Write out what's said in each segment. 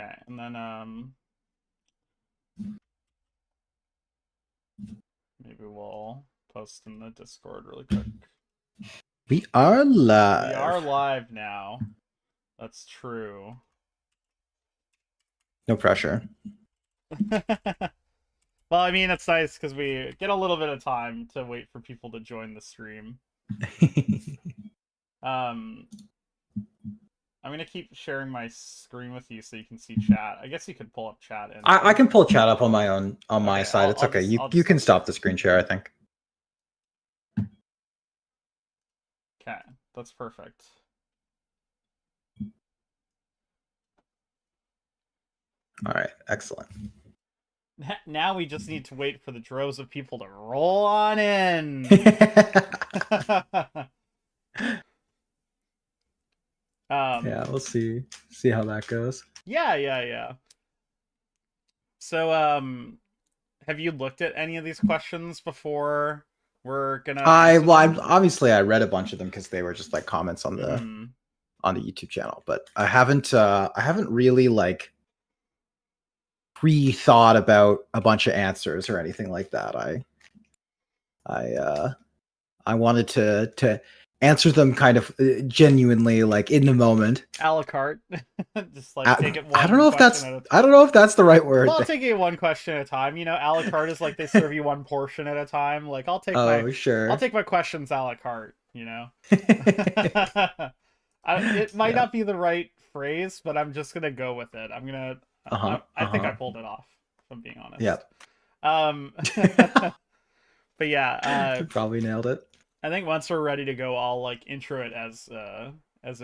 Okay, and then maybe we'll post in the Discord really quick. We are live. We are live now. That's true. No pressure. Well, I mean, it's nice because we get a little bit of time to wait for people to join the stream. Um, I'm gonna keep sharing my screen with you so you can see chat. I guess you could pull up chat and I can pull chat up on my own my okay, side. It's okay. I'll You just can stop the screen share, I think. Okay, that's perfect. All right, excellent. Now we just need to wait for the droves of people to roll on in. Yeah, we'll see how that goes. Yeah. So, have you looked at any of these questions before? We're gonna answer them? Obviously I read a bunch of them because they were just like comments on the YouTube channel, but I haven't really like pre-thought about a bunch of answers or anything like that. I wanted to answer them kind of genuinely, like in the moment. A la carte, just like take it one I don't know if that's the right word. Well, I'll take it one question at a time. You know, a la carte is like they serve you one portion at a time. Like I'll take sure. my questions a la carte. You know, it might not be the right phrase, but I'm just gonna go with it. I'm gonna. I think I pulled it off. If I'm being honest. Yep. But yeah, you probably nailed it. I think once we're ready to go, I'll like intro it as a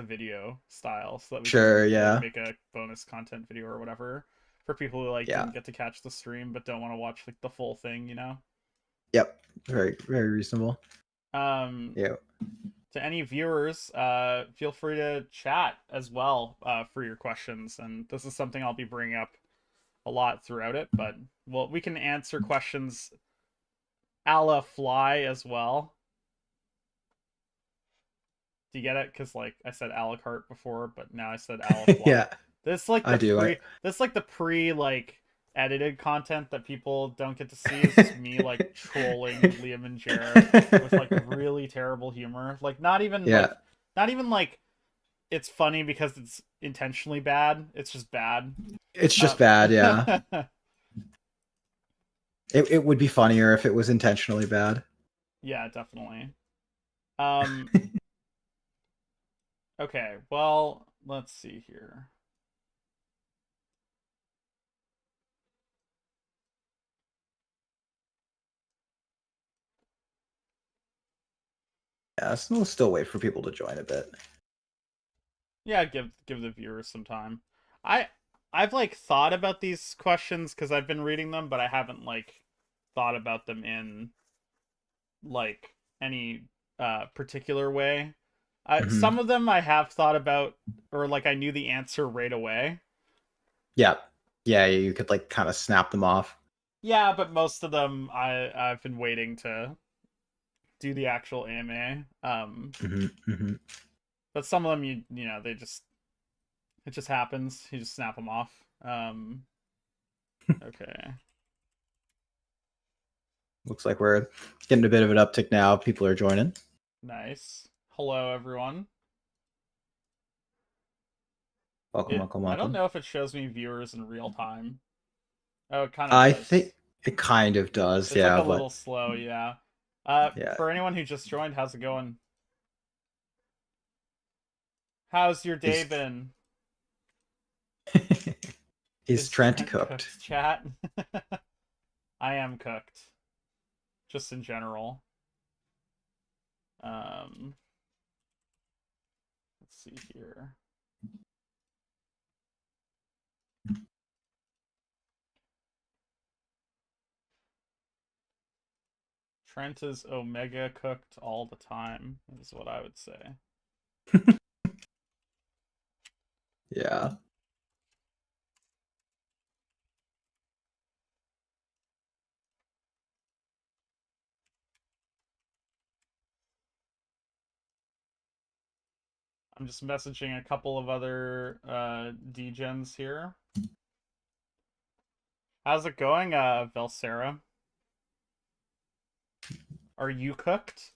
video style, so that we can like, make a bonus content video or whatever for people who like didn't get to catch the stream but don't want to watch like the full thing, you know. Yep. Very very reasonable. Yeah. To any viewers, feel free to chat as well for your questions, and this is something I'll be bringing up a lot throughout it. But well, we can answer questions a la fly as well. Do you get it? Because like I said a la carte before, but now I said a la fly. Yeah. This like the pre like edited content that people don't get to see is just me like trolling Ljt Mtg with like really terrible humor. Like not even like it's funny because it's intentionally bad. It's just bad. It's just bad, yeah. It would be funnier if it was intentionally bad. Yeah, definitely. Okay, well, let's see here. Yeah, so we'll still wait for people to join a bit. Yeah, give the viewers some time. I've like thought about these questions because I've been reading them, but I haven't like thought about them in like any particular way. Some of them I have thought about, or like I knew the answer right away. Yeah, you could like kind of snap them off. Yeah, but most of them I've been waiting to do the actual AMA. But some of them you know it just happens. You just snap them off. Okay. Looks like we're getting a bit of an uptick now. People are joining. Nice. Hello, everyone. Welcome. I don't know if it shows me viewers in real time. Oh, it kind of I does. think it kind of does, it's like a little slow, yeah. For anyone who just joined, how's it going? How's your day been? Is Trent cooked? Chat? I am cooked. Just in general. Let's see here. Trent is omega cooked all the time, is what I would say. Yeah. I'm just messaging a couple of other Degens here. How's it going, Velsera? Are you cooked?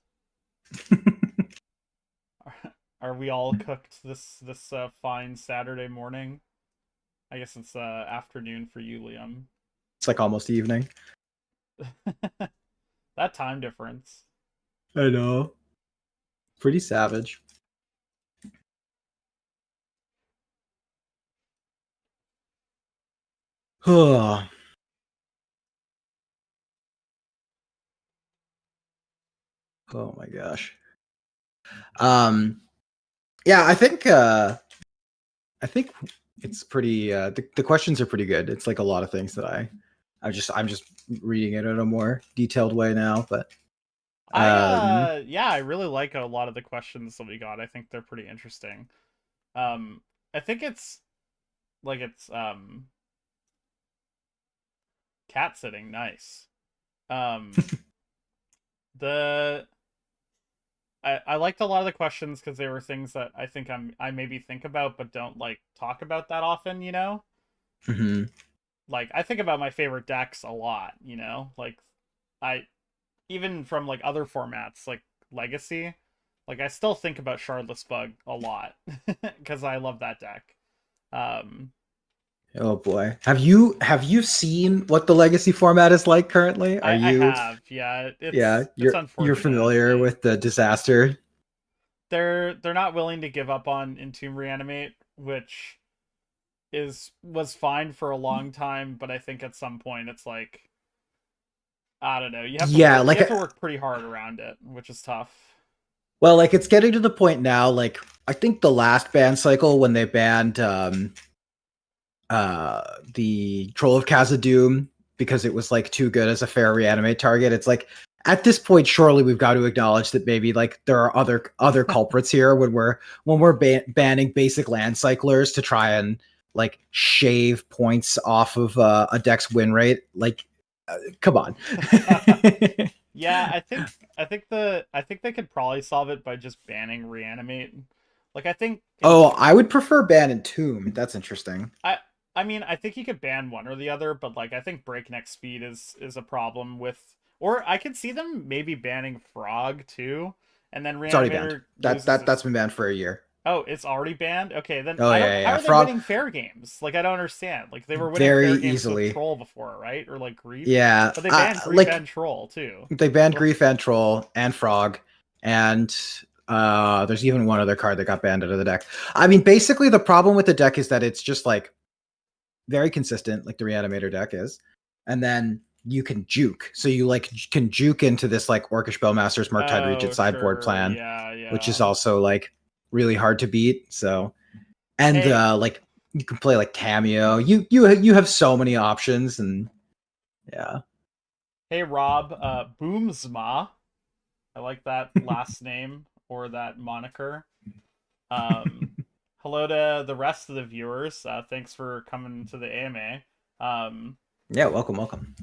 Are we all cooked this fine Saturday morning? I guess it's afternoon for you, Liam. It's like almost evening. That time difference. I know. Pretty savage. Oh my gosh. Yeah, I think it's pretty the questions are pretty good. It's like a lot of things that I'm just reading it in a more detailed way now, but Yeah, I really like a lot of the questions that we got. I think they're pretty interesting. I think it's like it's cat sitting nice. Um the I liked a lot of the questions because they were things that I think I maybe think about but don't like talk about that often, you know? mm-hmm. Like I think about my favorite decks a lot, you know? Like I even from like other formats like Legacy, like I still think about Shardless Bug a lot because I love that deck. Um Oh boy. Have you seen what the legacy format is like currently? Are I you have, yeah, yeah, it's you're unfortunate. familiar with the disaster? They're not willing to give up on Entomb Reanimate, which was fine for a long time, but I think at some point it's like I don't know. Yeah, You like have to work pretty hard around it, which is tough. well, like it's getting to the point now, like I think the last ban cycle when they banned the Troll of Khazad-dûm because it was like too good as a fair reanimate target. It's like at this point, surely we've got to acknowledge that maybe like there are other culprits here when we're banning basic land cyclers to try and like shave points off of a deck's win rate. Like, come on. Yeah, I think they could probably solve it by just banning reanimate. Like I think Oh, I would prefer ban and tomb. That's interesting. I I mean I think you could ban one or the other, but like I think breakneck speed is a problem with, or I could see them maybe banning frog too, and then It's already banned. reanimator loses That's its. been banned for a year. Oh, it's already banned? Okay, then Oh I don't. yeah, How yeah. are they Frog winning fair games? Like I don't understand. Like they were winning very fair games with easily. troll before, right? Or like grief, Yeah, but they banned grief like and troll too. they banned What? Grief and Troll and Frog, and there's even one other card that got banned out of the deck. I mean, basically the problem with the deck is that it's just like very consistent, like the Reanimator deck is, and then you can juke. So you like can juke into this like Orcish Bowmaster's Murktide Oh, Regent sideboard sure. plan, Yeah, which is yeah. also like really hard to beat. So and Hey, like you can play like Cameo. You have so many options, and yeah. hey, Rob. Boomsma. I like that last name or that moniker. Um, hello to the rest of the viewers. Thanks for coming to the AMA. Yeah, welcome.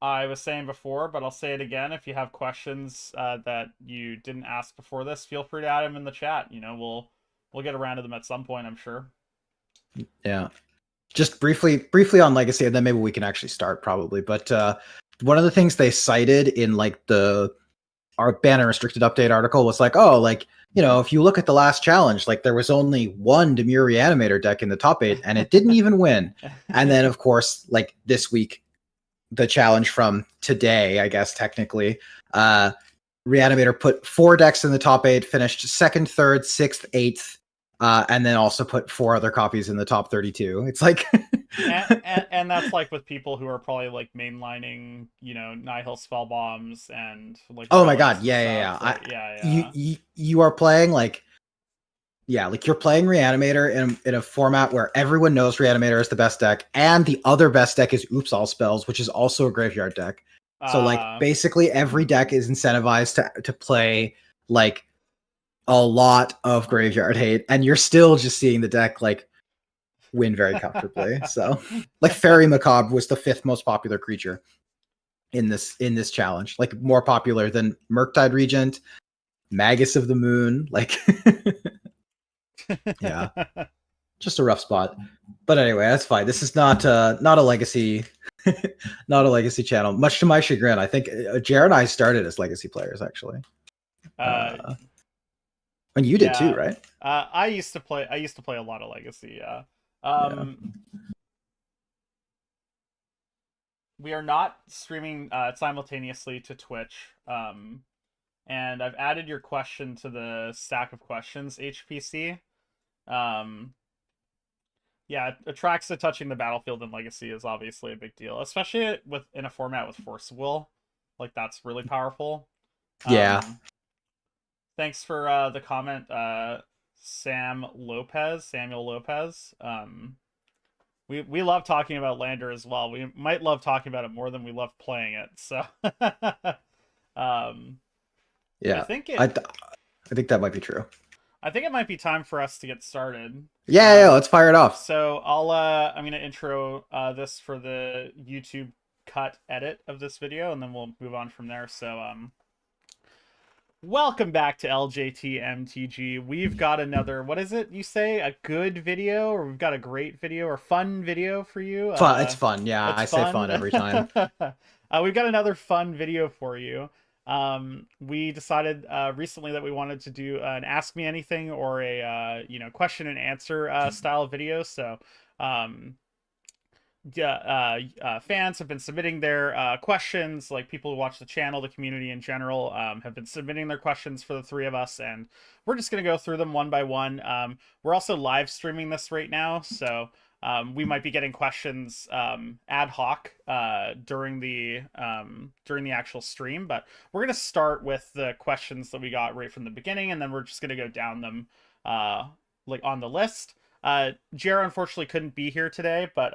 I was saying before, but I'll say it again. If you have questions that you didn't ask before this, feel free to add them in the chat. You know, we'll get around to them at some point, I'm sure. Yeah. Just briefly on Legacy, and then maybe we can actually start probably. But one of the things they cited in like our ban and restricted update article was like, oh, like, you know, if you look at the last challenge, like there was only one Demure Reanimator deck in the top 8 and it didn't even win. And then of course, like this week, the challenge from today, I guess technically, Reanimator put 4 decks in the top 8, finished second, third, sixth, eighth, and then also put 4 other copies in the top 32. It's like and that's like with people who are probably like mainlining, you know, Nihil spell bombs and like oh my relics god, and yeah, yeah, stuff. yeah. So yeah, You are playing like yeah, like you're playing Reanimator in a format where everyone knows Reanimator is the best deck, and the other best deck is Oops All Spells, which is also a graveyard deck. yeah. So like basically every deck is incentivized to play like a lot of graveyard hate, and you're still just seeing the deck like win very comfortably. So like Fairy Macabre was the 5th most popular creature in this challenge, like more popular than Murktide Regent, Magus of the Moon, like yeah, just a rough spot. But anyway, that's fine. This is not a legacy, not a legacy channel. Much to my chagrin, I think Jared and I started as legacy players actually. And you did too, right? I used to play a lot of legacy. Yeah. Yeah. We are not streaming simultaneously to Twitch. And I've added your question to the stack of questions, HPC. Yeah, Atraxa touching the battlefield in Legacy is obviously a big deal, especially in a format with Force of Will. Like, that's really powerful. Yeah. Thanks for the comment, Samuel Lopez. We love talking about Lander as well. We might love talking about it more than we love playing it. So, yeah, I think that might be true. I think it might be time for us to get started. Yeah, let's fire it off. So I'm gonna intro this for the YouTube cut edit of this video, and then we'll move on from there. So welcome back to Ljt Mtg. We've got another, what is it you say, a good video, or we've got a great video or fun video for you? Fun. It's fun. Yeah, I say fun every time. We've got another fun video for you. We decided recently that we wanted to do an Ask Me Anything or a question and answer style video. So fans have been submitting their questions. Like, people who watch the channel, the community in general, have been submitting their questions for the three of us, and we're just gonna go through them one by one. We're also live streaming this right now, so we might be getting questions ad hoc during the actual stream, but we're gonna start with the questions that we got right from the beginning, and then we're just gonna go down them like on the list. Jera unfortunately couldn't be here today, but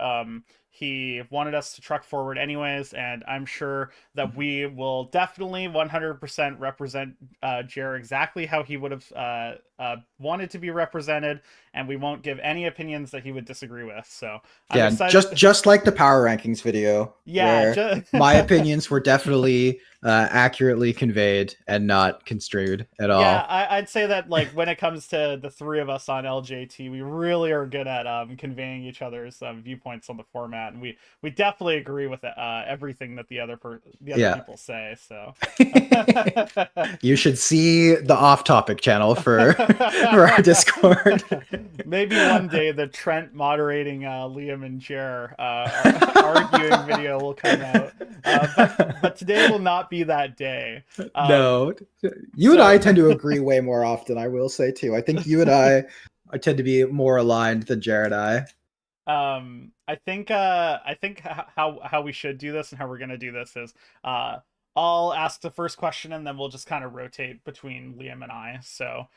he wanted us to truck forward anyways, and I'm sure that we will definitely 100% represent Jera exactly how he would have wanted to be represented, and we won't give any opinions that he would disagree with. So I'm just like the power rankings video. Yeah, my opinions were definitely accurately conveyed and not construed at all. Yeah, I'd say that, like, when it comes to the three of us on LJT, we really are good at conveying each other's viewpoints on the format, and we definitely agree with everything that the other people say. So you should see the off-topic channel for our Discord. Maybe one day the Trent moderating Liam and Jer arguing video will come out, but today will not be that day. No, you and I tend to agree way more often, I will say too. I think you and I tend to be more aligned than Jared and I think how we should do this and how we're gonna do this is I'll ask the first question, and then we'll just kind of rotate between Liam and I. So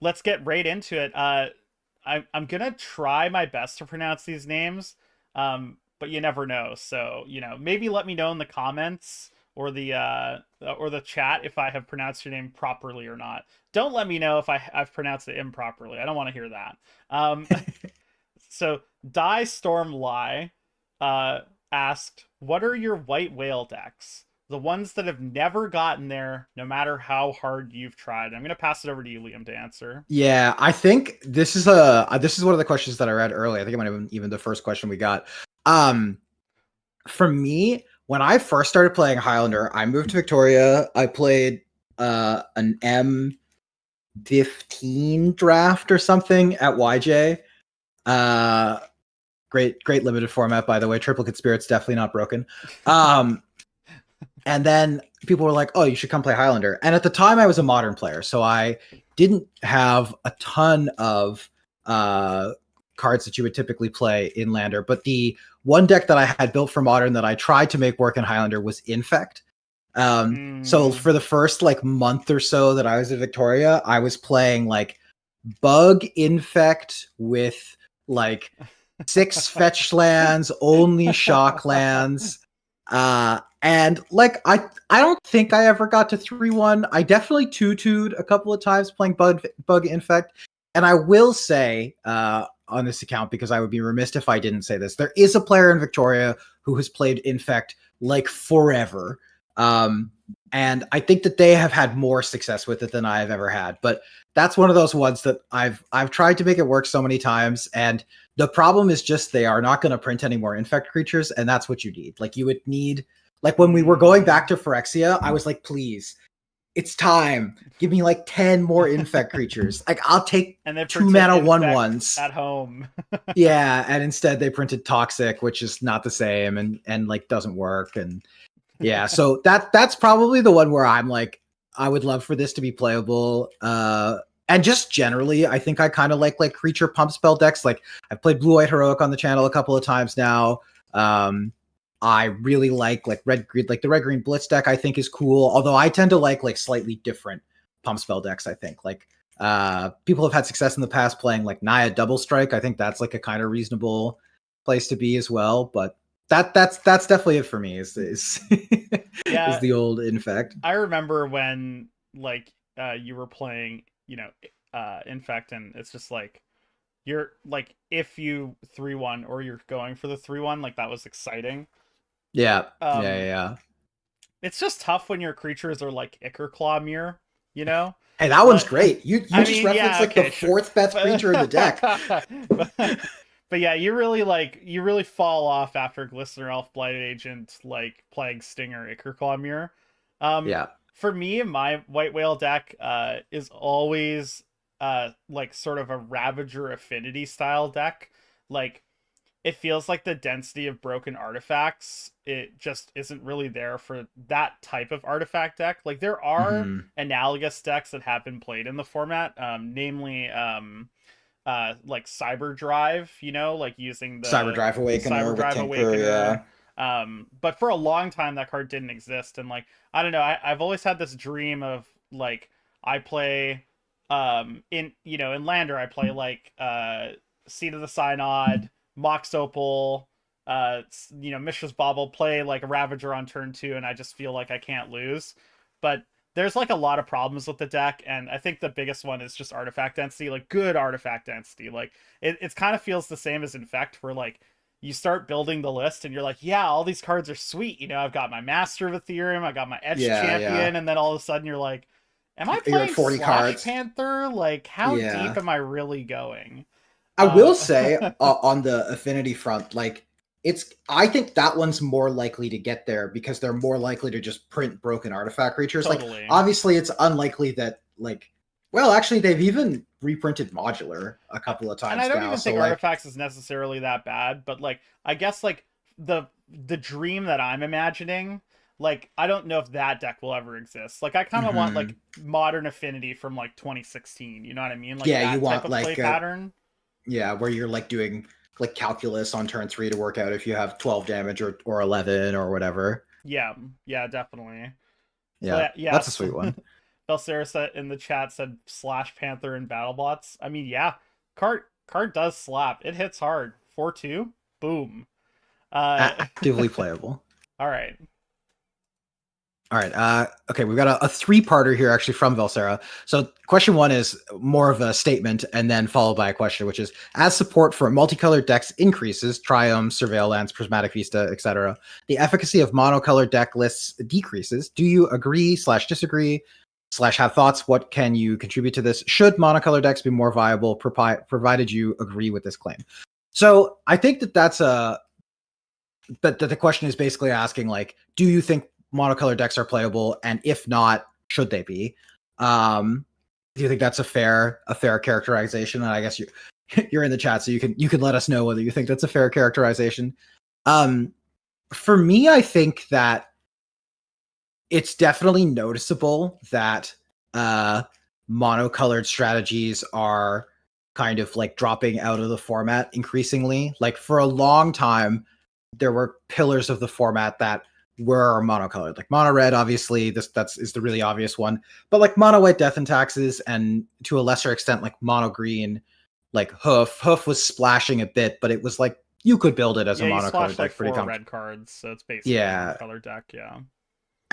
let's get right into it. I'm gonna try my best to pronounce these names, but you never know. So, maybe let me know in the comments or the chat if I have pronounced your name properly or not. Don't let me know if I've pronounced it improperly. I don't want to hear that. So Die Storm Lie asked, what are your white whale decks? The ones that have never gotten there, no matter how hard you've tried. I'm going to pass it over to you, Liam, to answer. Yeah, I think this is one of the questions that I read earlier. I think it might have been even the first question we got. For me, when I first started playing Highlander, I moved to Victoria. I played an M15 draft or something at YJ. Great limited format, by the way. Triplicate Spirit's definitely not broken. And then people were like, oh, you should come play Highlander. And at the time, I was a modern player, so I didn't have a ton of cards that you would typically play in Lander. But the one deck that I had built for modern that I tried to make work in Highlander was Infect. So for the first month or so that I was in Victoria, I was playing Bug Infect with 6 fetch lands, only shock lands. And I don't think I ever got to 3-1. I definitely 2-2'd a couple of times playing Bug Infect. And I will say on this account, because I would be remiss if I didn't say this, there is a player in Victoria who has played Infect forever. And I think that they have had more success with it than I have ever had. But that's one of those ones that I've tried to make it work so many times. And the problem is just they are not going to print any more infect creatures, and that's what you need. Like you would need, like when we were going back to Phyrexia, I was like, please, it's time. Give me like 10 more infect creatures. Like I'll take and they 2-mana 1/1s at home. Yeah, and instead they printed Toxic, which is not the same and like doesn't work. And yeah, so that's probably the one where I'm like, I would love for this to be playable. And just generally, I think I kind of like creature pump spell decks. Like I've played Blue White Heroic on the channel a couple of times now. I really like red green, like the red green blitz deck. I think is cool. Although I tend to like slightly different pump spell decks. I think like people have had success in the past playing like Naya Double Strike. I think that's like a kind of reasonable place to be as well. But that's definitely it for me. Is Yeah, is the old infect. I remember when like you were playing, infect, and it's just like you're like if you 3-1 or you're going for the 3-1, like that was exciting. Yeah, Um, yeah. it's just tough when your creatures are like Ichor Claw Mirror, you know. Hey, that one's great. You I just mean, referenced yeah, like okay, the sure. fourth best creature in the deck. but yeah, you really fall off after Glistener Elf, Blighted Agent, like Plague Stinger, Ichor Claw Mirror. Yeah. For me, my White Whale deck is always like sort of a Ravager Affinity style deck. Like it feels like the density of broken artifacts, it just isn't really there for that type of artifact deck. Like there are Mm-hmm. analogous decks that have been played in the format, namely like Cyber Drive, like using Cyber the Drive Cyber Awakener with Drive Tinker, Awakener. yeah. But for a long time that card didn't exist, and like I don't know, I've always had this dream of like I play in Lander I play like Seed of the Synod, Mox Opal, Mishra's Bauble, play like a Ravager on turn 2, and I just feel like I can't lose. But there's like a lot of problems with the deck, and I think the biggest one is just artifact density, like good artifact density. Like it kind of feels the same as Infect, where like you start building the list and you're like, yeah, all these cards are sweet. I've got my Master of Ethereum, I got my Etch Yeah, Champion, yeah. and then all of a sudden you're like, am I You're at playing 40 Slash cards. Panther? Like, how deep Yeah. am I really going? I will Uh, say on the affinity front, like I think that one's more likely to get there because they're more likely to just print broken artifact creatures. Like totally. obviously it's unlikely that well, actually they've even reprinted modular a couple of And I times don't now. even So think like artifacts is necessarily that bad, but like I guess like the dream that I'm imagining, like I don't know if that deck will ever exist. Like I kind of want mm-hmm. like modern affinity from like 2016, you know what I mean? Like Yeah, you that type want of play pattern. yeah, where you're like doing like calculus on turn 3 to work out if you have 12 damage or 11 or whatever. Yeah, yeah, definitely. So Yeah, that's a yes, sweet one. Belcera in the chat said Slash Panther and BattleBots. I mean, yeah, card does slap. It hits hard. 4-2, boom. Actively playable. All right. All right. Okay, we've got a 3-parter here actually from Velcera. So question 1 is more of a statement and then followed by a question, which is, as support for multicolored decks increases, Triumph, Surveillance, Prismatic Vista, etc., the efficacy of monocolored deck lists decreases. Do you agree / disagree / have thoughts? What can you contribute to this? Should monocolored decks be more viable, provided you agree with this claim? So I think that's that the question is basically asking, like, do you think monocolored decks are playable, and if not, should they be? Do you think that's a fair characterization? And I guess you're in the chat, so you can let us know whether you think that's a fair characterization. For me, I think that it's definitely noticeable that monocolored strategies are kind of like dropping out of the format increasingly. Like for a long time, there were pillars of the format that were monocolored, like mono red. Obviously, that's the really obvious one. But like mono white Death and Taxes, and to a lesser extent, like mono green, like Hoof was splashing a bit, but it was like you could build it as a Yeah, you monocolored splash like deck pretty 4 comfortably. red cards, so it's basically Yeah, a color deck. Yeah.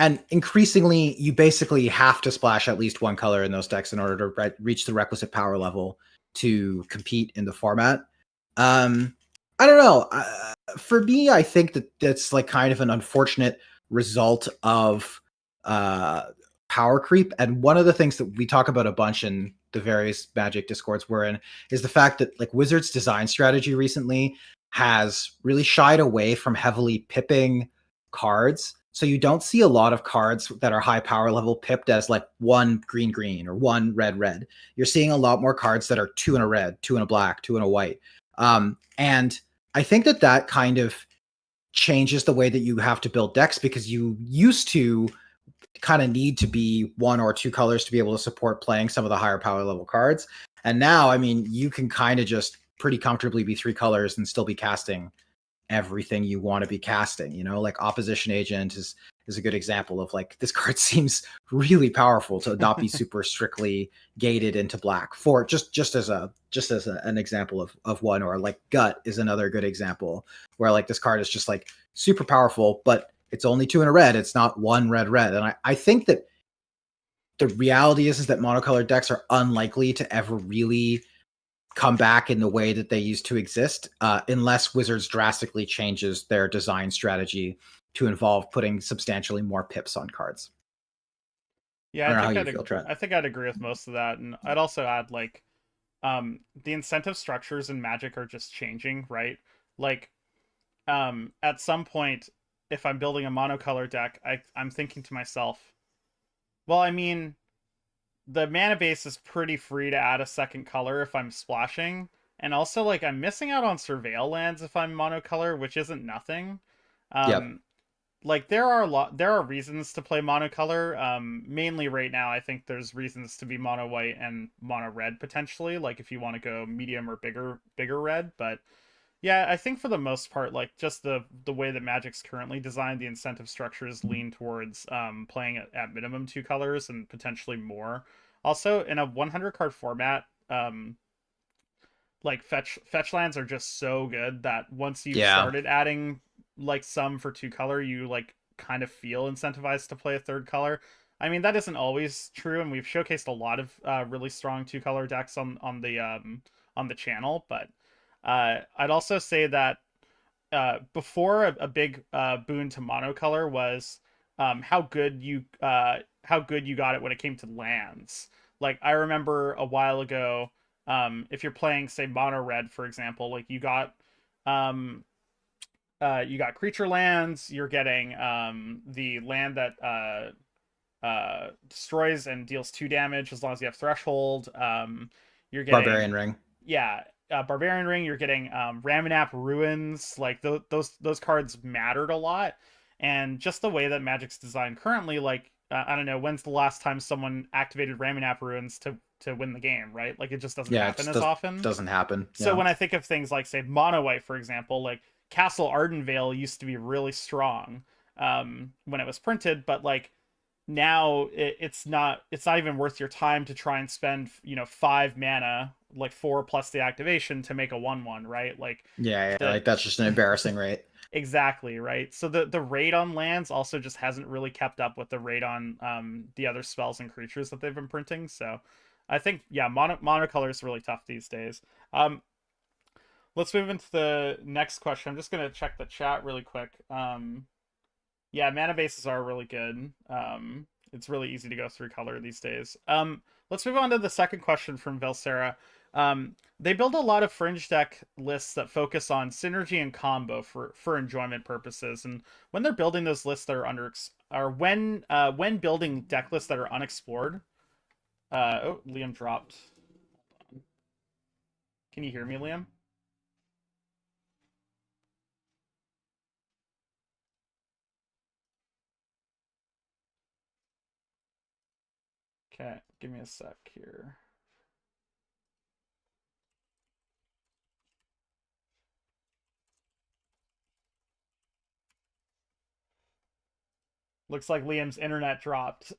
and increasingly, you basically have to splash at least one color in those decks in order to reach the requisite power level to compete in the format. I don't know. For me, I think that that's like kind of an unfortunate result of uh, power creep. And one of the things that we talk about a bunch in the various Magic discords we're in is the fact that like Wizards design strategy recently has really shied away from heavily pipping cards. So you don't see a lot of cards that are high power level pipped as like one green green or one red red. You're seeing a lot more cards that are two in a red, two in a black, two in a white. And I think that that kind of changes the way that you have to build decks, because you used to kind of need to be one or two colors to be able to support playing some of the higher power level cards. And now, I mean, you can kind of just pretty comfortably be three colors and still be casting everything you want to be casting. You know, like Opposition Agent is a good example of like this card seems really powerful to not be super strictly gated into black. For just as an example of one. Or like Gut is another good example where like this card is just like super powerful, but it's only two in a red. It's not one red red. And I think that the reality is that monocolored decks are unlikely to ever really come back in the way that they used to exist, unless Wizards drastically changes their design strategy to involve putting substantially more pips on cards. Yeah, I I don't know how think you feel, Trent. I think I'd agree with most of that, and I'd also add like the incentive structures in Magic are just changing, right? Like at some point, if I'm building a monocolor deck, I'm thinking to myself, well, I mean, the mana base is pretty free to add a second color if I'm splashing. And also, like, I'm missing out on surveil lands if I'm monocolor, which isn't nothing. Yep. Um, like there are reasons to play monocolor. Mainly right now, I think there's reasons to be mono white and mono red potentially. Like if you want to go medium or bigger red, but yeah, I think for the most part, like just the way that Magic's currently designed, the incentive structures lean towards playing at minimum two colors and potentially more. Also, in a 100 card format, like fetch lands are just so good that once you've Yeah. started adding like some for two color, you like kind of feel incentivized to play a third color. I mean that isn't always true, and we've showcased a lot of really strong two color decks on the channel. But I'd also say that before a big boon to monocolor was how good you got it when it came to lands. Like I remember a while ago, if you're playing say mono red for example, like um, you got creature lands. You're getting the land that destroys and deals two damage as long as you have threshold. You're Barbarian getting Ring. yeah, Barbarian Ring. You're getting Raminap Ruins. Like those cards mattered a lot, and just the way that Magic's designed currently, like I don't know, when's the last time someone activated Raminap Ruins to win the game, right? Like it just doesn't Yeah, it happen just as often. doesn't happen. So Yeah. when I think of things like say Mono White, for example, like Castle Ardenvale used to be really strong when it was printed, but like now it's not even worth your time to try and spend five mana, like four plus the activation to make a 1/1, right? Like Yeah, yeah, the like that's just an embarrassing rate. exactly right. So the rate on lands also just hasn't really kept up with the rate on the other spells and creatures that they've been printing. So I think yeah, monocolor is really tough these days. Let's move into the next question. I'm just gonna check the chat really quick. Yeah, mana bases are really good. It's really easy to go through color these days. Let's move on to the second question from Velsera. They build a lot of fringe deck lists that focus on synergy and combo for enjoyment purposes. And when they're building those lists that are when building deck lists that are unexplored. Oh, Liam dropped. Can you hear me, Liam? Okay, give me a sec here. Looks like Liam's internet dropped.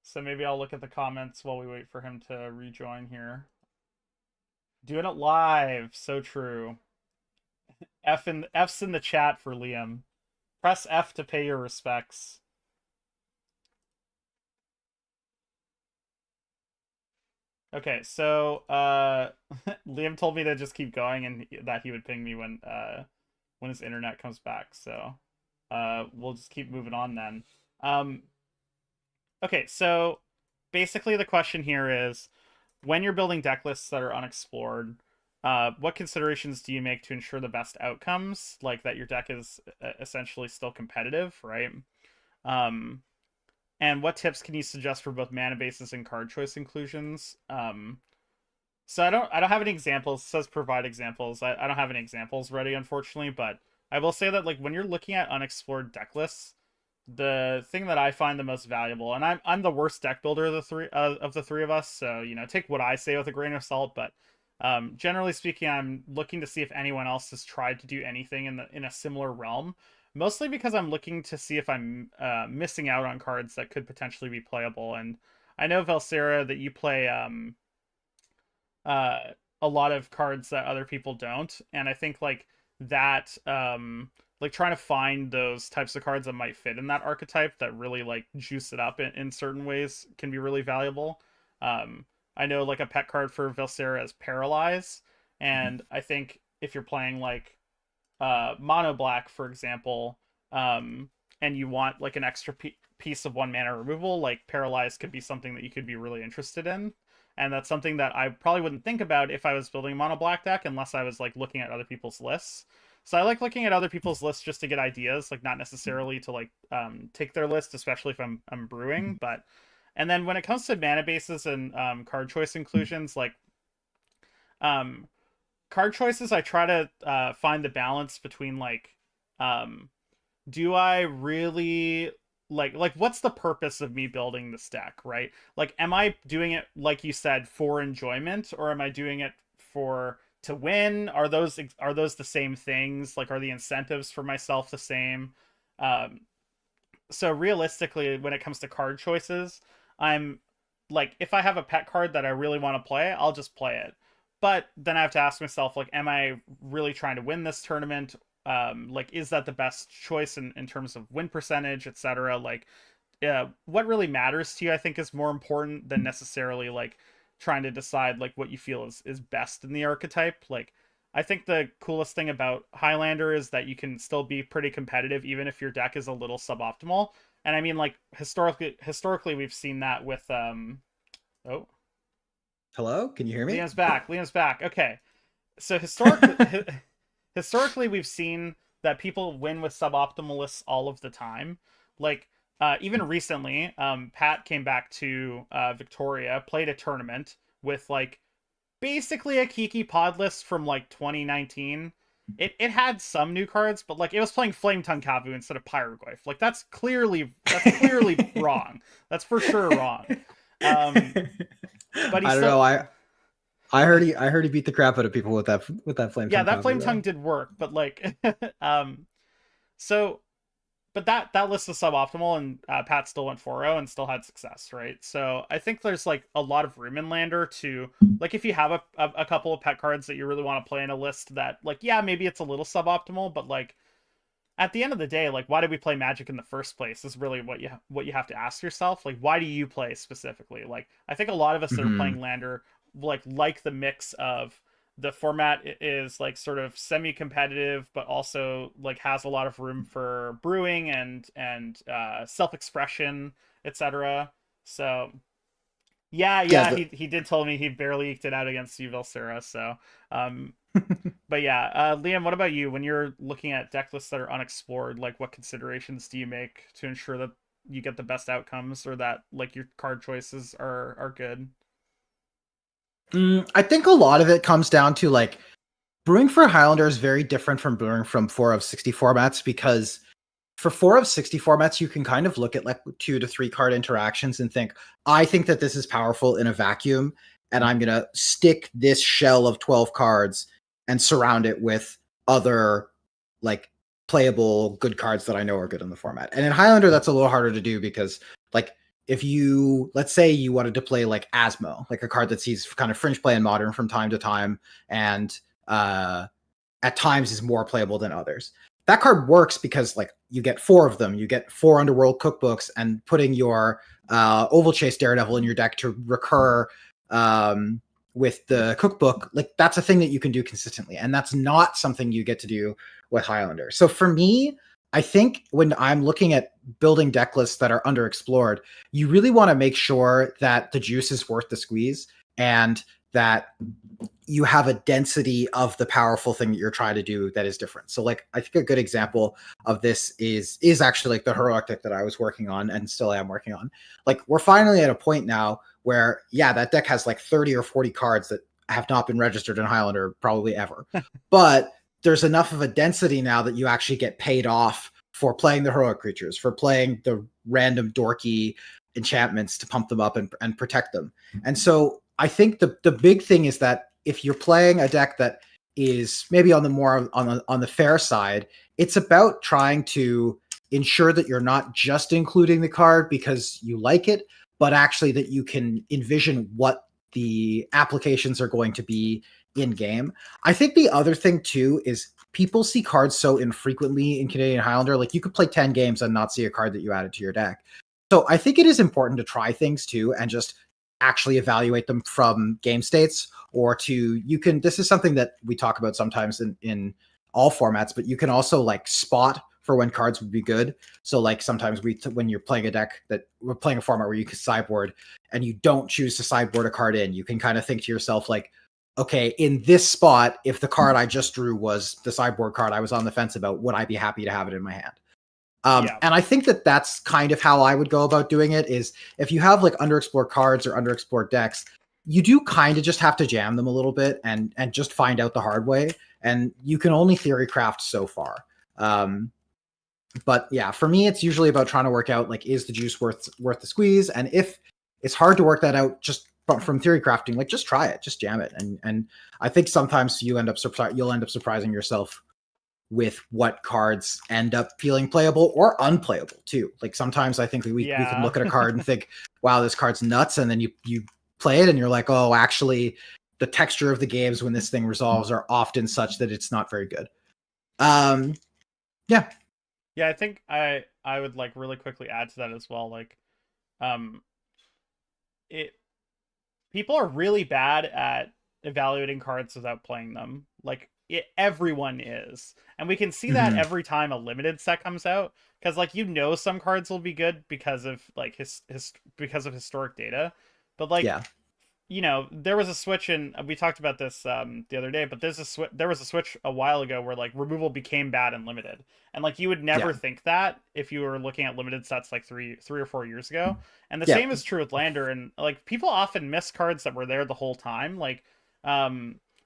So maybe I'll look at the comments while we wait for him to rejoin here. Doing it live. So true. F's in the chat for Liam. Press F to pay your respects. Okay, so Liam told me to just keep going and that he would ping me when his internet comes back. So we'll just keep moving on then. Um, okay, so basically the question here is, when you're building deck lists that are unexplored, what considerations do you make to ensure the best outcomes, like that your deck is essentially still competitive, right? Um, and what tips can you suggest for both mana bases and card choice inclusions? So I don't have any examples. It says provide examples. I don't have any examples ready, unfortunately, but I will say that like when you're looking at unexplored deck lists, the thing that I find the most valuable, and I'm the worst deck builder of the three of us, so take what I say with a grain of salt, but generally speaking, I'm looking to see if anyone else has tried to do anything in a similar realm. Mostly because I'm looking to see if I'm missing out on cards that could potentially be playable. And I know, Valsera, that you play uh, a lot of cards that other people don't, and I think like that like trying to find those types of cards that might fit in that archetype that really like juice it up in certain ways can be really valuable. I know like a pet card for Valsera is Paralyze, and I think if you're playing like mono black, for example, and you want like an extra piece of one mana removal, like Paralyze could be something that you could be really interested in. And that's something that I probably wouldn't think about if I was building a mono black deck unless I was like looking at other people's lists. So I like looking at other people's lists just to get ideas, like not necessarily to like take their list, especially if I'm brewing. But and then when it comes to mana bases and card choice inclusions, like um, card choices, I try to find the balance between like um, do I really like what's the purpose of me building this deck, right? Like am I doing it like you said for enjoyment, or am I doing it for to win? Are those the same things? Like are the incentives for myself the same? Um so realistically, when it comes to card choices, I'm like, if I have a pet card that I really want to play, I'll just play it. But then I have to ask myself, like, am I really trying to win this tournament? Like, is that the best choice in terms of win percentage, etc.? Like, what really matters to you, I think, is more important than necessarily like trying to decide like what you feel is best in the archetype. Like, I think the coolest thing about Highlander is that you can still be pretty competitive even if your deck is a little suboptimal. And I mean, like historically, we've seen that with oh, Hello, can you hear me? Liam's back. Liam's back. Okay, so historically we've seen that people win with suboptimalists all of the time. Like even recently, Pat came back to Victoria, played a tournament with like basically a Kiki pod list from like 2019. It had some new cards, but like it was playing Flame Tongue Kavu instead of Pyroglyph. Like that's clearly wrong. That's for sure wrong. Um, but he I don't still know. I heard he beat the crap out of people with that flame yeah, tongue that cover Flame Tongue though. did work, but like so but that list is suboptimal, and Pat still went 4-0 and still had success, right? So I think there's like a lot of room in Lander to like if you have a couple of pet cards that you really want to play in a list that like yeah maybe it's a little suboptimal, but like at the end of the day, like why did we play Magic in the first place is really what you have to ask yourself. Like why do you play specifically? Like I think a lot of us that are Hmm. playing Lander like the mix of the format is like sort of semi-competitive but also like has a lot of room for brewing and self-expression, etc. So Yeah, yeah, he did tell me he barely eked it out against you, Sarah. So um but yeah, Liam, what about you? When you're looking at deck lists that are unexplored, like what considerations do you make to ensure that you get the best outcomes, or that like your card choices are good? I think a lot of it comes down to like brewing for Highlander is very different from brewing from 4 of 60 formats, because for 4 of 60 formats, you can kind of look at like 2 to 3 card interactions and think, I think that this is powerful in a vacuum, and I'm going to stick this shell of 12 cards and surround it with other like playable good cards that I know are good in the format. And in Highlander, that's a little harder to do because like if you, let's say you wanted to play like Asmo, like a card that sees kind of fringe play in Modern from time to time, and at times is more playable than others. That card works because like you get 4 of them, you get 4 Underworld cookbooks, and putting your Oval Chase Daredevil in your deck to recur with the cookbook, like that's a thing that you can do consistently, and that's not something you get to do with Highlander. So for me, I think when I'm looking at building deck lists that are underexplored, you really want to make sure that the juice is worth the squeeze and that you have a density of the powerful thing that you're trying to do that is different. So like I think a good example of this is actually like the heroic deck that I was working on and still am working on. Like we're finally at a point now where yeah, that deck has like 30 or 40 cards that have not been registered in Highlander probably ever. But there's enough of a density now that you actually get paid off for playing the heroic creatures, for playing the random dorky enchantments to pump them up and protect them. And so I think the big thing is that if you're playing a deck that is maybe on the more on the fair side, it's about trying to ensure that you're not just including the card because you like it, but actually that you can envision what the applications are going to be in game. I think the other thing too is people see cards so infrequently in Canadian Highlander. Like you could play 10 games and not see a card that you added to your deck. So I think it is important to try things too and just actually evaluate them from game states, or this is something that we talk about sometimes in all formats, but you can also like spot for when cards would be good. So like sometimes when you're playing a deck that we're playing a format where you can sideboard and you don't choose to sideboard a card in, you can kind of think to yourself like, okay, in this spot, if the card I just drew was the sideboard card I was on the fence about, would I be happy to have it in my hand? And I think that that's kind of how I would go about doing it is if you have like underexplored cards or underexplored decks, you do kind of just have to jam them a little bit and just find out the hard way. And you can only theory craft so far. But yeah, for me, it's usually about trying to work out like, is the juice worth the squeeze? And if it's hard to work that out just from theory crafting, like just try it, just jam it. And I think sometimes you'll end up surprising yourself with what cards end up feeling playable or unplayable too. Like sometimes I think we can look at a card and think, wow, this card's nuts. And then you play it and you're like, oh, actually the texture of the games when this thing resolves are often such that it's not very good. Yeah. Yeah, I think I would like really quickly add to that as well. Like, it people are really bad at evaluating cards without playing them. Like everyone is, and we can see that every time a limited set comes out because like some cards will be good because of like because of historic data, but like there was a switch, and we talked about this the other day, but there was a switch a while ago where like removal became bad and limited, and like you would never think that if you were looking at limited sets like three or 4 years ago. And the same is true with Lander, and like people often miss cards that were there the whole time. Like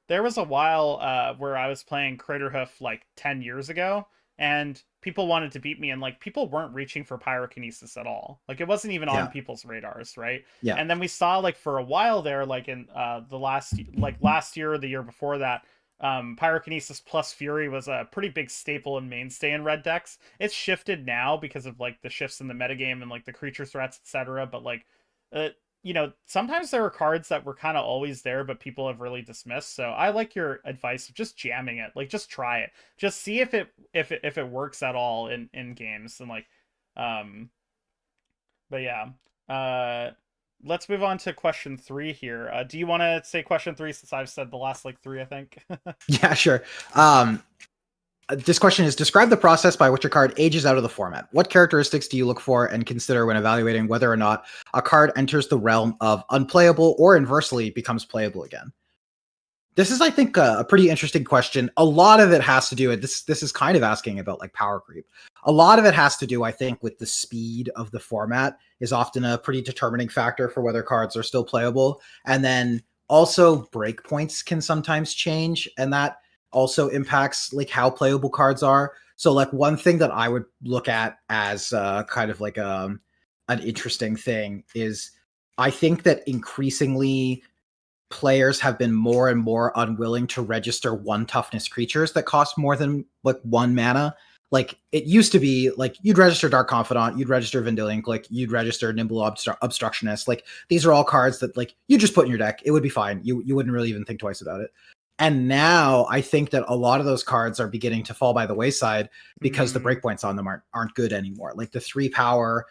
there was a while where I was playing Craterhoof like 10 years ago, and people wanted to beat me, and like people weren't reaching for pyrokinesis at all. Like it wasn't even on people's radars, right? Yeah. And then we saw like for a while there, like in the last year or the year before that, pyrokinesis plus fury was a pretty big staple and mainstay in red decks. It's shifted now because of like the shifts in the metagame and like the creature threats, etc. But like sometimes there are cards that were kind of always there, but people have really dismissed. So I like your advice of just jamming it. Like just try it. Just see if it works at all in games. And like, but yeah. Let's move on to question 3 here. Do you want to say question 3 since I've said the last like 3, I think? Yeah, sure. This question is, describe the process by which a card ages out of the format. What characteristics do you look for and consider when evaluating whether or not a card enters the realm of unplayable or inversely becomes playable again? This is, I think, a pretty interesting question. A lot of it has to do with this is kind of asking about like power creep. A lot of it has to do, I think, with the speed of the format is often a pretty determining factor for whether cards are still playable. And then also breakpoints can sometimes change, and that also impacts like how playable cards are. So like one thing that I would look at as kind of like an interesting thing is I think that increasingly players have been more and more unwilling to register 1 toughness creatures that cost more than like 1 mana. Like it used to be like you'd register Dark Confidant, you'd register Vendilion, like you'd register Nimble Obstructionist. Like these are all cards that like you just put in your deck, it would be fine. You wouldn't really even think twice about it. And now I think that a lot of those cards are beginning to fall by the wayside because the breakpoints on them aren't good anymore. Like the 3 power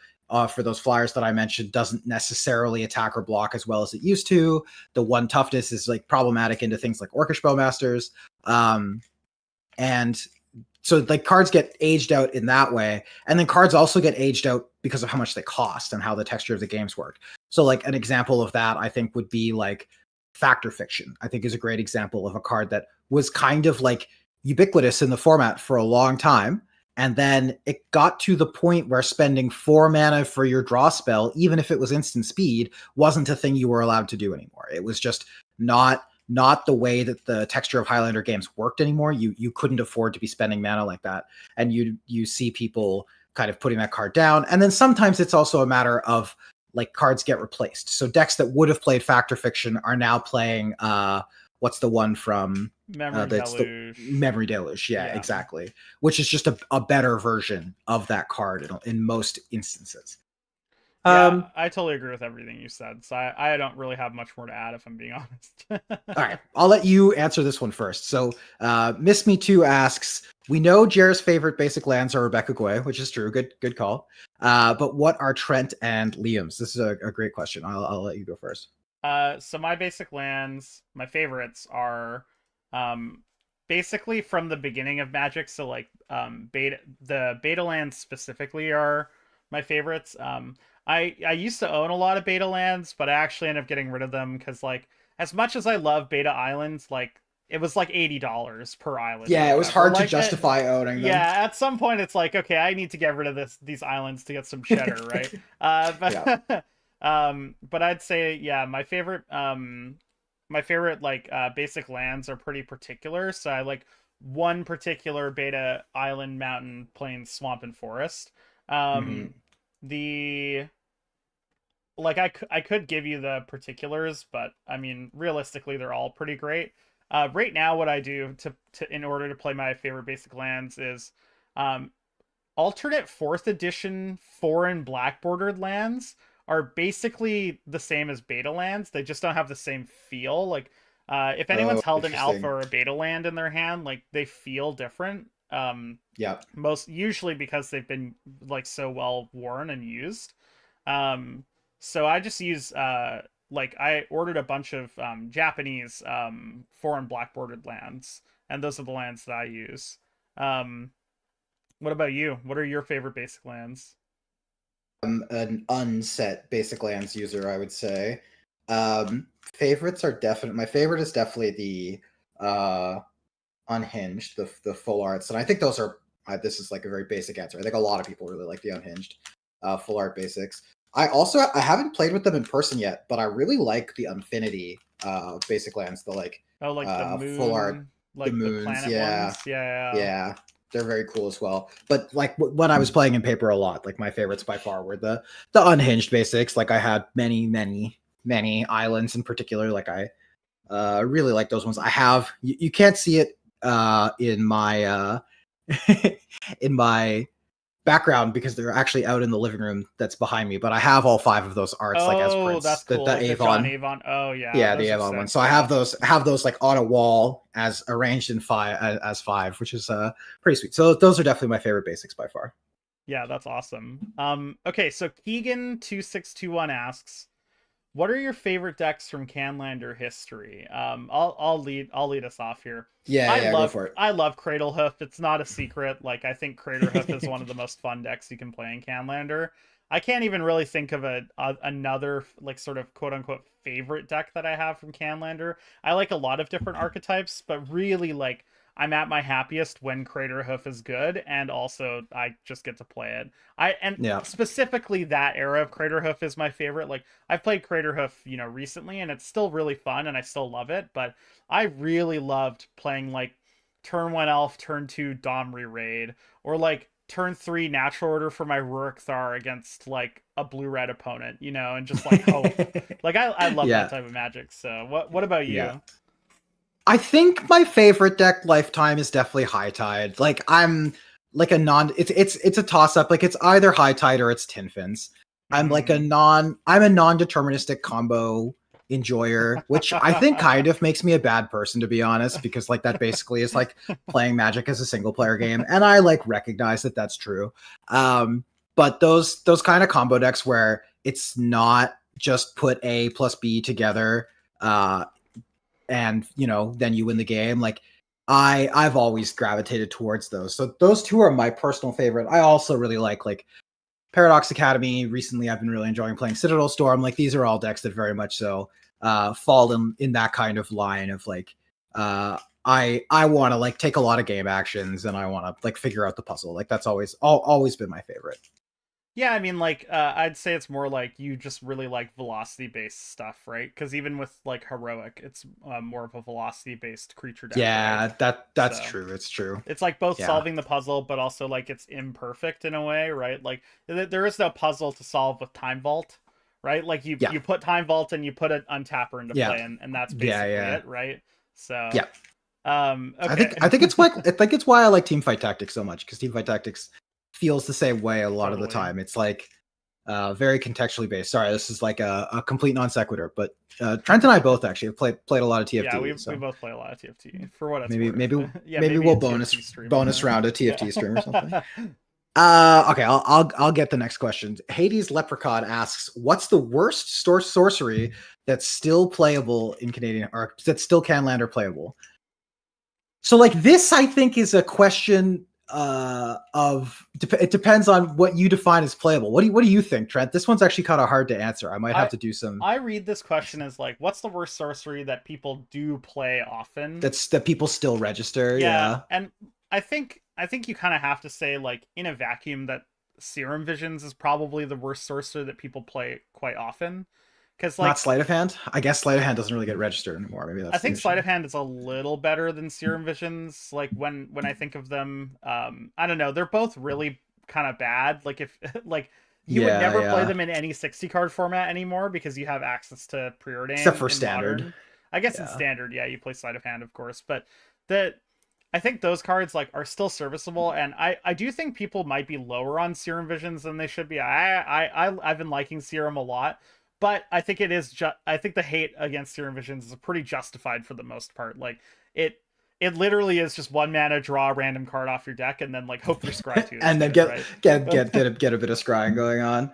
for those flyers that I mentioned doesn't necessarily attack or block as well as it used to. The 1 toughness is like problematic into things like Orcish Bowmasters. And so like cards get aged out in that way. And then cards also get aged out because of how much they cost and how the texture of the games work. So like an example of that, I think, would be like Fact or Fiction, I think is a great example of a card that was kind of like ubiquitous in the format for a long time. And then it got to the point where spending 4 mana for your draw spell, even if it was instant speed, wasn't a thing you were allowed to do anymore. It was just not the way that the texture of Highlander games worked anymore. You couldn't afford to be spending mana like that. And you see people kind of putting that card down. And then sometimes it's also a matter of like cards get replaced. So decks that would have played Fact or Fiction are now playing what's the one from Memory Deluge. Memory Deluge, yeah, exactly. Which is just a better version of that card in most instances. Yeah, I totally agree with everything you said. So I don't really have much more to add if I'm being honest. All right, I'll let you answer this one first. So Miss Me Too asks, we know Jer's favorite basic lands are Rebecca Guay, which is true. Good call. But what are Trent and Liam's? This is a great question. I'll let you go first. So my basic lands, my favorites are basically from the beginning of Magic. So like the beta lands specifically are my favorites. I used to own a lot of beta lands, but I actually ended up getting rid of them because like as much as I love beta islands, like it was like $80 per island. Yeah, it was hard to justify owning them. Yeah, at some point it's like, okay, I need to get rid of these islands to get some cheddar, right? But I'd say, yeah, my favorite like basic lands are pretty particular. So I like one particular beta island, mountain, plains, swamp, and forest. The like I could give you the particulars, but I mean realistically they're all pretty great. Right now what I do to in order to play my favorite basic lands is alternate 4th edition foreign black bordered lands are basically the same as beta lands. They just don't have the same feel. Like if anyone's held an alpha or a beta land in their hand, like they feel different. Most usually because they've been like so well worn and used. So I just use like I ordered a bunch of Japanese foreign black bordered lands, and those are the lands that I use. What about you? What are your favorite basic lands? An unset basic lands user, I would say. Favorites are definite. My favorite is definitely the Unhinged, the full arts, and I think those are. This is like a very basic answer. I think a lot of people really like the Unhinged full art basics. I haven't played with them in person yet, but I really like the Unfinity basic lands. The like the moon, full art, like the moons, planet ones. Yeah. They're very cool as well. But like when I was playing in paper a lot, like my favorites by far were the Unhinged basics. Like I had many islands in particular. Like I really like those ones. I have you can't see it in my in my background because they're actually out in the living room that's behind me. But I have all 5 of those arts like as prints. That's cool. The Avon. Oh yeah, the Avon one. So I have those like on a wall as arranged in 5 as 5, which is pretty sweet. So those are definitely my favorite basics by far. Yeah, that's awesome. Okay, so Keegan2621 asks, what are your favorite decks from Canlander history? I'll lead us off here. Go for it. I love Cradlehoof. It's not a secret. Like I think Cradlehoof is one of the most fun decks you can play in Canlander. I can't even really think of another like sort of quote unquote favorite deck that I have from Canlander. I like a lot of different archetypes, but really like I'm at my happiest when Craterhoof is good, and also I just get to play it. Specifically that era of Craterhoof is my favorite. Like I've played Craterhoof, recently, and it's still really fun, and I still love it. But I really loved playing like turn 1 Elf, turn 2 Domri Raid, or like turn 3 Natural Order for my Rurik Thar against like a blue-red opponent, and just like hope. Like I love that type of Magic. So what about you? Yeah. I think my favorite deck lifetime is definitely High Tide. Like I'm like a it's a toss up. Like it's either High Tide or it's Tin Fins. I'm like I'm a non-deterministic combo enjoyer, which I think kind of makes me a bad person, to be honest, because like that basically is like playing Magic as a single player game, and I like recognize that that's true. but those kind of combo decks where it's not just put A plus B together, and then you win the game. Like I've always gravitated towards those. So those two are my personal favorite. I also really like Paradox Academy. Recently, I've been really enjoying playing Citadel Storm. Like these are all decks that very much so fall in that kind of line of like I want to like take a lot of game actions and I want to like figure out the puzzle. Like that's always been my favorite. Yeah, I mean, like, I'd say it's more like you just really like velocity-based stuff, right? Because even with like heroic, it's more of a velocity-based creature deck, right? Yeah, that's So true. It's true. it's like both Yeah. solving the puzzle, but also like it's imperfect in a way, right? Like there is no puzzle to solve with Time Vault, right? Like you Yeah. you put Time Vault and you put an untapper into Yeah. play, and that's Yeah. basically Yeah. it, right? So, Yeah. I okay, think I think it's why I think it's why I like Teamfight Tactics so much, because Teamfight Tactics feels the same way a lot of the totally. time. It's like very contextually based. Sorry, this is like a complete non sequitur, but Trent and I both actually have played a lot of Yeah, TFT, we so both play a lot of TFT for what it's maybe worth. maybe Yeah, maybe maybe we'll a TFT stream of bonus that. round a TFT stream or something. Yeah. Okay, I'll get the next question. Hades Leprechaun asks, "What's the worst sorcery that's still playable in Canadian, or that's still Canlander playable?" So, like this, I think is a question of it depends on what you define as playable. What do you think, Trent? This one's actually kind of hard to answer. I might have I to do some I read this question as like, what's the worst sorcery that people do play often? that people still register. Yeah, Yeah, and I think you kind of have to say like in a vacuum that Serum Visions is probably the worst sorcerer that people play quite often, because not like sleight of hand. I guess sleight of hand doesn't really get registered anymore. Maybe I that's the think Sleight issue. of Hand is a little better than Serum Visions. Like when I think of them, I don't know, they're both really kind of bad. Like if like you would Yeah, never play yeah. them in any 60 card format anymore because you have access to Except preordain for in standard. modern. I guess in Yeah. standard, yeah, you play Sleight of Hand, of course, but the I think those cards like are still serviceable, and I do think people might be lower on Serum Visions than they should be. I've been liking Serum a lot, but I think it is just I think the hate against Serum Visions is pretty justified for the most part. Like it it literally is just one mana, draw a random card off your deck, and then like hope your scry twos And then good, right? get a bit of scrying going on.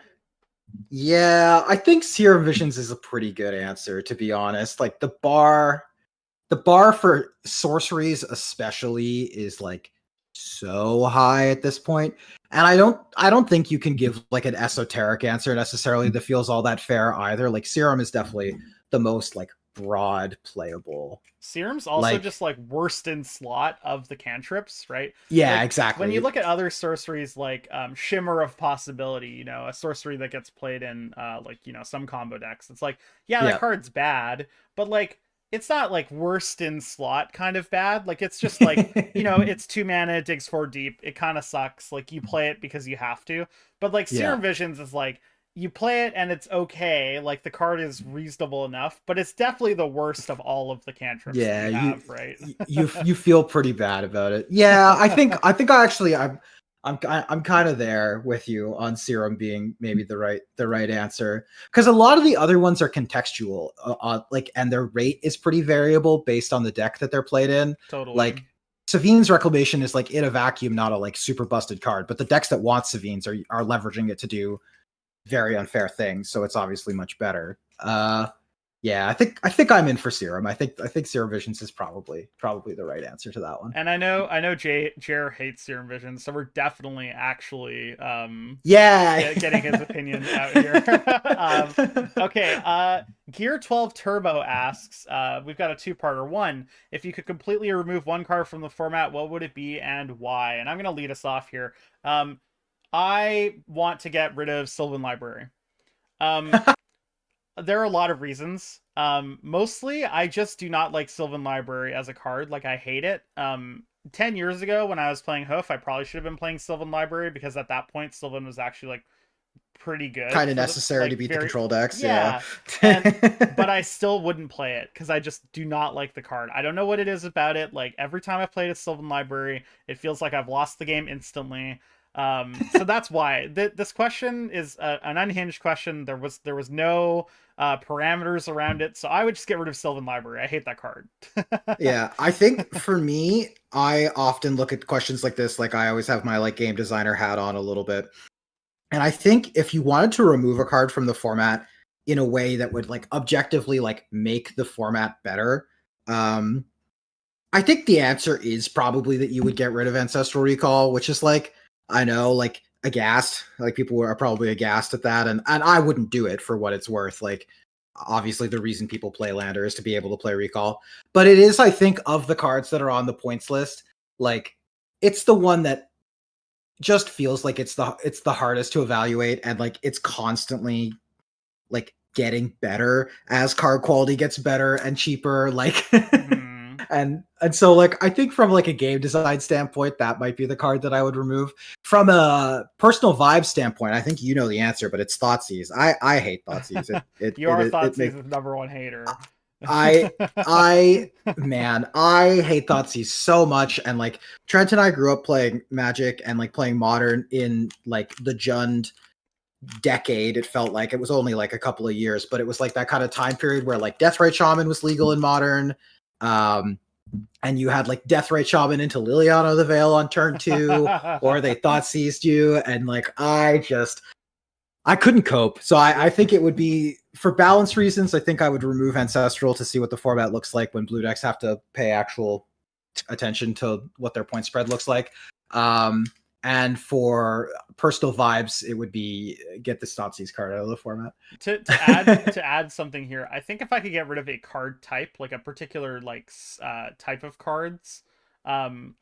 Yeah, I think Serum Visions is a pretty good answer, to be honest. Like the bar for sorceries especially is like so high at this point. And I don't think you can give like an esoteric answer necessarily that feels all that fair either. Like Serum is definitely the most like broad playable. Serum's also Like just like worst in slot of the cantrips, right? yeah, Like when you exactly. look at other sorceries like Shimmer of Possibility, a sorcery that gets played in like, some combo decks. It's like, yeah, that Yeah. card's bad, but like it's not like worst in slot kind of bad. Like it's just like, it's 2 mana, it digs 4 deep. It kind of sucks. Like you play it because you have to. But like Yeah. Serum Visions is like you play it and it's okay. Like the card is reasonable enough, but it's definitely the worst of all of the cantrips that Yeah, you have, right? you feel pretty bad about it. Yeah, I think I'm kind of there with you on Serum being maybe the right answer, because a lot of the other ones are contextual, like, and their rate is pretty variable based on the deck that they're played in. Totally. Like Savine's Reclamation is like in a vacuum not a like super busted card, but the decks that want Savines are leveraging it to do very unfair things, so it's obviously much better. Yeah, I think I'm in for Serum. I think Serum Visions is probably the right answer to that one. And I know Jer hates Serum Vision, so we're definitely actually Yeah. getting his opinion out here. Okay, Gear 12 Turbo asks, we've got a two-parter. One, if you could completely remove one card from the format, what would it be and why? And I'm gonna lead us off here. I want to get rid of Sylvan Library. Um, there are a lot of reasons. Mostly, I just do not like Sylvan Library as a card. Like, I hate it. 10 years ago when I was playing Hoof, I probably should have been playing Sylvan Library because at that point, Sylvan was actually like pretty Kind good of for the necessary to like beat the very control decks. Yeah. yeah. And but I still wouldn't play it because I just do not like the card. I don't know what it is about it. Like every time I've played a Sylvan Library, it feels like I've lost the game instantly. So that's why this question is an unhinged question. There was no parameters around it, so I would just get rid of Sylvan Library. I hate that card. Yeah, I think for me, I often look at questions like this, like I always have my like game designer hat on a little bit. And I think if you wanted to remove a card from the format in a way that would like objectively like make the format better, I think the answer is probably that you would get rid of Ancestral Recall, which is like, I know, like aghast. Like people are probably aghast at that, and I wouldn't do it for what it's worth. Like obviously the reason people play Lander is to be able to play Recall. But it is, I think, of the cards that are on the points list, like it's the one that just feels like it's the hardest to evaluate, and like it's constantly like getting better as card quality gets better and cheaper, like Hmm. and so like I think from like a game design standpoint that might be the card that I would remove. From a personal vibe standpoint, I think you know the answer, but it's Thoughtseize. I hate Thoughtseize. You are It makes Thoughtseize's number one hater. I I man, I hate Thoughtseize so much. And like Trent and I grew up playing Magic and like playing Modern in like the Jund decade. It felt like it was only like a couple of years, but it was like that kind of time period where like Deathrite Shaman was legal in Modern. Um, and you had like Deathrite Shaman into Liliana of the Veil on turn 2, or they thought seized you, and like I couldn't cope. So I think it would be, for balance reasons, I think I would remove Ancestral to see what the format looks like when blue decks have to pay actual attention to what their point spread looks like. Um, and for personal vibes, it would be get the Thoughtseize card out of the format. To add something here, I think if I could get rid of a card type, like a particular like type of cards, um,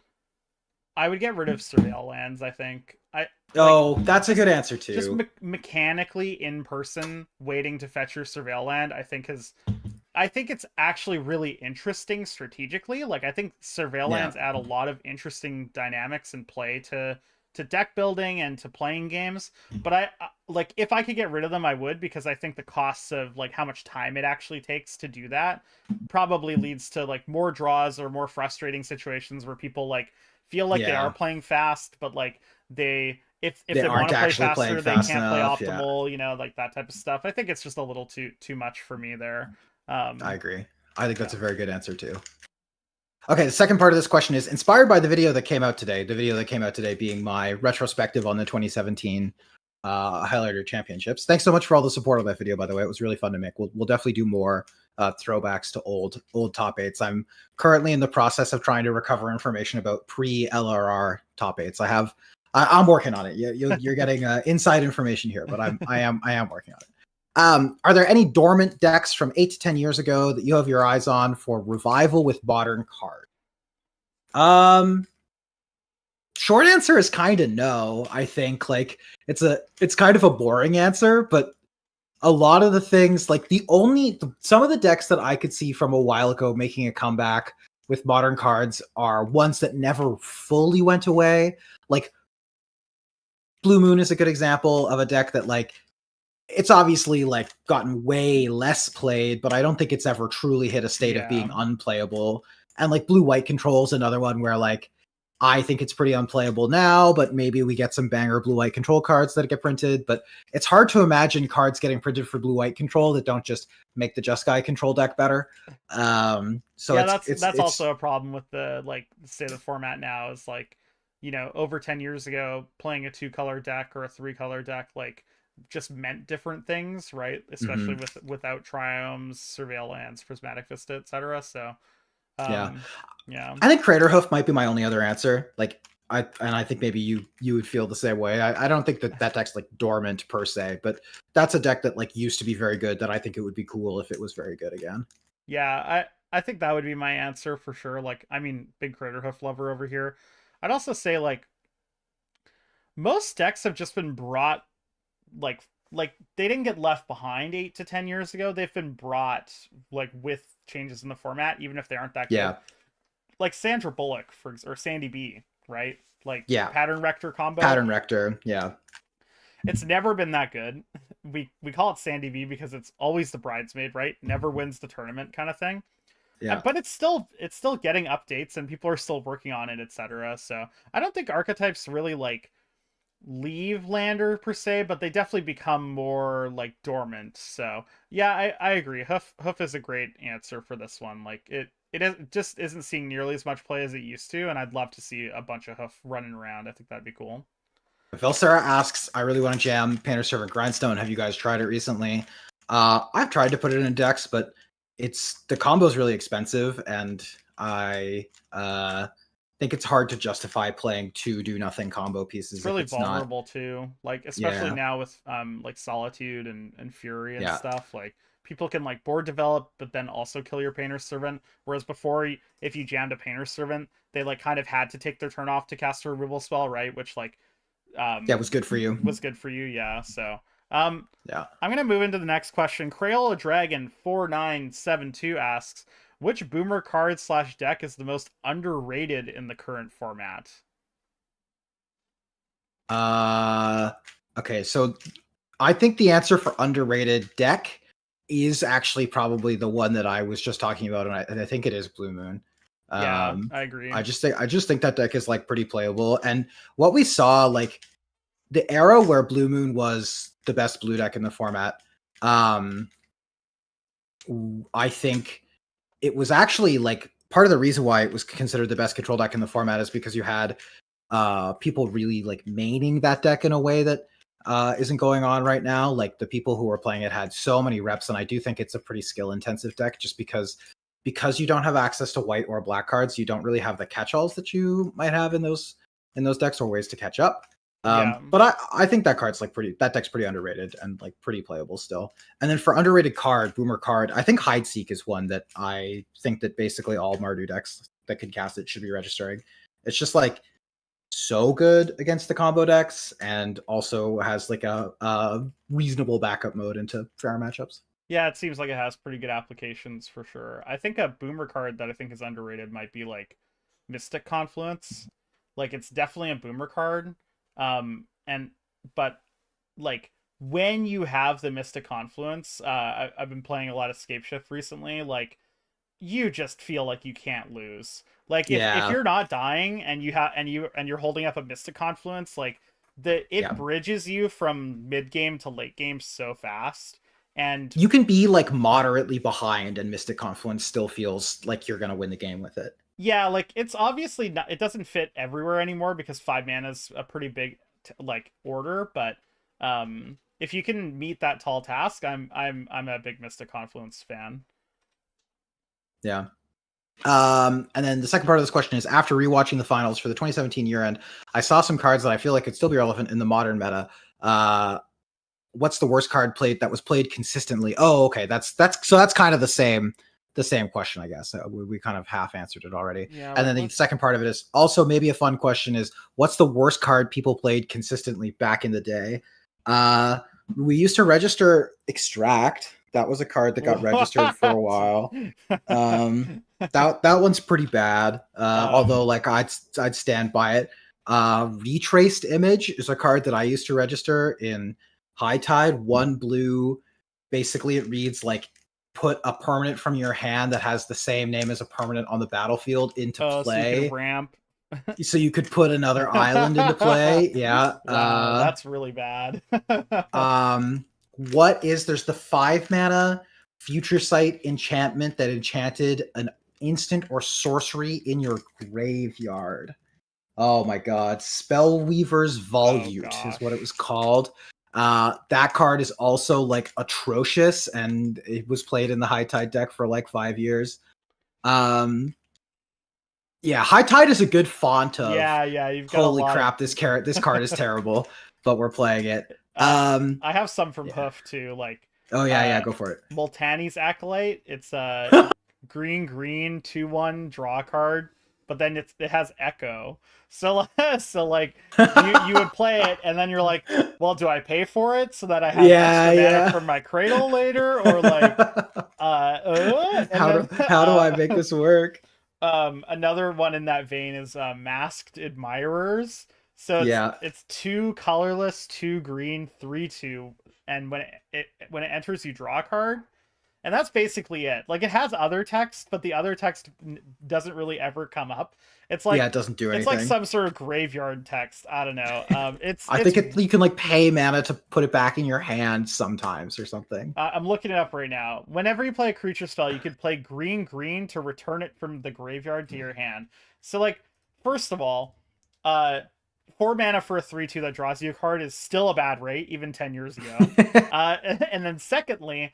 I would get rid of surveil lands. I think I like Oh, that's a just good answer just too. mechanically in person waiting to fetch your surveil land. I think it's actually really interesting strategically. Like I think surveil Yeah. lands add a lot of interesting dynamics and play to deck building and to playing games. But like if I could get rid of them, I would, because I think the costs of like how much time it actually takes to do that probably leads to like more draws or more frustrating situations where people like feel like they are Yeah. playing fast, but like if They they want aren't to play actually playing faster, they fast can't play enough. Yeah. optimal, like that type of stuff. I think it's just a little too much for me there. I Um, agree. I think that's yeah. a very good answer too. Okay, the second part of this question is inspired by the video that came out today. The video that came out today being my retrospective on the 2017 Highlighter Championships. Thanks so much for all the support on that video, by the way. It was really fun to make. We'll definitely do more throwbacks to old top eights. I'm currently in the process of trying to recover information about pre-LRR top eights. I'm working on it. You're getting inside information here, but I am working on it. Are there any dormant decks from 8 to 10 years ago that you have your eyes on for revival with modern cards? Um, Short answer is kind of no. I think like it's kind of a boring answer, but a lot of the things, like some of the decks that I could see from a while ago making a comeback with modern cards are ones that never fully went away. Like Blue Moon is a good example of a deck that like it's obviously like gotten way less played, but I don't think it's ever truly hit a state of Yeah. being unplayable. And like Blue White Control is another one where like I think it's pretty unplayable now, but maybe we get some banger Blue White Control cards that get printed. But it's hard to imagine cards getting printed for Blue White Control that don't just make the Just Guy control deck better. So Yeah, it's that's also a problem with the like state of the format now is like, over 10 years ago, playing a two-color deck or a three-color deck like just meant different things, right? Especially mhm. without triomes, surveil lands, prismatic vista, etc. So, Yeah. yeah. I think Crater Hoof might be my only other answer. Like I think maybe you would feel the same way. I don't think that deck's like dormant per se, but that's a deck that like used to be very good that I think it would be cool if it was very good again. Yeah, I think that would be my answer for sure. Like, I mean, big Crater Hoof lover over here. I'd also say like most decks have just been brought like they didn't get left behind 8 to 10 years ago. They've been brought like with changes in the format, even if they aren't that good. Yeah. Like Sandra Bullock or Sandy B, right? Like Yeah. pattern rector combo. Pattern Rector. Yeah. It's never been that good. We call it Sandy B because it's always the bridesmaid, right? Never wins the tournament kind of thing. Yeah. But it's still getting updates and people are still working on it, etc. So I don't think archetypes really like leave Lander per se, but they definitely become more like dormant. So yeah, I agree. Hoof is a great answer for this one. Like just isn't seeing nearly as much play as it used to, and I'd love to see a bunch of Hoof running around. I think that'd be cool. Vilsera asks, I really want to jam Painter Servant Grindstone. Have you guys tried it recently? I've tried to put it in decks, but the combo is really expensive, and I think it's hard to justify playing two do nothing combo It's pieces if really it's not. vulnerable too, like especially Yeah, now with like Solitude and Fury and yeah, stuff. Like people can like board develop, but then also kill your Painter Servant. Whereas before, if you jammed a Painter Servant, they like kind of had to take their turn off to cast a removal spell, right? Which like yeah. It was good for you. was good for you, yeah. So um, Yeah. I'm gonna move into the next question. Crayola Dragon 4972 asks, which boomer card slash deck is the most underrated in the current format? Uh, okay, so I think the answer for underrated deck is actually probably the one that I was just talking about, and I think it is Blue Moon. Yeah, Um, I agree. I just think that deck is like pretty playable, and what we saw, like the era where Blue Moon was the best blue deck in the format. Um, I think it was actually like part of the reason why it was considered the best control deck in the format is because you had people really like maining that deck in a way that isn't going on right now. Like the people who were playing it had so many reps, and I do think it's a pretty skill intensive deck just because you don't have access to white or black cards, you don't really have the catch-alls that you might have in those decks or ways to catch up. Yeah. But I think that deck's pretty underrated and like pretty playable still. And then for underrated card, boomer card, I think Hide Seek is one that I think that basically all Mardu decks that can cast it should be registering. It's just like so good against the combo decks and also has like a reasonable backup mode into fair matchups. Yeah, it seems like it has pretty good applications for sure. I think a boomer card that I think is underrated might be like Mystic Confluence. Like it's definitely a boomer card. And but like when you have the Mystic Confluence, I've been playing a lot of Scape Shift recently, like you just feel like you can't lose. Like if Yeah, you're not dying and you're holding up a Mystic Confluence, like it yeah. bridges you from mid game to late game so fast. And You can be like moderately behind, and Mystic Confluence still feels like you're gonna win the game with it. yeah, like it's obviously not, it doesn't fit everywhere anymore because 5 mana is a pretty big like order, but if you can meet that tall task, I'm a big Mystic Confluence fan. Yeah. And then the second part of this question is after rewatching the finals for the 2017 year end, I saw some cards that I feel like could still be relevant in the modern meta. What's the worst card played that was played consistently? Oh, okay. That's kind of the same question, I guess. We kind of half answered it already. Yeah, And then the let's second part of it is also maybe a fun question is what's the worst card people played consistently back in the day? We used to register Extract. That was a card that got registered for a what? while. That one's pretty bad. Although um like I'd stand by it. Retraced Image is a card that I used to register in High Tide. One blue. Basically, it reads like put a permanent from your hand that has the same name as a permanent on the battlefield into so you could play, ramp. so you could put another island into play. Yeah. Wow, that's really bad. What is there's the 5 mana Future Sight enchantment that enchanted an instant or sorcery in your graveyard. Oh my god. Spellweaver's Oh Volute is what it was gosh. called. That card is also like atrocious, and it was played in the High Tide deck for like 5 years. Um, yeah, High Tide is a good font of Yeah, you've got a holy lot of crap, this card is terrible, but we're playing it. uh I have some from Yeah. Hoof too, like Oh yeah, uh go for it. Multani's Acolyte. It's green 2/1 draw card, but then it has Echo. So so like you would play it and then you're like, well, do I pay for it so that I have Yeah, extra mana yeah. from my cradle later, or like and then How do I make this work? another one in that vein is Masked Admirers. So Yeah, it's two colorless, two green, 3/2, and when it enters, you draw a card, and that's basically it. Like it has other text, but the other text doesn't really ever come up. It's yeah. like It doesn't do it's like anything. some sort of graveyard text. I don't know. I think you can like pay mana to put it back in your hand sometimes or something. I'm looking it up right now. Whenever you play a creature spell, you could play green to return it from the graveyard to your hand. So like, first of all, uh 4 mana for a 3/2 that draws you a card is still a bad rate, even 10 years ago. And then secondly,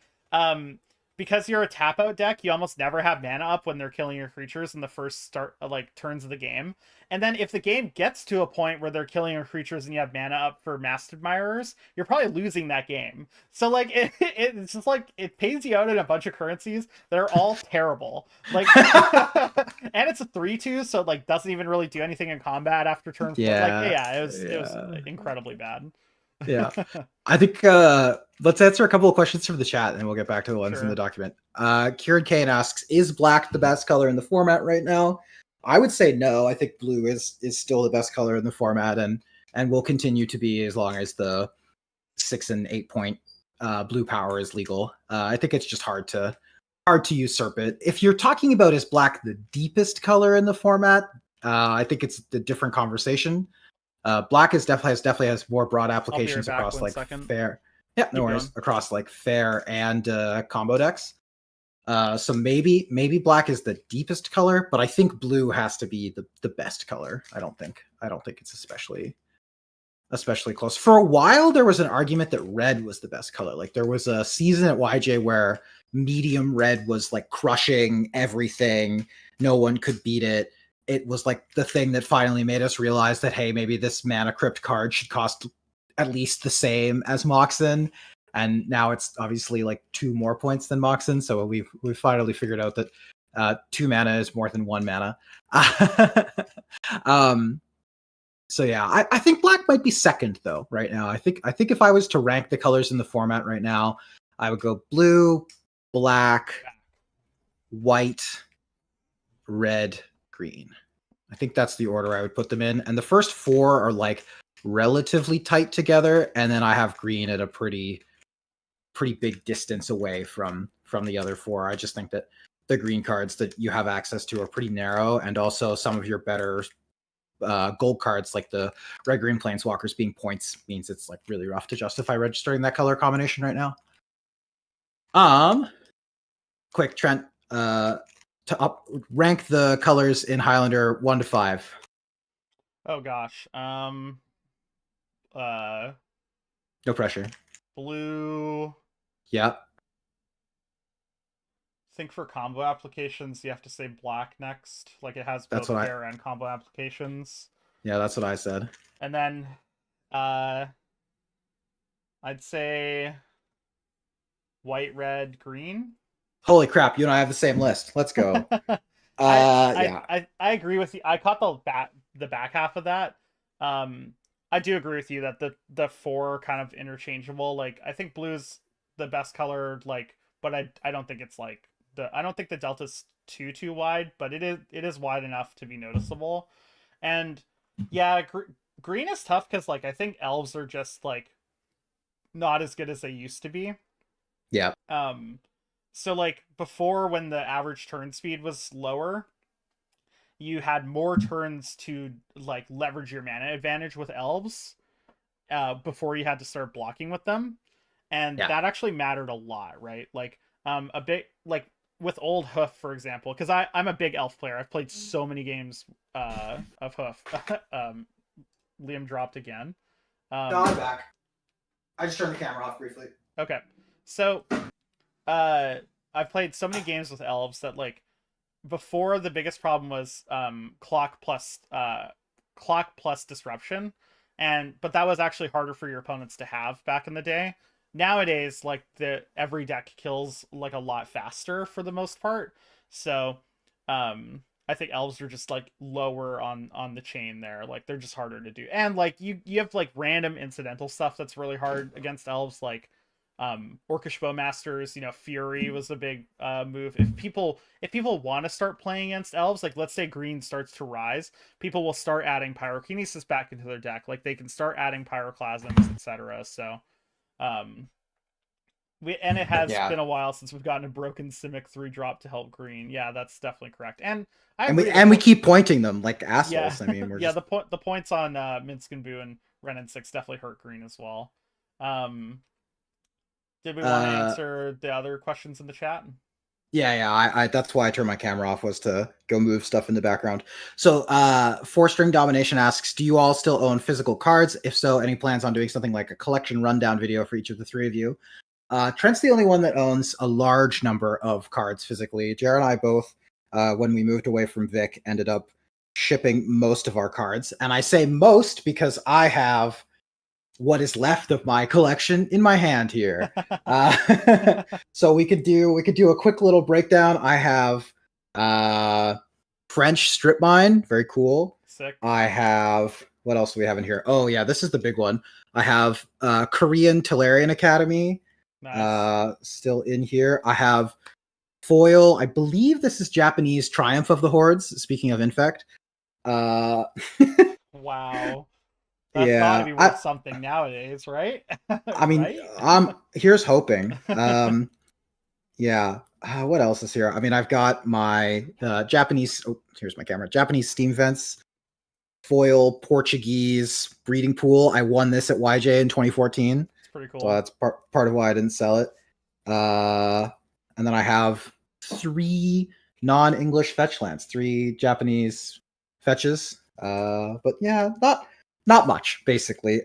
because you're a tap out deck, you almost never have mana up when they're killing your creatures in the first start like turns of the game. And then if the game gets to a point where they're killing your creatures and you have mana up for Masked Admirers, you're probably losing that game. So like it's just like it pays you out in a bunch of currencies that are all terrible. Like and it's a 3/2, so like doesn't even really do anything in combat after turn 4. Like Yeah, yeah, it was yeah, incredibly bad. yeah. I think let's answer a couple of questions from the chat, and we'll get back to the ones in the Sure. document. Kieran Kane asks, "Is black the best color in the format right now?" I would say no. I think blue is still the best color in the format, and will continue to be as long as the 6 and 8 point blue power is legal. I think it's just hard to usurp it. If you're talking about is black the deepest color in the format, I think it's a different conversation. Black is definitely has more broad I'll be right applications back across one like second. fair. Yeah, no Keep worries. going. Across like fair and combo decks. So maybe black is the deepest color, but I think blue has to be the best color. I don't think it's especially close. For a while, there was an argument that red was the best color. Like there was a season at YJ where medium red was like crushing everything. No one could beat it. It was like the thing that finally made us realize that, hey, maybe this mana crypt card should cost at least the same as Moxen. And now it's obviously like 2 more points than Moxen. So we've finally figured out that 2 mana is more than 1 mana. um, so yeah, I think black might be second though right now. I think if I was to rank the colors in the format right now, I would go blue, black, white, red, green. I think that's the order I would put them in. And the first 4 are like relatively tight together, and then I have green at a pretty big distance away from the other 4. I just think that the green cards that you have access to are pretty narrow, and also some of your better gold cards like the red green planeswalkers being points means it's like really rough to justify registering that color combination right now. Quick, Trent, to rank the colors in Highlander 1 to 5. Oh gosh. Uh No pressure. Blue. Yeah, I think for combo applications you have to say black next. Like it has that's both what I. fair and combo applications. Yeah, that's what I said. And then uh I'd say white, red, green. Holy crap! You and I have the same list. Let's go. I, Yeah, I agree with you. I caught the back half of that. Um, I do agree with you that the 4 are kind of interchangeable. Like I think blue's the best color. Like, but I don't think it's like I don't think the delta's too wide, but it is wide enough to be noticeable. And yeah, green is tough because like I think elves are just like not as good as they used to be. yeah, Um, so like before when the average turn speed was lower, you had more turns to like leverage your mana advantage with elves before you had to start blocking with them, and yeah. that actually mattered a lot, right? Like a bit like with old Hoof, for example, because I'm a big elf player. I've played so many games of Hoof. Liam dropped again. No, I'm Um, back. I just turned the camera off briefly. okay, so uh, I've played so many games with elves that like before the biggest problem was clock plus disruption, and but that was actually harder for your opponents to have back in the day. Nowadays like the every deck kills like a lot faster for the most part, so I think elves are just like lower on the chain there. Like they're just harder to do, and like you have like random incidental stuff that's really hard against elves, like Orcish Bowmasters. Fury was a big move. If people want to start playing against elves, like let's say green starts to rise, people will start adding pyrokinesis back into their deck. Like they can start adding pyroclasms, etc. So um it has Yeah, been a while since we've gotten a broken Simic 3 drop to help green. Yeah, that's definitely correct. And I and we agree, and we keep pointing them like yeah. assholes. I mean, we're Yeah, just. the points on Minsk and Boo and Ren and 6 definitely hurt green as well. um did we want to Uh, answer the other questions in the chat? Yeah, I that's why I turned my camera off, was to go move stuff in the background. So, Four String Domination asks, do you all still own physical cards? If so, any plans on doing something like a collection rundown video for each of the three of you? Trent's the only one that owns a large number of cards physically. Jared and I both, when we moved away from Vic, ended up shipping most of our cards. And I say most because I have what is left of my collection in my hand here. So we could do a quick little breakdown. I have French strip mine, very cool. Sick. I have, what else do we have in here? Oh yeah, this is the big one. I have Korean Tolarian Academy Nice. still in here. I have foil. I believe this is Japanese Triumph of the Hordes. Speaking of Infect, uh, Wow. That's got to yeah, be worth something nowadays, right? I mean, Right? here's hoping. Yeah. What else is here? I mean, I've got my Japanese. Oh, here's my camera. Japanese steam vents, foil Portuguese breeding pool. I won this at YJ in 2014, It's pretty so cool. that's part of why I didn't sell it. Uh, and then I have three non-English fetch lands, three Japanese fetches. But yeah, not much basically.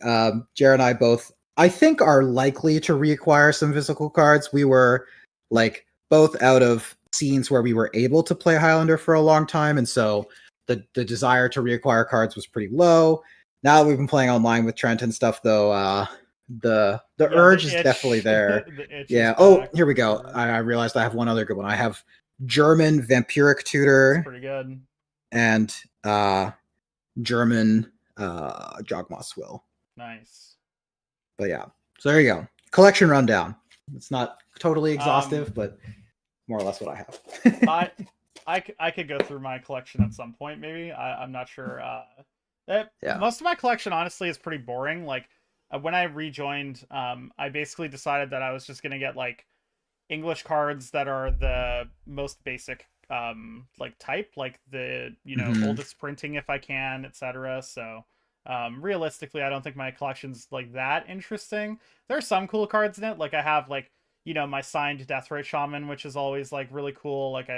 Jared and I both, I think, are likely to reacquire some physical cards. We were like both out of scenes where we were able to play Highlander for a long time, and so the desire to reacquire cards was pretty low. Now that we've been playing online with Trent and stuff, though, the Yeah, the urge is definitely itch, there. the itch is Yeah. Oh, back here we for go. sure. I realized I have one other good one. I have German Vampiric It's Tutor pretty good. and German Jogmoth Will. Nice. But yeah, so there you go. Collection rundown. It's not totally Um, exhaustive, but more or less what I I, have. I could go through my collection at some point, maybe. I'm not sure. Yeah. Most of my collection, honestly, is pretty boring. Like, when I rejoined, I basically decided that I was just gonna get like English cards that are the most basic like type, like the Hmm. oldest printing if I can, etc. So realistically, I don't think my collection's like that interesting. There are some cool cards in it. Like I have like my signed Deathrite Shaman, which is always like really cool. Like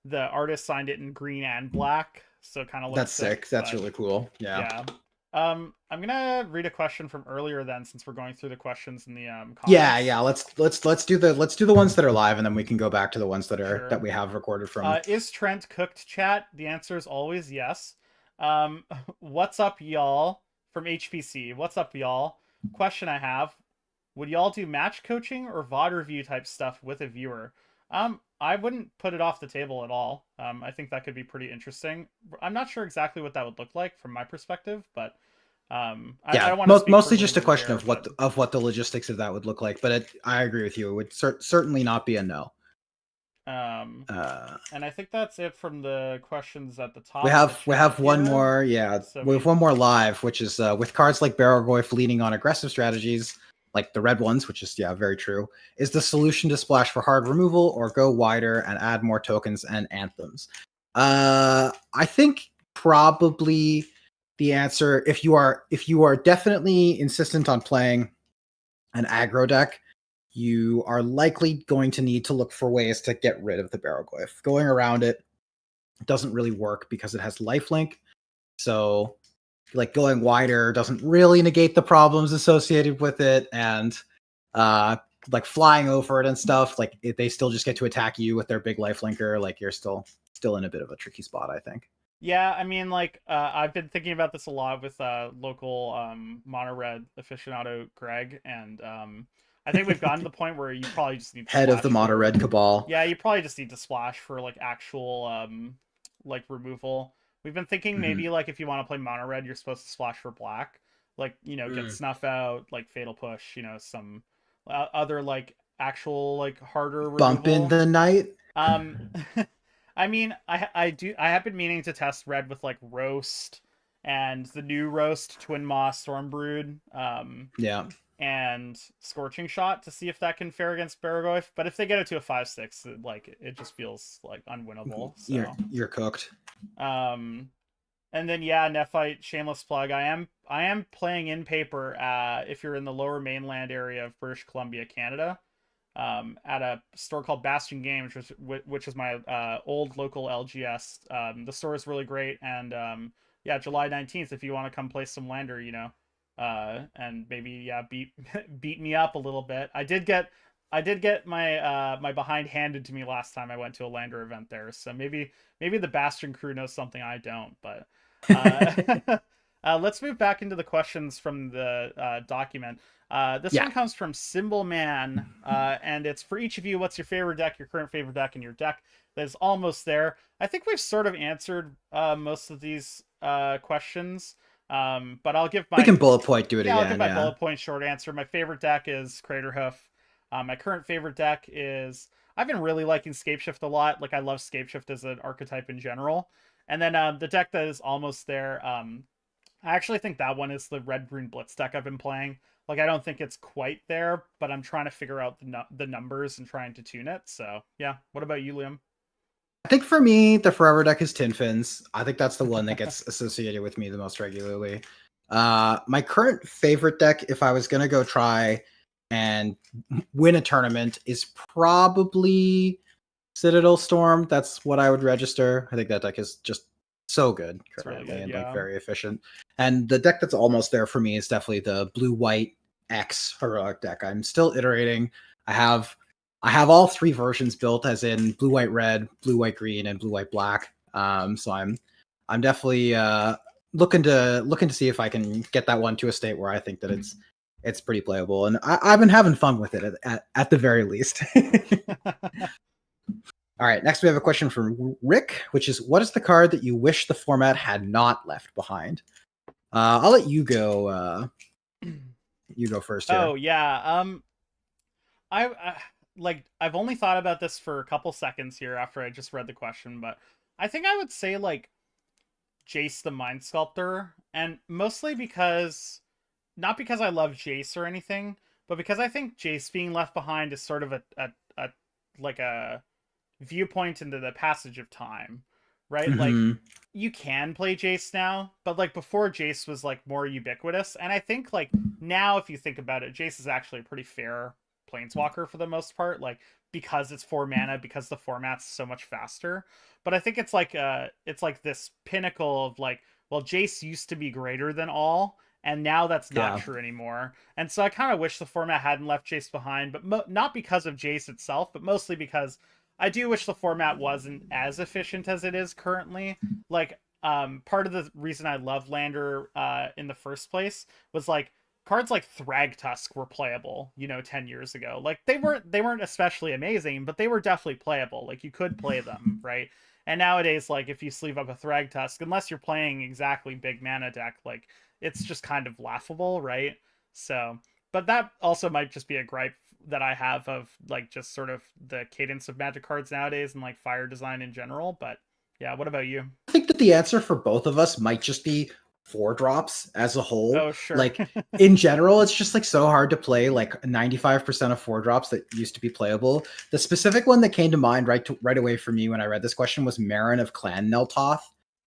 the artist signed it in green and black, so it kind of looks That's sick. sick. That's But really cool. Yeah. yeah. I'm gonna read a question from earlier then, since we're going through the questions in the Yeah, comments. yeah. Let's do the ones that are live, and then we can go back to the ones that Sure. we have recorded from. Is Trent cooked, chat? The answer is always yes. Um, what's up, y'all? From HPC. What's up, y'all? Question I have: would y'all do match coaching or VOD review type stuff with a viewer? I wouldn't put it off the table at all. I think that could be pretty interesting. I'm not sure exactly what that would look like from my perspective, but I Yeah, don't want to speak for mostly just a Lumen question here, of but what the logistics of that would look like. But I agree with you. It would certainly not be a no. um, Uh, and I think that's it from the questions at the we top of the have we chat have one here. more. Yeah, So we have one more live, which is with cards like Barrowgoyf leaning on aggressive strategies, like the red ones, which is very true. Is the solution to splash for hard removal or go wider and add more tokens and anthems? I think probably the answer, if you are definitely insistent on playing an aggro deck, you are likely going to need to look for ways to get rid of the Barrowglyph. Going around it doesn't really work because it has lifelink. So, like, going wider doesn't really negate the problems associated with it, and uh, like flying over it and stuff, like they still just get to attack you with their big lifelinker. Like you're still in a bit of a tricky spot, I think. yeah, I mean, like, I've been thinking about this a lot with local mono red aficionado Greg, and I think we've gotten to the point where you probably just need to Head of the splash Mono for, Red Cabal. yeah, you probably just need to splash for like actual like removal. We've been thinking Mm-hmm. maybe like if you want to play mono red, you're supposed to splash for black, like get Mm. snuff out, like fatal push, some other like actual like harder Bump in removal. the night. Um, I mean, I have been meaning to test red with like roast and the new roast twin moss stormbrood Yeah, and scorching shot to see if that can fare against Baragoyf. But if they get it to a 5/6, like it just feels like unwinnable. So you're cooked. um and then yeah, Nephite, shameless plug. I am playing in paper if you're in the lower mainland area of British Columbia, Canada. at a store called Bastion Games, which is my old local LGS. The store is really great, and yeah, July 19th, if you want to come play some Lander, and maybe yeah, beat beat me up a little bit. I did get my my behind handed to me last time I went to a Lander event there, so maybe the Bastion crew knows something I don't. But let's move back into the questions from the document. This Yeah, one comes from Symbol Man, and it's for each of you. What's your favorite deck, your current favorite deck, and your deck that is almost there? I think we've sort of answered most of these questions, but I'll give we my can bullet point do it yeah, I'll give again. my Yeah, bullet point short answer. My favorite deck is Crater Hoof. My current favorite deck is I've been really liking Scapeshift a lot. Like I love Scapeshift as an archetype in general. And then the deck that is almost there, I actually think that one is the Red Brune Blitz deck I've been playing. Like I don't think it's quite there, but I'm trying to figure out the numbers and trying to tune it. So yeah, what about you, Liam? I think for me, the forever deck is Tin Fins. I think that's the one that gets associated with me the most regularly. My current favorite deck, if I was gonna go try and win a tournament, is probably Citadel Storm. That's what I would register. I think that deck is just so good It's really currently good. and like Yeah, very efficient. And the deck that's almost there for me is definitely the blue white X heroic deck. I'm still iterating. I have I have all three versions built, as in blue white red, blue white green, and blue white black. So I'm definitely looking to see if I can get that one to a state where I think that it's pretty playable, and I've been having fun with it at the very least. All right, next we have a question from Rick, which is, what is the card that you wish the format had not left behind? I'll let you go. You go first oh here. yeah. I like I've only thought about this for a couple seconds here after I just read the question, but I think I would say like Jace the Mind Sculptor, and mostly because not because I love Jace or anything, but because I think Jace being left behind is sort of a like a viewpoint into the passage of time, right? Like Mm-hmm. you can play Jace now, but like before Jace was like more ubiquitous, and I think like now if you think about it, Jace is actually a pretty fair planeswalker for the most part, like because it's 4 mana, because the format's so much faster. But I think it's like this pinnacle of like, well, Jace used to be greater than all, and now that's not Yeah, true anymore. And so I kind of wish the format hadn't left Jace behind, but not because of Jace itself, but mostly because I do wish the format wasn't as efficient as it is currently. Like, part of the reason I love Lander in the first place was like cards like Thragtusk were playable, 10 years ago. Like they weren't especially amazing, but they were definitely playable. Like you could play them, right? And nowadays, like if you sleeve up a Thragtusk, unless you're playing exactly big mana deck, like it's just kind of laughable, right? So, but that also might just be a gripe that I have of like just sort of the cadence of Magic cards nowadays and like fire design in general. But yeah, what about you? I think that the answer for both of us might just be four drops as a whole. Oh, sure. Like in general, it's just like so hard to play like 95% of four drops that used to be playable. The specific one that came to mind right away for me when I read this question was Marin of Clan Neltoth.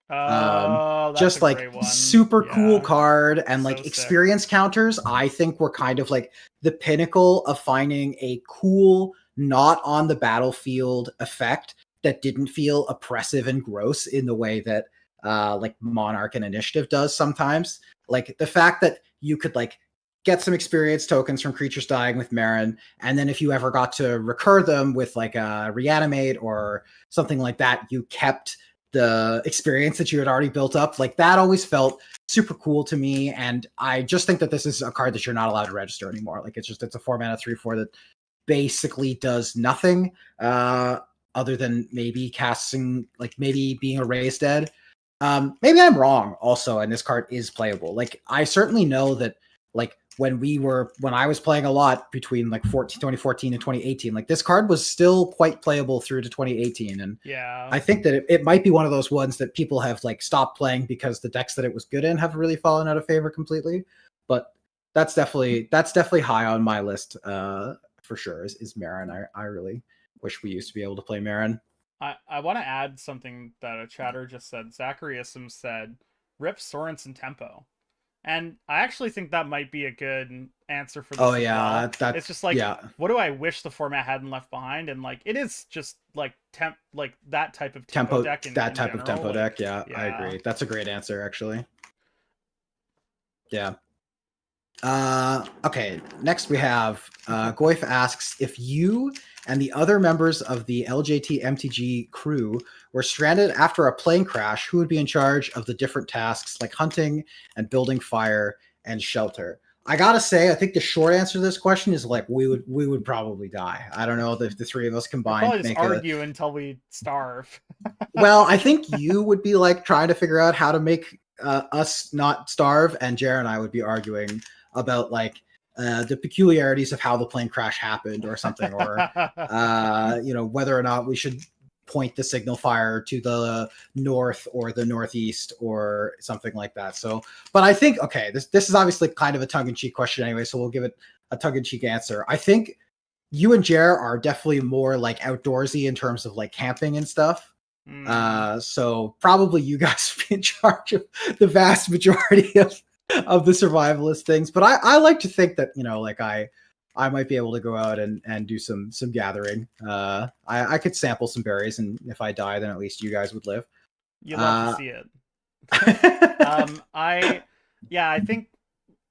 Um, Oh, that's a just like great one. super cool Yeah, card, and so like sick. experience counters, I think were kind of like the pinnacle of finding a cool, not on the battlefield effect that didn't feel oppressive and gross in the way that like Monarch and Initiative does sometimes. Like the fact that you could like get some experience tokens from creatures dying with Marin, and then if you ever got to recur them with like a reanimate or something like that, you kept the experience that you had already built up. Like that always felt super cool to me. And I just think that this is a card that you're not allowed to register anymore. Like it's a 4 mana 3/4 that basically does nothing other than maybe casting, like maybe being a raised dead. Maybe I'm wrong also, and this card is playable. Like I certainly know that like when I was playing a lot between like 2014 and 2018, like this card was still quite playable through to 2018. And Yeah. I think that it might be one of those ones that people have like stopped playing because the decks that it was good in have really fallen out of favor completely. But that's definitely high on my list for sure is Marin. I really wish we used to be able to play Marin. I want to add something that a chatter just said. Zachariasm said, "Rip Sorensen tempo." And I actually think that might be a good answer for Oh this as yeah, well. that It's just like, yeah. what do I wish the format hadn't left behind? And like, it is just like like that type of tempo Tempo, deck that in type of general. tempo Like, deck. Yeah, I yeah, agree. That's a great answer, actually. Yeah. Okay, next we have Goif asks if you and the other members of the LJT MTG crew were stranded after a plane crash, who would be in charge of the different tasks like hunting and building fire and shelter? I gotta say, I think the short answer to this question is like we would probably die. I don't know if the three of us we'd combined probably just make a argue until we starve. well, I think you would be like trying to figure out how to make us not starve, and Jared and I would be arguing about like the peculiarities of how the plane crash happened, or something, or whether or not we should point the signal fire to the north or the northeast or something like that. So, but I think okay, this is obviously kind of a tongue in cheek question anyway, so we'll give it a tongue in cheek answer. I think you and Jer are definitely more like outdoorsy in terms of like camping and stuff. Hmm. So probably you guys be in charge of the vast majority of the survivalist things. But I like to think that, like I might be able to go out and do some gathering. I could sample some berries, and if I die, then at least you guys would live. You love to Uh, see it. I yeah, I think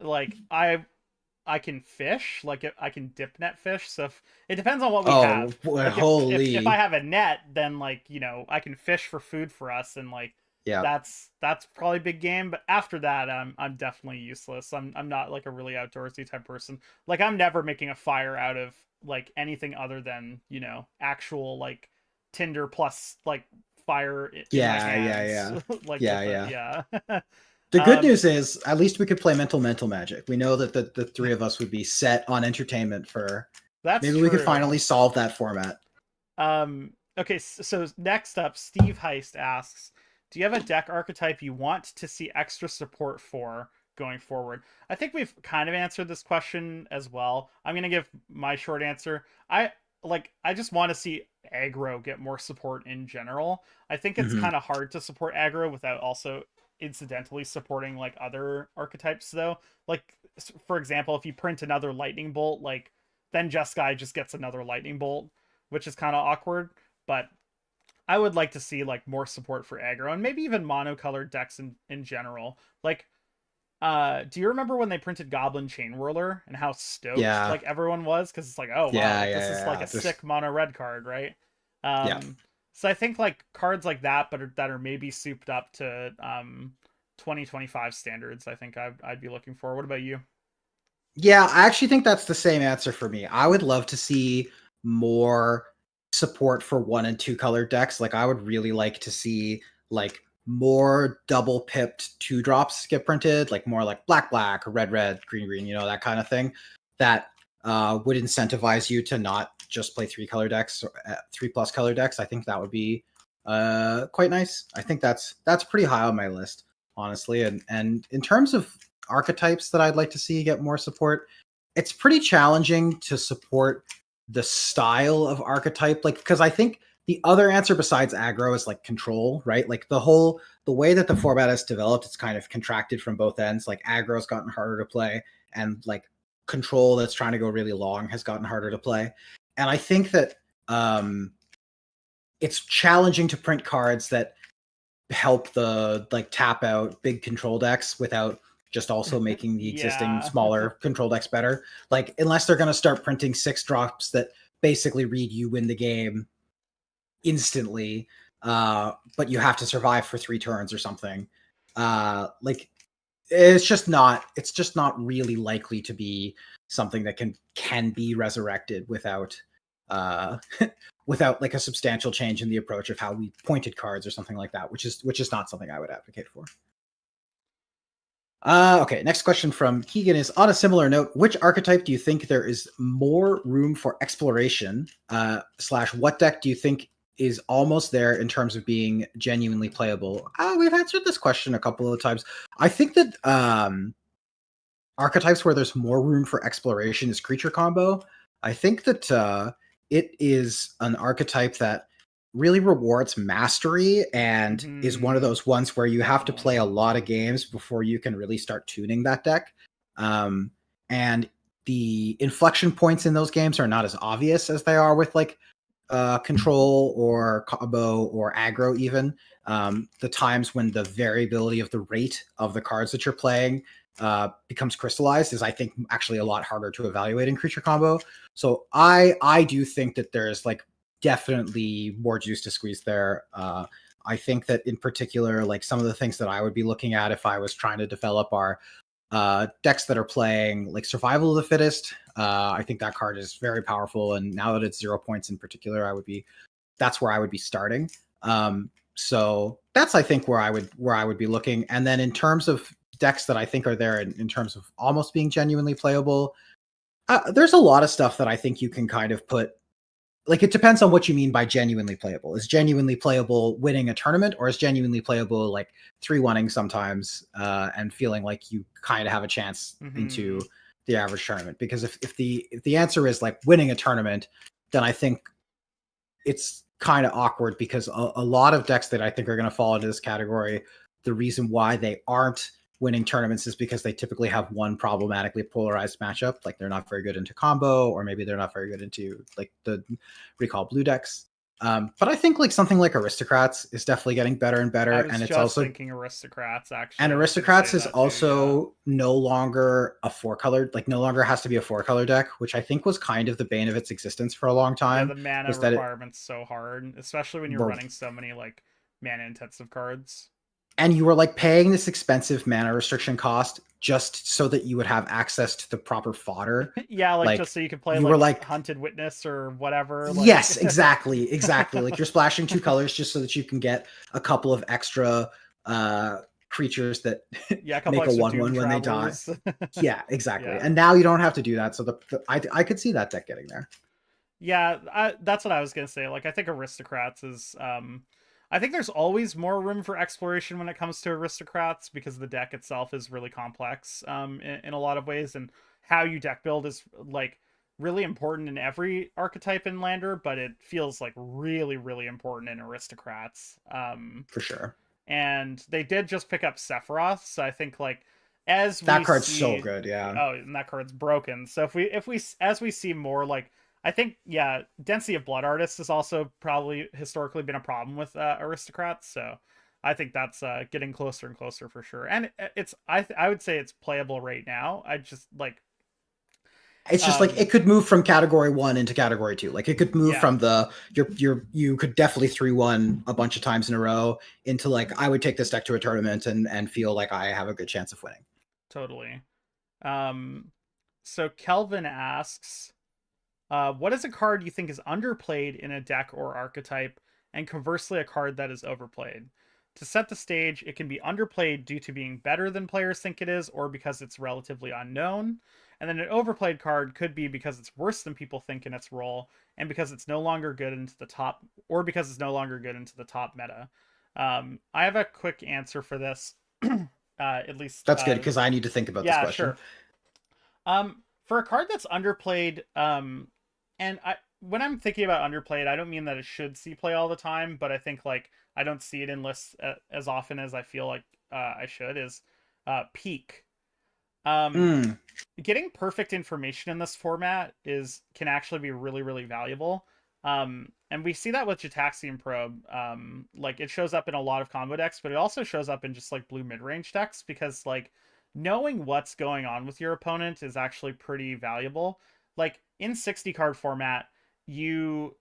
like I can fish, like I can dip net fish. So if, it depends on what we oh, have. Like if I holy. have a net, then like I can fish for food for us, and like Yeah. that's probably big game. But after that, I'm definitely useless. I'm not like a really outdoorsy type person. Like I'm never making a fire out of like anything other than actual like tinder plus like fire in my Yeah. Yeah. hands, Yeah. like Yeah. with a Yeah. yeah. The good um news is, at least we could play mental magic. We know that the three of us would be set on entertainment for. that's Maybe we could true. finally solve that format. Okay, so next up, Steve Heist asks, do you have a deck archetype you want to see extra support for going forward? I think we've kind of answered this question as well. I'm gonna give my short answer. I just want to see aggro get more support in general. I think it's Hmm. kind of hard to support aggro without also incidentally supporting like other archetypes though. Like for example, if you print another lightning bolt, like then Jeskai just gets another lightning bolt, which is kind of awkward. But I would like to see like more support for aggro and maybe even monocolored decks in general. Like, do you remember when they printed Goblin Chain Whirler and how stoked Yeah, like everyone was because it's like, oh wow, yeah, like yeah, this is like yeah. a sick mono red card, right? Yeah, Um, so I think like cards like that, but that are maybe souped up to 2025 standards. I think I'd be looking for. What about you? yeah. I actually think that's the same answer for me. I would love to see more support for 1 and 2 color decks. Like, I would really like to see like more double pipped 2 drops get printed, like more like black, red, green, that kind of thing. That would incentivize you to not just play 3 color decks, or 3+ color decks. I think that would be quite nice. I think that's pretty high on my list, honestly. And in terms of archetypes that I'd like to see get more support, it's pretty challenging to support the style of archetype, like, because I think the other answer besides aggro is like control, right? Like the way that the format has developed, it's kind of contracted from both ends. Like aggro's gotten harder to play, and like control that's trying to go really long has gotten harder to play. And I think that it's challenging to print cards that help the like tap out big control decks without just also making the existing Yeah. smaller control decks better. Like, unless they're going to start printing 6 drops that basically read you win the game instantly, but you have to survive for 3 turns or something. Like, it's just not really likely to be something that can be resurrected without uh without like a substantial change in the approach of how we pointed cards or something like that, which is not something I would advocate for. Okay, next question from Keegan is, on a similar note, which archetype do you think there is more room for exploration? Slash, what deck do you think is almost there in terms of being genuinely playable? We've answered this question a couple of times. I think that archetypes where there's more room for exploration is creature combo. I think that it is an archetype that really rewards mastery and is one of Mm-hmm. those ones where you have to play a lot of games before you can really start tuning that deck. And the inflection points in those games are not as obvious as they are with like control or combo or aggro even. The times when the variability of the rate of the cards that you're playing becomes crystallized is, I think, actually a lot harder to evaluate in creature combo. So I do think that there's like definitely more juice to squeeze there. I think that in particular, like some of the things that I would be looking at if I was trying to develop are decks that are playing like Survival of the Fittest. I think that card is very powerful, and now that it's 0 points in particular, that's where I would be starting. So that's, I think, where I would be looking. And then in terms of decks that I think are there in terms of almost being genuinely playable, there's a lot of stuff that I think you can kind of put. Like, it depends on what you mean by genuinely playable. Is genuinely playable winning a tournament, or is genuinely playable like 3-1ing sometimes and feeling like you kind of have a chance into Mm-hmm. the average tournament? Because if the answer is like winning a tournament, then I think it's kind of awkward, because a lot of decks that I think are going to fall into this category, the reason why they aren't winning tournaments is because they typically have one problematically polarized matchup. Like they're not very good into combo, or maybe they're not very good into like the recall blue decks. But I think like something like Aristocrats is definitely getting better and I better, was and it's just also thinking Aristocrats, and actually. I was gonna say Aristocrats is that too, yeah. also no longer a 4-colored, like no longer has to be a 4-color deck, which I think was kind of the bane of its existence for a long Yeah, time. the mana Was that it requirement's so hard, especially when you're were running so many like mana intensive cards. and you were like paying this expensive mana restriction cost just so that you would have access to the proper fodder. Yeah, like just Like so you could play you were like like, Hunted Witness or whatever, yes, like exactly. Like you're splashing 2 colors just so that you can get a couple of extra creatures that yeah, a couple make a extra 1/1 Doom when they die. Travelers. Yeah, exactly. Yeah. And now you don't have to do that. So I could see that deck getting there. Yeah, that's what I was gonna say. Like, I think Aristocrats is. I think there's always more room for exploration when it comes to Aristocrats because the deck itself is really complex in a lot of ways, and how you deck build is like really important in every archetype in Lander, but it feels like really, really important in Aristocrats. For sure. And they did just pick up Sephiroth, so I think like as That we card's so see, good, yeah. oh, and that card's broken. So if we as we see more like I think yeah, density of blood artists has also probably historically been a problem with aristocrats. So I think that's getting closer and closer for sure. And it's I would say it's playable right now. I just like It's just like it could move from category 1 into category 2. Like it could move yeah, from you could definitely 3-1 a bunch of times in a row into like, I would take this deck to a tournament and feel like I have a good chance of winning. totally. Um, so Kelvin asks, what is a card you think is underplayed in a deck or archetype, and conversely, a card that is overplayed? To set the stage, it can be underplayed due to being better than players think it is, or because it's relatively unknown. And then an overplayed card could be because it's worse than people think in its role, and because it's no longer good into the top, or because it's no longer good into the top meta. I have a quick answer for this. At least, That's good, because I need to think about this yeah, question. sure. For a card that's underplayed, and I when I'm thinking about underplayed, I don't mean that it should see play all the time, but I think like I don't see it in lists as often as I feel like I should. Is peak. Um, Mm, Getting perfect information in this format is can actually be really really valuable. And we see that with Jataxian Probe. Like it shows up in a lot of combo decks, but it also shows up in just like blue mid range decks because like knowing what's going on with your opponent is actually pretty valuable. Like in 60 card format, you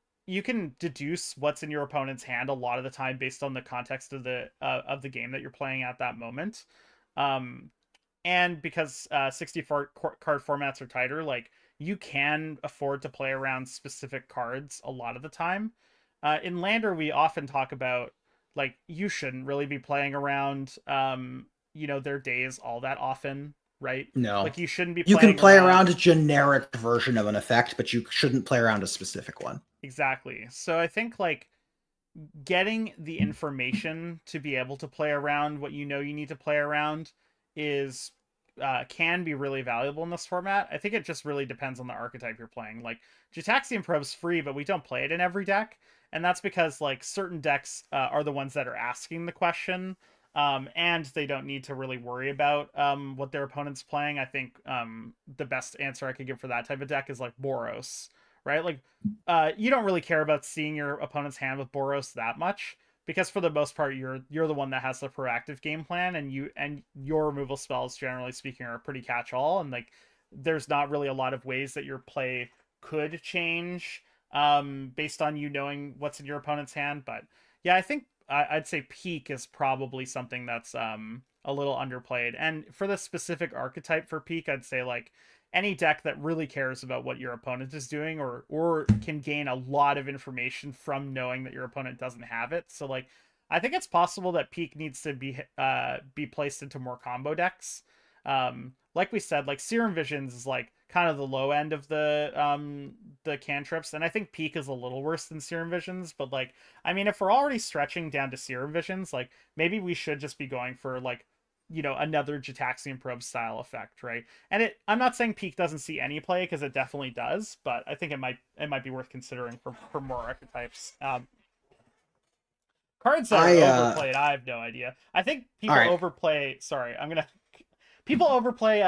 can deduce what's in your opponent's hand a lot of the time based on the context of the game that you're playing at that moment. Um, and because 64 card formats are tighter, like you can afford to play around specific cards a lot of the time. In Lander, we often talk about like you shouldn't really be playing around their days all that often, right? no. Like you shouldn't be You can playing play around around a generic version of an effect, but you shouldn't play around a specific one. exactly. So I think like getting the information to be able to play around what you know you need to play around is can be really valuable in this format. I think it just really depends on the archetype you're playing. Like Jataxian Probe's free, but we don't play it in every deck. and that's because like certain decks are the ones that are asking the question, and they don't need to really worry about what their opponent's playing. I think the best answer I could give for that type of deck is like Boros, right? Like you don't really care about seeing your opponent's hand with Boros that much, because for the most part you're the one that has the proactive game plan, and your removal spells generally speaking are pretty catch all, and like there's not really a lot of ways that your play could change based on you knowing what's in your opponent's hand. But yeah, I think I'd say Peak is probably something that's a little underplayed. And for the specific archetype for Peak, I'd say like any deck that really cares about what your opponent is doing, or can gain a lot of information from knowing that your opponent doesn't have it. So like I think it's possible that Peak needs to be placed into more combo decks. Like we said, like Serum Visions is like kind of the low end of the cantrips, and I think Peak is a little worse than Serum Visions. But like, I mean, if we're already stretching down to Serum Visions, like maybe we should just be going for like, you know, another Jitaxian Probe style effect, right? And I'm not saying Peak doesn't see any play, because it definitely does, but I think it might be worth considering for more archetypes. Cards that are I overplayed, I have no idea. I think all people right. overplay. Sorry, I'm gonna. People overplay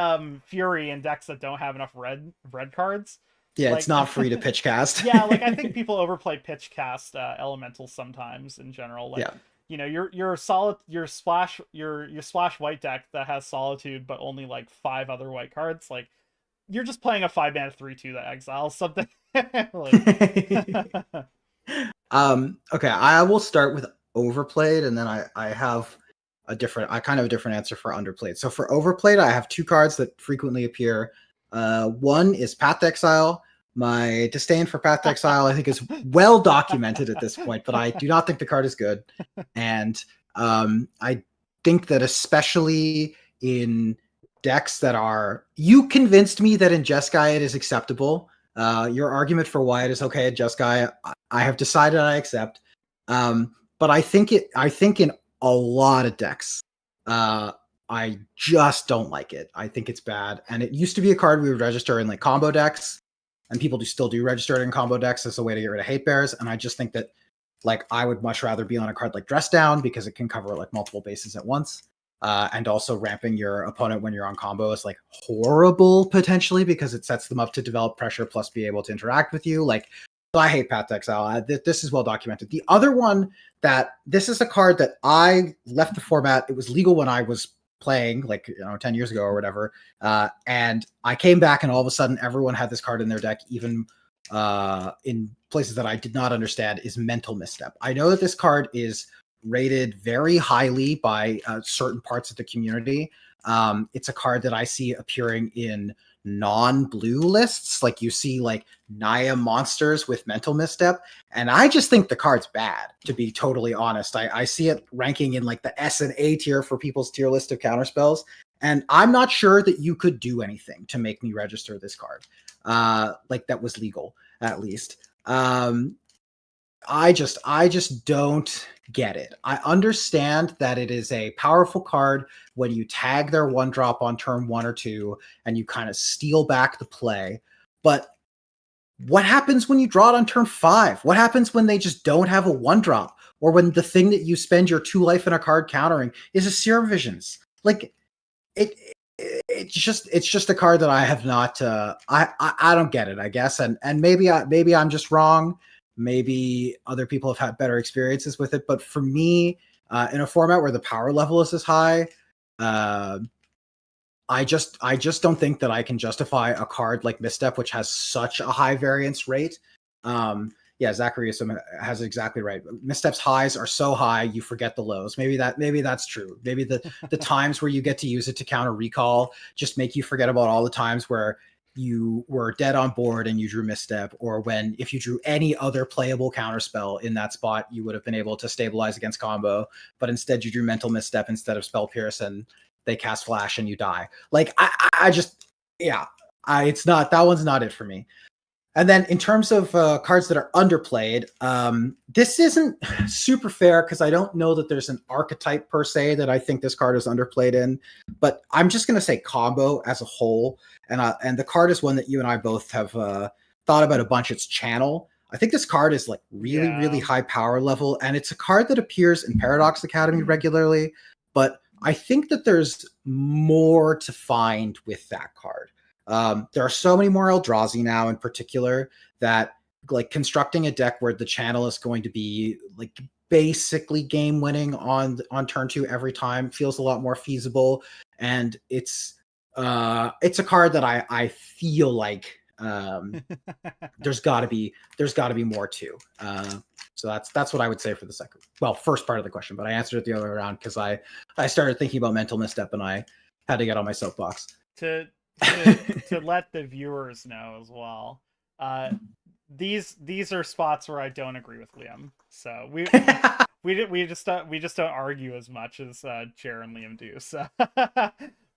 Fury in decks that don't have enough red cards. Yeah, it's Like, not free to pitch cast. yeah, like I think people overplay pitch cast elementals sometimes in general. Like, Yeah. you know, your solid your splash white deck that has solitude but only like 5 other white cards. Like, you're just playing a 5-mana 3/2 that exiles something. Like, Okay, I will start with overplayed, and then I have I kind of a different answer for underplayed. So for overplayed, I have two cards that frequently appear. One is Path to Exile. My disdain for Path to Exile, I think, is well documented at this point, but I do not think the card is good. And I think that especially in decks that are, you convinced me that in Jeskai it is acceptable. Your argument for why it is okay at Jeskai, I have decided I accept. But I think in a lot of decks, I just don't like it. I think it's bad. And it used to be a card we would register in like combo decks, and people still do register it in combo decks as a way to get rid of hate bears. And I just think that like I would much rather be on a card like Dress Down, because it can cover like multiple bases at once. And also ramping your opponent when you're on combo is like horrible potentially, because it sets them up to develop pressure plus be able to interact with you. Like, so I hate Path to Exile. This is well documented. The other one, that this is a card that I left the format. It was legal when I was playing, like 10 years ago or whatever. And I came back, and all of a sudden everyone had this card in their deck, even in places that I did not understand, is Mental Misstep. I know that this card is rated very highly by certain parts of the community. It's a card that I see appearing in non-blue lists. Like you see like Naya monsters with Mental Misstep. And I just think the card's bad, to be totally honest. I see it ranking in like the S and A tier for people's tier list of counterspells. And I'm not sure that you could do anything to make me register this card. Like that was legal, at least. I just don't get it. I understand that it is a powerful card when you tag their 1-drop on turn 1 or 2 and you kind of steal back the play. But what happens when you draw it on turn 5? What happens when they just don't have a 1-drop? Or when the thing that you spend your 2 life in a card countering is a Serum Visions? Like, it's just a card that I have not I don't get it, I guess. And maybe I'm just wrong. Maybe other people have had better experiences with it, but for me, in a format where the power level is as high, I just don't think that I can justify a card like Misstep, which has such a high variance rate. Yeah, Zachary has it exactly right. Misstep's highs are so high you forget the lows. Maybe that's true. Maybe the times where you get to use it to counter recall just make you forget about all the times where you were dead on board and you drew Misstep, or when if you drew any other playable counterspell in that spot, you would have been able to stabilize against combo, but instead you drew Mental Misstep instead of Spell Pierce, and they cast Flash and you die. Like I just, yeah, it's not, that one's not it for me. And then in terms of cards that are underplayed, this isn't super fair because I don't know that there's an archetype per se that I think this card is underplayed in, but I'm just going to say combo as a whole. And the card is one that you and I both have thought about a bunch. It's Channel. I think this card is like really, really Yeah. high power level, and it's a card that appears in Paradox Academy regularly. But I think that there's more to find with that card. There are so many more Eldrazi now, in particular, that like constructing a deck where the channel is going to be like basically game winning on turn 2 every time feels a lot more feasible, and it's a card that I feel like there's got to be more to. So that's what I would say for the first part of the question, but I answered it the other way around because I started thinking about mental misstep and I had to get on my soapbox. to to let the viewers know as well. Uh, these are spots where I don't agree with Liam. So we just don't argue as much as Jer and Liam do. So,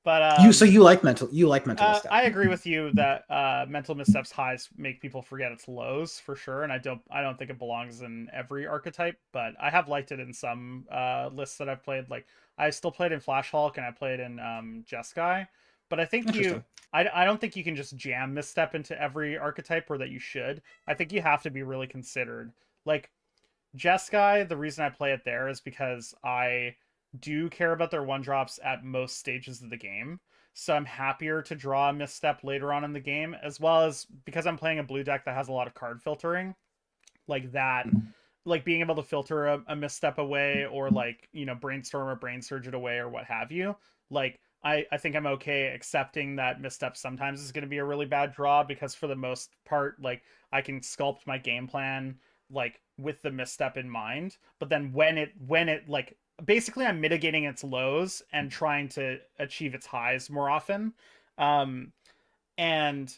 but You like mental misstep. I agree with you that mental missteps highs make people forget its lows for sure, and I don't think it belongs in every archetype, but I have liked it in some lists that I've played. Like I still played in Flash Hulk and I played in Jeskai, but I think Interesting. I don't think you can just jam misstep into every archetype, or that you should. I think you have to be really considered. Like Jeskai, the reason I play it there is because I do care about their one drops at most stages of the game. So I'm happier to draw a misstep later on in the game, as well as because I'm playing a blue deck that has a lot of card filtering, like that, like being able to filter a misstep away, or like, you know, brainstorm or brain surge it away or what have you. Like I think I'm okay accepting that misstep sometimes is going to be a really bad draw, because for the most part, like I can sculpt my game plan like with the misstep in mind. But then when it like basically I'm mitigating its lows and trying to achieve its highs more often. Um, and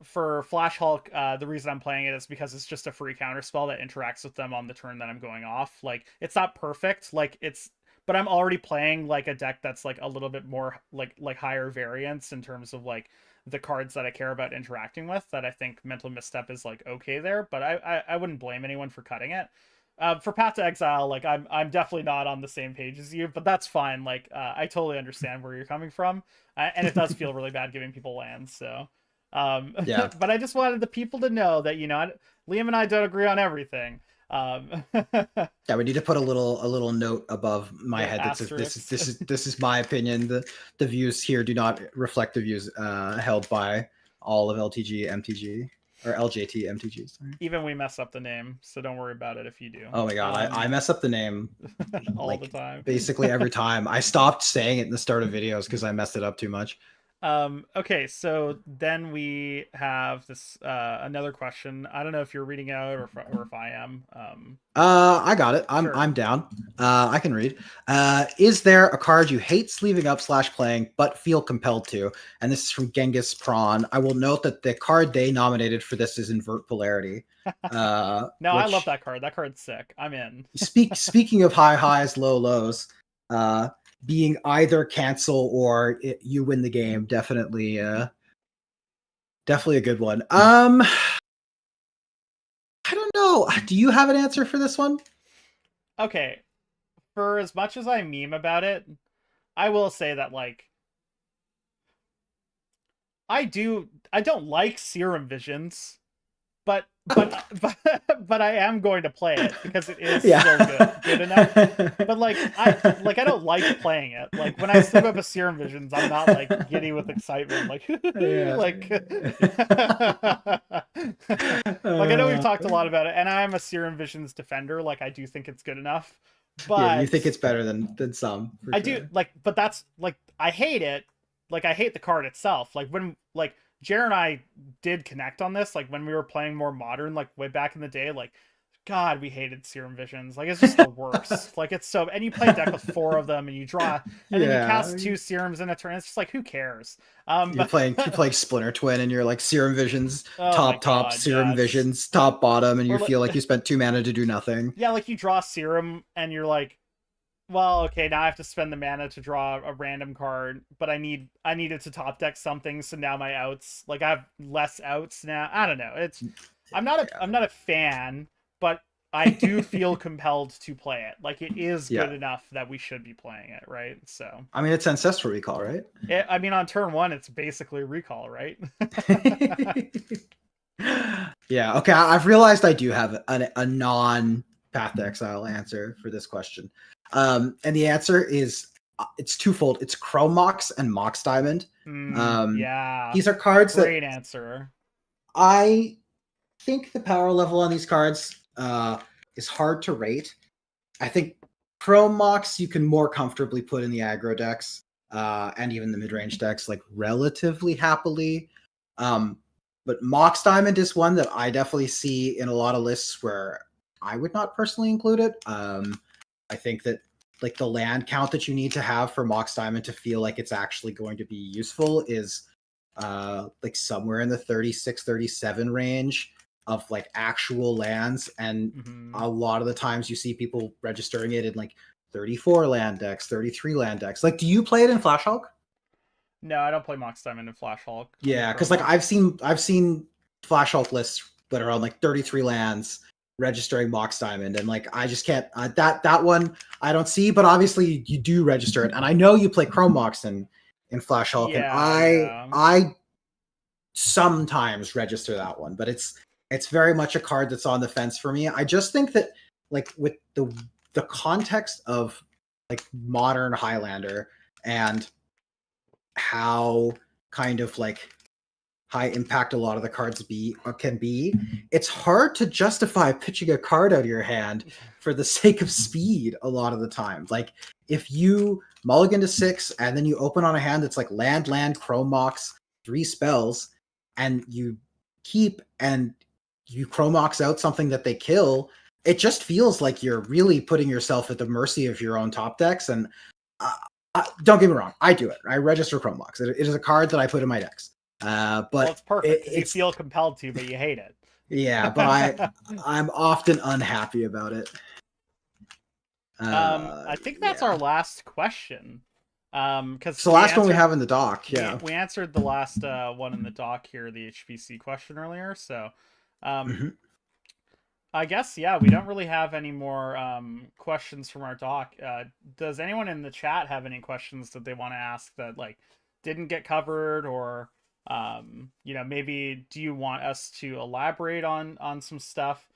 for Flash Hulk, the reason I'm playing it is because it's just a free counter spell that interacts with them on the turn that I'm going off. Like it's not perfect, like it's, but I'm already playing like a deck that's like a little bit more like higher variance in terms of like the cards that I care about interacting with. That I think Mental Misstep is like okay there, but I wouldn't blame anyone for cutting it. For Path to Exile, like I'm definitely not on the same page as you, but that's fine. Like I totally understand where you're coming from, and it does feel really bad giving people lands. So, Yeah. but I just wanted the people to know that, you know, Liam and I don't agree on everything. Yeah, we need to put a little note above my The head that says asterisks. this is my opinion. The views here do not reflect the views held by all of LTG MTG or LJT MTG. Sorry. Even we mess up the name, so don't worry about it if you do. Oh my god, I mess up the name All the like time. basically every time. I stopped saying it in the start of videos because I messed it up too much. Okay, so then we have this another question. I don't know if you're reading out or if I am. I got it. Sure. I'm down. I can read. Is there a card you hate sleeving up / playing but feel compelled to? And this is from Genghis Prawn. I will note that the card they nominated for this is Invert Polarity. No, I love Which that card. That card's sick. I'm in. speaking of high highs, low lows, being either cancel or you win the game, definitely definitely a good one. I don't know. Do you have an answer for this one? Okay, for as much as I meme about it, I will say that like I don't like Serum Visions, but I am going to play it because it is Yeah. still good enough. But I don't like playing it. Like when I sleep up a Serum Visions, I'm not like giddy with excitement. Like Yeah. like like I know we've talked a lot about it, and I'm a Serum Visions defender. Like I do think it's good enough, Yeah, you but think it's better than some for I do sure. like, but that's like I hate it. Like I hate the card itself. Like when like Jer and I did connect on this, like when we were playing more modern, like way back in the day, like God, we hated Serum Visions. Like it's just the worst. Like it's so, and you play a deck with four of them, and you draw, and then you Yeah. cast two serums in a turn. It's just like who cares? You're playing Splinter Twin and you're like Serum Visions, Oh my top, God, Serum yes. Visions, top, bottom, and Or you like feel like you spent 2 mana to do nothing. yeah, like you draw serum, and you're like, well, okay, now I have to spend the mana to draw a random card, but I needed to top deck something, so now my outs, like I have less outs now. I don't know. I'm not a fan, but I do feel compelled to play it. Like it is good Yeah. enough that we should be playing it, right? So I mean, it's Ancestral Recall, right? I mean, on turn one, it's basically recall, right? Yeah. Okay. I've realized I do have a non Path to Exile answer for this question. And the answer is it's twofold. It's Chrome Mox and Mox Diamond. Um, Yeah. these are cards that Great answer. I think the power level on these cards is hard to rate. I think Chrome Mox you can more comfortably put in the aggro decks and even the mid range decks like relatively happily. Um, but Mox Diamond is one that I definitely see in a lot of lists where I would not personally include it. I think that like the land count that you need to have for Mox Diamond to feel like it's actually going to be useful is like somewhere in the 36, 37 range of like actual lands. And Hmm. a lot of the times you see people registering it in like 34 land decks, 33 land decks. Like, do you play it in Flash Hulk? No, I don't play Mox Diamond and Flash Hulk. Only Yeah, because Chrome like Mox. I've seen Flash Hulk lists that are on like 33 lands registering Mox Diamond, and like I just can't that one I don't see, but obviously you do register it, and I know you play Chrome Mox in Flash Hulk, and Yeah, I yeah. I sometimes register that one, but it's very much a card that's on the fence for me. I just think that like with the context of like modern Highlander and how kind of like high impact a lot of the cards can be, it's hard to justify pitching a card out of your hand for the sake of speed a lot of the time. Like if you mulligan to 6 and then you open on a hand that's like land, Chrome Mox, 3 spells, and you keep and you Chrome Mox out something that they kill, it just feels like you're really putting yourself at the mercy of your own top decks. And don't get me wrong, I do it. I register Chrome Mox. It is a card that I put in my decks. Well, But it's perfect because you it's feel compelled to, but you hate it. yeah, but I'm often unhappy about it. I think that's Yeah. our last question. It's Because the last one we have in the doc. Yeah. we answered the last one in the doc here, the HPC question earlier. So, um, Hmm. I guess yeah, we don't really have any more questions from our doc. Does anyone in the chat have any questions that they want to ask that like didn't get covered, or maybe do you want us to elaborate on some stuff?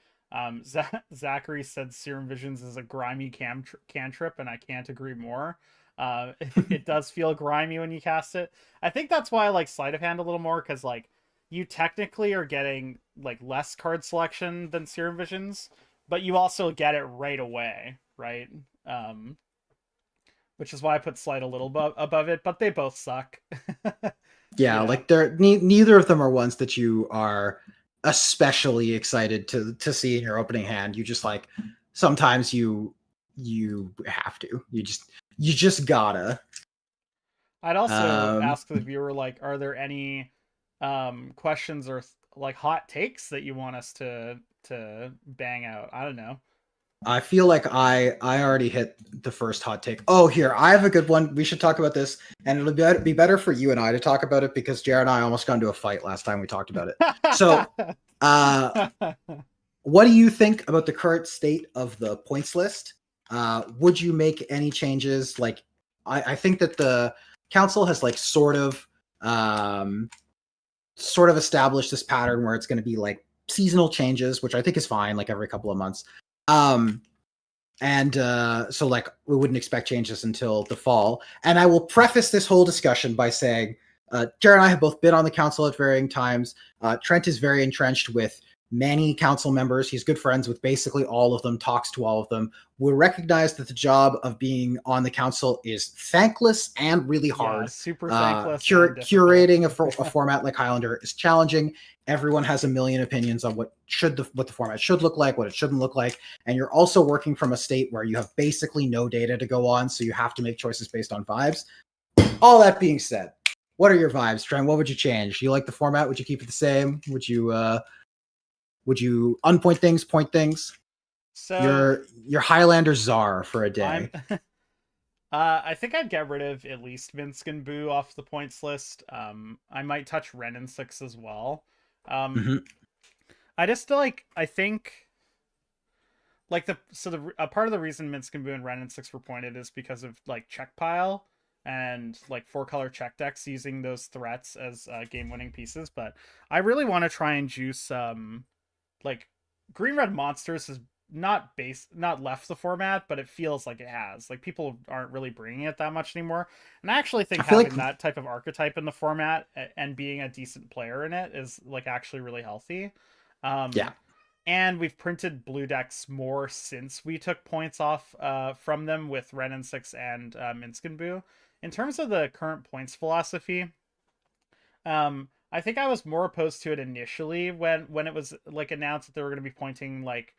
Zachary said Serum Visions is a grimy cantrip, and I can't agree more. It does feel grimy when you cast it. I think that's why I like sleight of hand a little more, because like you technically are getting like less card selection than Serum Visions, but you also get it right away, right? Um, which is why I put Slight a little above it, but they both suck. you Yeah, know. like they're neither of them are ones that you are especially excited to see in your opening hand. You just like sometimes you have to. You just gotta. I'd also Um ask the viewer like, are there any questions or like hot takes that you want us to bang out? I don't know. I feel like I already hit the first hot take. Oh, here I have a good one. We should talk about this, and it'll be better for you and I to talk about it because Jared and I almost got into a fight last time we talked about it. So, uh, what do you think about the current state of the points list? Would you make any changes? Like, I think that the council has like um, sort of established this pattern where it's going to be like seasonal changes, which I think is fine, like every couple of months. Um, and so like we wouldn't expect changes until the fall. And I will preface this whole discussion by saying Jared and I have both been on the council at varying times. Trent is very entrenched with many council members. He's good friends with basically all of them, talks to all of them. We recognize that the job of being on the council is thankless and really Yeah, hard. super thankless and difficult. Curating a format like Highlander is challenging. Everyone has a million opinions on what the format should look like, what it shouldn't look like, and you're also working from a state where you have basically no data to go on, so you have to make choices based on vibes. All that being said, what are your vibes, Trent? What would you change? Do you like the format? Would you keep it the same? Would you unpoint things, point things? So Your Highlander czar for a I'm day. I think I'd get rid of at least Minsk and Boo off the points list. I might touch Ren and Six as well. Um, Mm-hmm. I just like I think like the a part of the reason Minsk and Boo and Ren and Six were pointed is because of like check pile and like 4-color check decks using those threats as game winning pieces. But I really want to try and juice like Green Red Monsters has not left the format, but it feels like it has. Like people aren't really bringing it that much anymore. And I actually I think feel like having that type of archetype in the format and being a decent player in it is like actually really healthy. yeah, Um, and we've printed blue decks more since we took points off from them with Ren and Six and Minsk and Boo. In terms of the current points philosophy, I think I was more opposed to it initially when it was like announced that they were going to be pointing like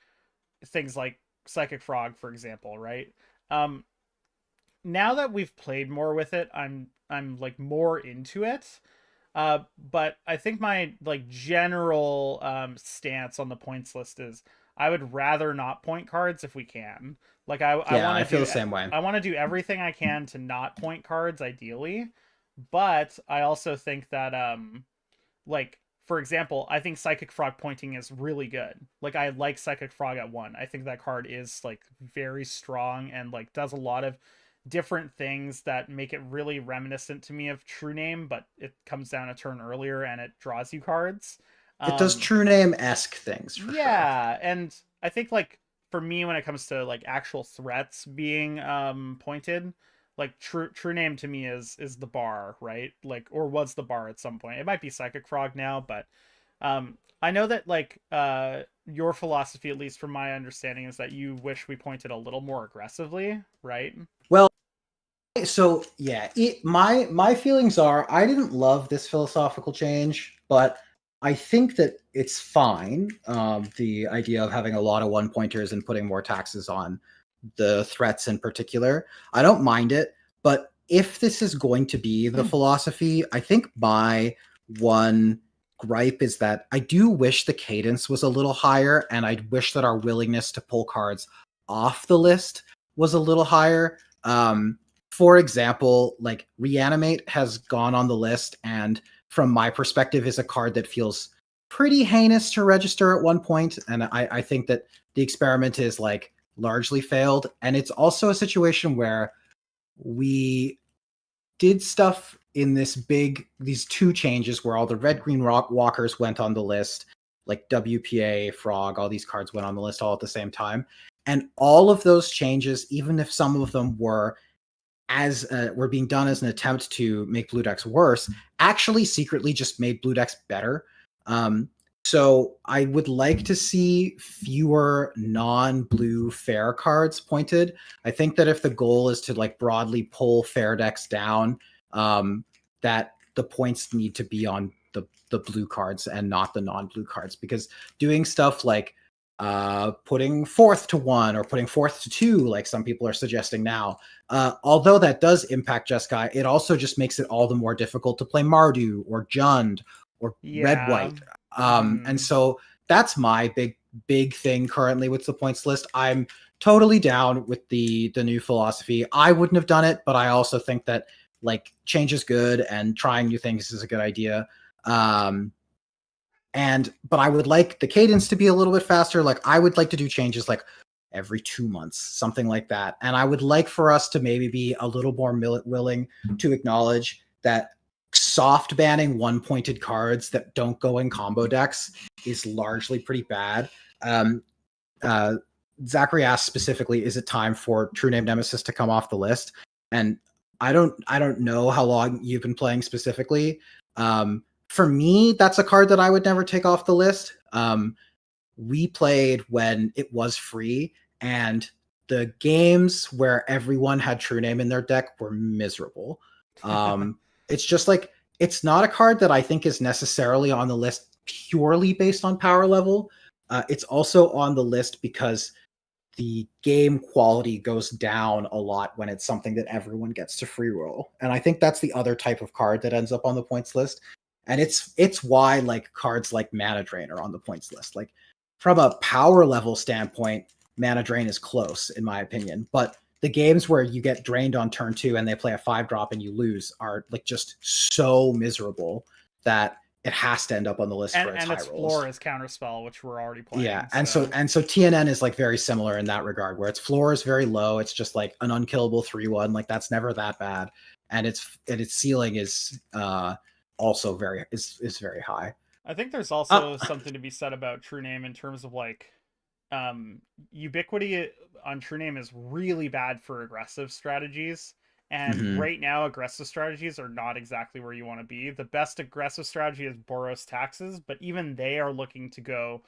things like Psychic Frog, for example, right? Um, Now that we've played more with it, I'm like more into it. But I think my like general stance on the points list is I would rather not point cards if we can. Like I yeah, want to I feel do the same way. everything I can to not point cards ideally, but I also think that like for example, I think Psychic Frog pointing is really good. Like I like Psychic Frog at 1. I think that card is like very strong and like does a lot of different things that make it really reminiscent to me of True Name, but it comes down a turn earlier and it draws you cards. It does Um true name-esque things for sure. yeah, and I think like for me when it comes to like actual threats being pointed, like true name to me is the bar, right? Like or was the bar at some point. It might be Psychic Frog now, but I know that like your philosophy, at least from my understanding, is that you wish we pointed a little more aggressively, right? Well, so yeah, my feelings are I didn't love this philosophical change, but I think that it's fine. The idea of having a lot of one pointers and putting more taxes on the threats in particular, I don't mind it. But if this is going to be the philosophy, I think my one gripe is that I do wish the cadence was a little higher, and I wish that our willingness to pull cards off the list was a little higher. For example, like Reanimate has gone on the list, and from my perspective, is a card that feels pretty heinous to register at one point. And I think that the experiment is like largely failed. And it's also a situation where we did stuff in these two changes where all the red green rock walkers went on the list, like WPA, Frog, all these cards went on the list all at the same time. And all of those changes, even if some of them were being done as an attempt to make blue decks worse, actually secretly just made blue decks better. So I would like to see fewer non-blue fair cards pointed. I think that if the goal is to like broadly pull fair decks down, that the points need to be on the blue cards and not the non-blue cards, because doing stuff like putting fourth to 1 or putting fourth to 2, like some people are suggesting now, although that does impact Jeskai, it also just makes it all the more difficult to play Mardu or Jund or Red Yeah. White. And Mm-hmm. so that's my big thing currently with the points list. I'm totally down with the new philosophy. I wouldn't have done it, but I also think that like change is good and trying new things is a good idea. But I would like the cadence to be a little bit faster. Like I would like to do changes like every 2 months, something like that. And I would like for us to maybe be a little more willing to acknowledge that soft banning one pointed cards that don't go in combo decks is largely pretty bad. Um, uh, Zachary asked specifically, is it time for True Name Nemesis to come off the list? And I don't know how long you've been playing specifically. For me, that's a card that I would never take off the list. We played when it was free, and the games where everyone had True Name in their deck were miserable. It's just like it's not a card that I think is necessarily on the list purely based on power level. It's also on the list because the game quality goes down a lot when it's something that everyone gets to free roll. And I think that's the other type of card that ends up on the points list. And it's why like cards like Mana Drain are on the points list. Like from a power level standpoint, Mana Drain is close in my opinion. But the games where you get drained on turn 2 and they play a 5-drop and you lose are like just so miserable that it has to end up on the list for its And high its rolls. floor is counterspell, which we're already Yeah, playing. and so TNN is like very similar in that regard, where its floor is very low. It's just like an unkillable 3/1. Like that's never that bad, and its ceiling is also very is very high. I think there's Uh, also something to be said about True Name in terms of like um ubiquity on True Name is really bad for aggressive strategies. And mhm, right now, aggressive strategies are not exactly where you want to be. The best aggressive strategy is Boros Taxes, but even they are looking to go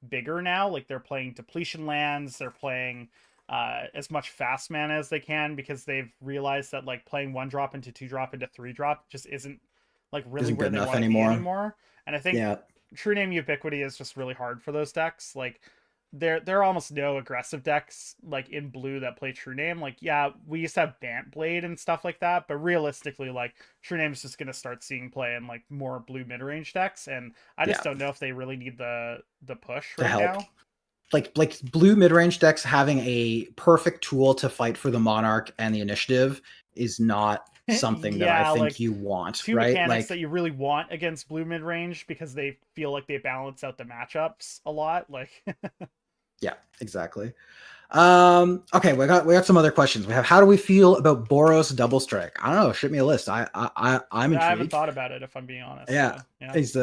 bigger now. Like they're playing depletion lands, they're playing as much fast mana as they can because they've realized that like playing 1 drop into 2 drop into 3 drop just isn't like really isn't where good they enough want to be anymore. anymore. And I think Yeah, True Name Ubiquity is just really hard for those decks. Like there are almost no aggressive decks like in blue that play True Name. Like yeah, we used to have Bant Blade and stuff like that, but realistically, like True Name is just gonna start seeing play in like more blue mid range decks, and I just yeah, don't know if they really need the push to right help. now. Like blue mid range decks having a perfect tool to fight for the monarch and the initiative is not something that I Yeah, think like you want, two right? mechanics that Like, you really want against blue mid range because they feel like they balance out the matchups a lot. Like yeah, exactly. Okay, we got some other questions. We have, how do we feel about Boros double strike? I don't know. Ship me a list. I'm I haven't intrigued. thought about it if I'm being honest. Yeah, So yeah. is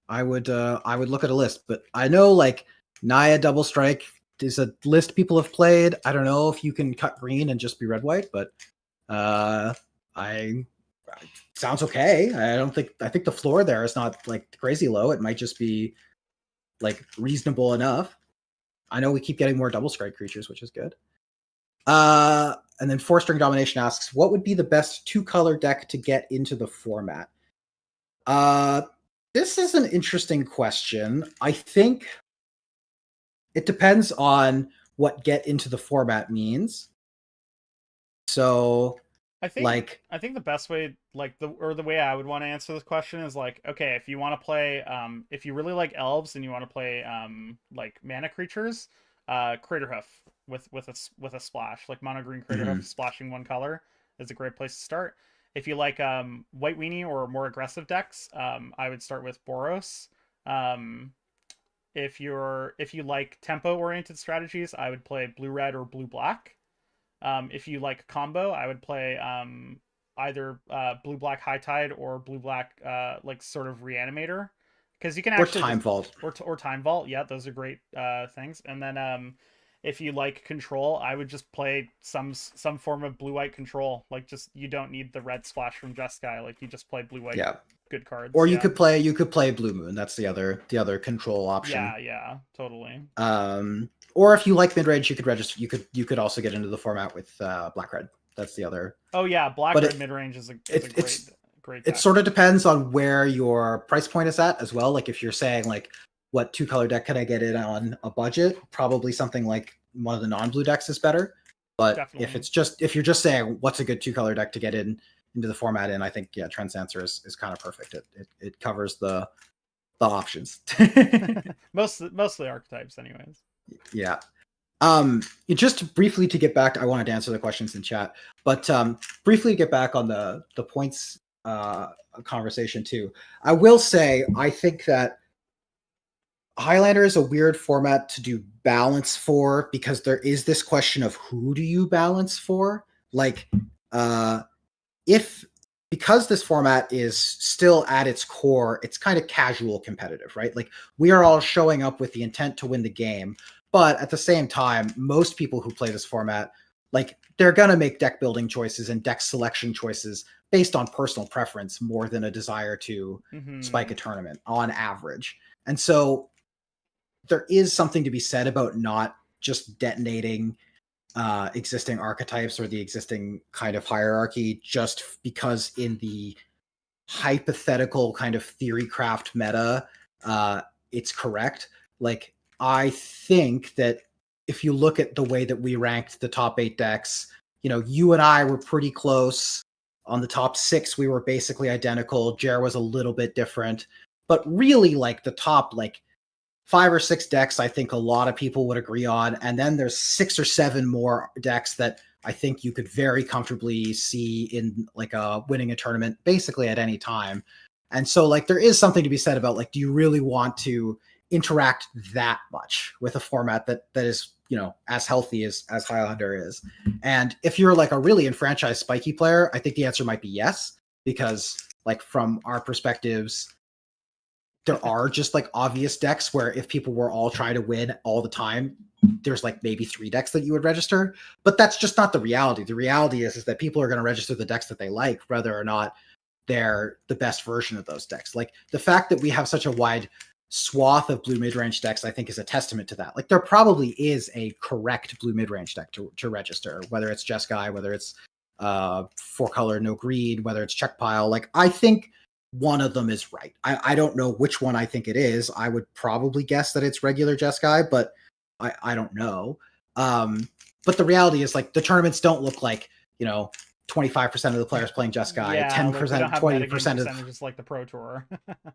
I would look at a list, but I know like Naya double strike is a list people have played. I don't know if you can cut green and just be red white, but uh, I sounds okay. I think the floor there is not like crazy low. It might just be like reasonable enough. I know we keep getting more double strike creatures, which is good. And then Four String Domination asks, what would be the best 2-color deck to get into the format? Uh, this is an interesting question. I think it depends on what get into the format means. So, I think like, I think the best way like the way I would want to answer this question is like okay, if you want to play if you really like elves and you want to play like mana creatures, Craterhoof with a splash, like mono green Craterhoof mhm. splashing 1 color is a great place to start. If you like White Weenie or more aggressive decks, I would start with Boros. Um if you like tempo oriented strategies, I would play blue red or blue black. If you like combo, I would play either blue black high tide or blue black like sort of reanimator because you can Or actually Time just Vault. or time vault. Yeah, those are great things. And then if you like control, I would just play some form of blue white control. Like just you don't need the red splash from Jeskai. Like you just play blue white Yeah. good cards. Or Yeah. you could play Blue Moon. That's the other control option. Yeah, yeah, totally. Or if you like mid range, you could register. You could also get into the format with Black Red. That's the other. Oh yeah, black But red mid range is a it great great it deck. sort of depends on where your price point is at as well. Like if you're saying like, what 2-color deck can I get in on a budget? Probably something like one of the non-blue decks is better. But Definitely. if you're just saying what's a good 2-color deck to get into the format in, I think yeah, Trance Answer is kind of perfect. It covers the options. Mostly archetypes, anyways. Yeah. Just briefly to get back, I wanted to answer the questions in chat, but briefly to get back on the points conversation too. I will say I think that Highlander is a weird format to do balance for because there is this question of who do you balance for? Like, uh, if because this format is still at its core, it's kind of casual competitive, right? Like we are all showing up with the intent to win the game, but at the same time, most people who play this format, like they're gonna make deck building choices and deck selection choices based on personal preference more than a desire to spike Hmm. a tournament on average. And so there is something to be said about not just detonating existing archetypes or the existing kind of hierarchy just because in the hypothetical kind of theory craft meta it's correct. Like I think that if you look at the way that we ranked the top 8 decks, you and I were pretty close. On the top 6 we were basically identical. Jer was a little bit different, but really like the top like 5 or 6 decks I think a lot of people would agree on, and then there's 6 or 7 more decks that I think you could very comfortably see in like winning a tournament basically at any time. And so like there is something to be said about like, do you really want to interact that much with a format that is as healthy as Highlander is? And if you're like a really enfranchised spiky player, I think the answer might be yes, because like from our perspectives, there are just like obvious decks where if people were all trying to win all the time, there's like maybe 3 decks that you would register, but that's just not the reality. The reality is that people are going to register the decks that they like, whether or not they're the best version of those decks. Like the fact that we have such a wide swath of blue mid-range decks, I think is a testament to that. Like there probably is a correct blue mid-range deck to register, whether it's Jeskai, whether it's 4-color no greed, whether it's check pile. Like I think one of them is right. I don't know which one I think it is. I would probably guess that it's regular Jeskai, but I don't know. But the reality is like the tournaments don't look like, 25% of the players playing Jeskai, 10%, like we don't have 20% percentages like the Pro Tour.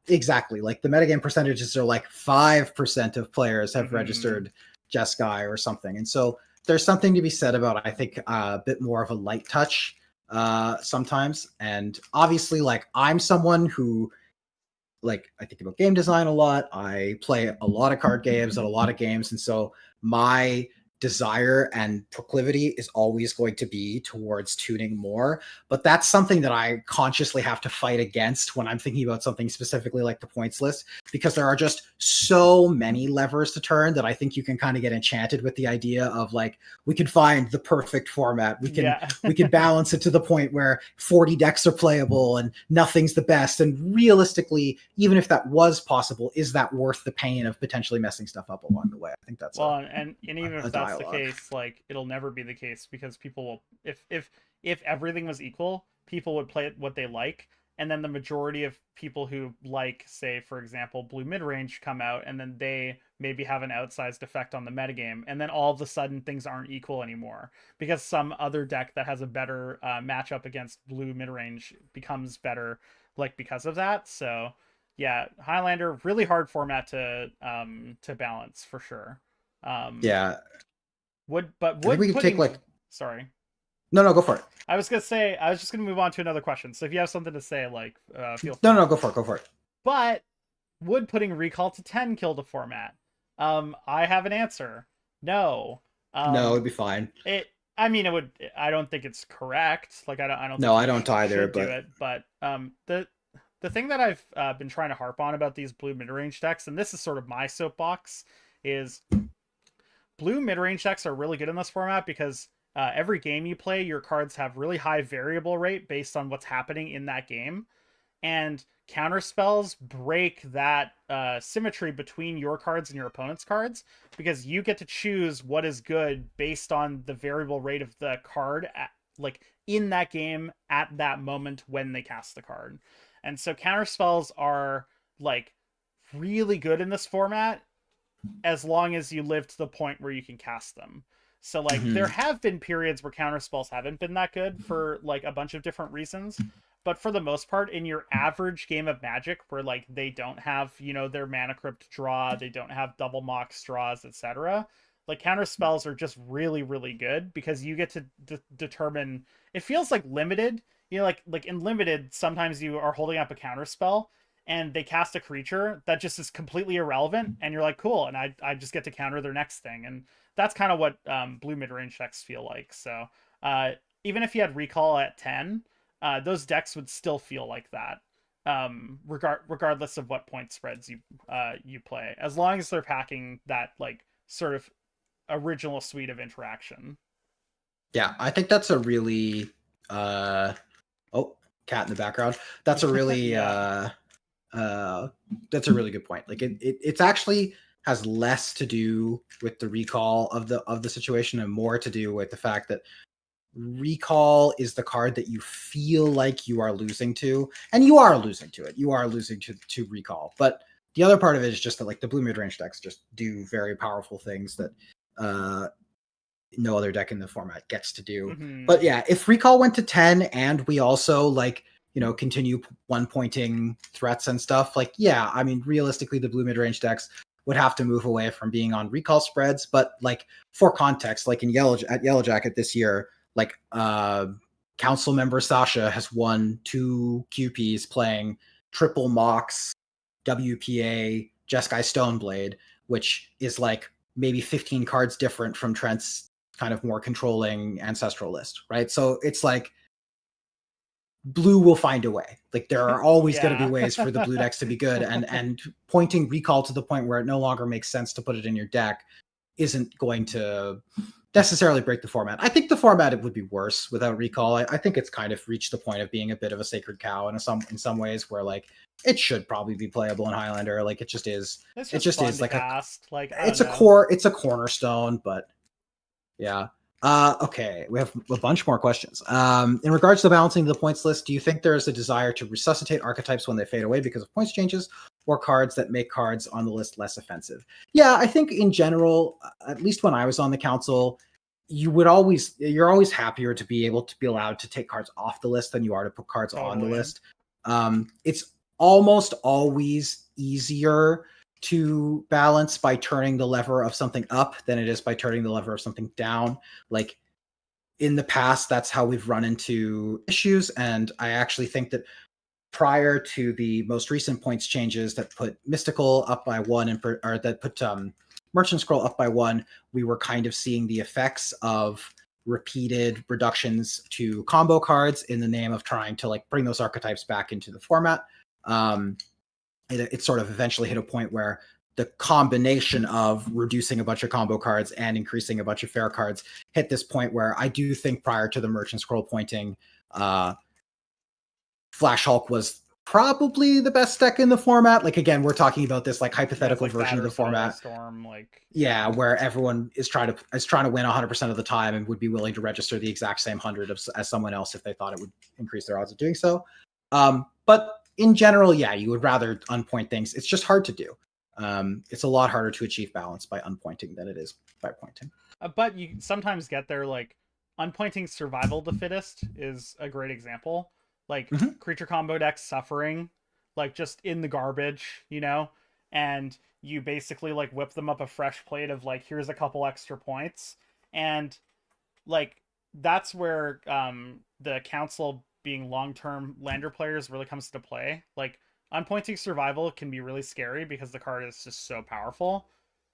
exactly. Like the metagame percentages are like 5% of players have registered Jeskai or something. And so there's something to be said about, I think, a bit more of a light touch sometimes. And obviously, like I'm someone who, like, I think about game design a lot. I play a lot of card games and a lot of games. And so my desire and proclivity is always going to be towards tuning more. But that's something that I consciously have to fight against when I'm thinking about something specifically like the points list, because there are just so many levers to turn that I think you can kind of get enchanted with the idea of like, we can find the perfect format. We can balance it to the point where 40 decks are playable and nothing's the best. And realistically, even if that was possible, is that worth the pain of potentially messing stuff up along the way? I think that's and even if that's the case, like it'll never be the case, because people will, if everything was equal, people would play what they like, and then the majority of people who like, say for example, blue mid-range come out, and then they maybe have an outsized effect on the metagame, and then all of a sudden things aren't equal anymore because some other deck that has a better matchup against blue mid-range becomes better, like because of that. So yeah, Highlander, really hard format to balance for sure. Yeah. Would we could putting take like sorry. No, go for it. I was just gonna move on to another question. So if you have something to say, like feel free. No, go for it. But would putting recall to 10 kill the format? I have an answer. No. No, it'd be fine. I mean, it would. I don't think it's correct. Like I don't. No, I don't either. But do it. But the thing that I've been trying to harp on about these blue mid range decks, and this is sort of my soapbox, is blue mid-range decks are really good in this format because every game you play, your cards have really high variable rate based on what's happening in that game. And counter spells break that symmetry between your cards and your opponent's cards, because you get to choose what is good based on the variable rate of the card like in that game at that moment when they cast the card. And so counter spells are like really good in this format as long as you live to the point where you can cast them. So like there have been periods where counter spells haven't been that good for like a bunch of different reasons, but for the most part in your average game of Magic where like they don't have, their mana crypt draw, they don't have double mox draws, etc., like counter spells are just really really good because you get to determine. It feels like limited, like in limited sometimes you are holding up a counter spell and they cast a creature that just is completely irrelevant, and you're like, cool, and I just get to counter their next thing. And that's kind of what blue mid-range decks feel like. So even if you had recall at 10, those decks would still feel like that, regardless of what point spreads you play, as long as they're packing that like sort of original suite of interaction. Yeah, I think that's a really cat in the background. That's a really that's a really good point. Like it's actually has less to do with the recall of the situation and more to do with the fact that recall is the card that you feel like you are losing to, and you are losing to it. You are losing to recall. But the other part of it is just that like the blue mid-range decks just do very powerful things that no other deck in the format gets to do. But yeah, if recall went to 10 and we also like continue one pointing threats and stuff, like, yeah, I mean, realistically, the blue mid-range decks would have to move away from being on recall spreads. But like for context, like at Yellow Jacket this year, like council member Sasha has won 2 QPs playing triple Mox, WPA, Jeskai Stoneblade, which is like maybe 15 cards different from Trent's kind of more controlling ancestral list, right? So it's like blue will find a way. Like there are always going to be Yeah. ways for the blue decks to be good, and pointing recall to the point where it no longer makes sense to put it in your deck isn't going to necessarily break the format. I think the format it would be worse without recall. I think it's kind of reached the point of being a bit of a sacred cow in some ways, where like it should probably be playable in Highlander. Like it just is. It's It just just fun is to like cast. Like, I it's don't a know. core. It's a cornerstone, but yeah. Okay, we have a bunch more questions. In regards to balancing the points list, do you think there is a desire to resuscitate archetypes when they fade away because of points changes, or cards that make cards on the list less offensive? Yeah, I think in general, at least when I was on the council, you're always happier to be able to be allowed to take cards off the list than you are to put cards on the Totally. list. It's almost always easier to balance by turning the lever of something up than it is by turning the lever of something down. Like in the past, that's how we've run into issues. And I actually think that prior to the most recent points changes that put Mystical up by one or that put Merchant Scroll up by one, we were kind of seeing the effects of repeated reductions to combo cards in the name of trying to like bring those archetypes back into the format. It sort of eventually hit a point where the combination of reducing a bunch of combo cards and increasing a bunch of fair cards hit this point where I do think prior to the Merchant Scroll pointing, Flash Hulk was probably the best deck in the format. Like again, we're talking about this like hypothetical like version of the format. Storm, like yeah, where everyone is trying to win 100% of the time and would be willing to register the exact same 100 as someone else if they thought it would increase their odds of doing so. But in general, yeah, you would rather unpoint things. It's just hard to do. It's a lot harder to achieve balance by unpointing than it is by pointing. but you sometimes get there. Like unpointing Survival the Fittest is a great example. Like creature combo decks suffering, like just in the garbage, and you basically like whip them up a fresh plate of like, here's a couple extra points, and like that's where the council being long-term lander players really comes to play. Like unpointing Survival can be really scary because the card is just so powerful,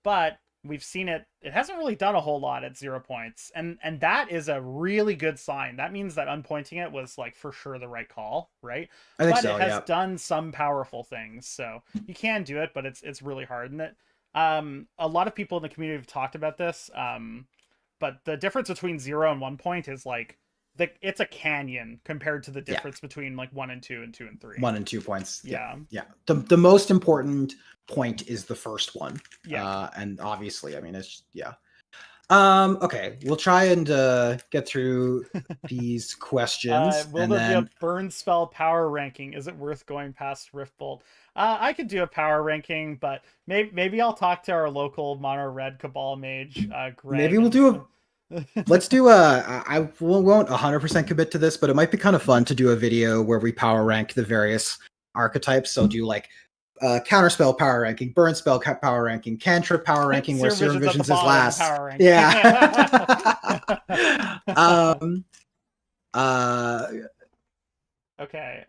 but we've seen it hasn't really done a whole lot at 0 points, and that is a really good sign. That means that unpointing it was like for sure the right call, right? I think But so, it has yeah. done some powerful things, so you can do it, but it's really hard. And that a lot of people in the community have talked about this, but the difference between 0 and 1 point is like it's a canyon compared to the difference between like 1 and 2 and 2 and 3. 1 and 2 points. Yeah. The most important point is the first one. Yeah. And obviously, I mean, it's okay, we'll try and get through these questions. Will there be a burn spell power ranking? Is it worth going past Riftbolt? I could do a power ranking, but maybe I'll talk to our local mono red Cabal mage, Greg. Maybe we'll do let's do I won't 100% commit to this, but it might be kind of fun to do a video where we power rank the various archetypes. So do like counterspell power ranking, burn spell power ranking, cantrip power ranking, where Serum Visions is last. Yeah. Okay.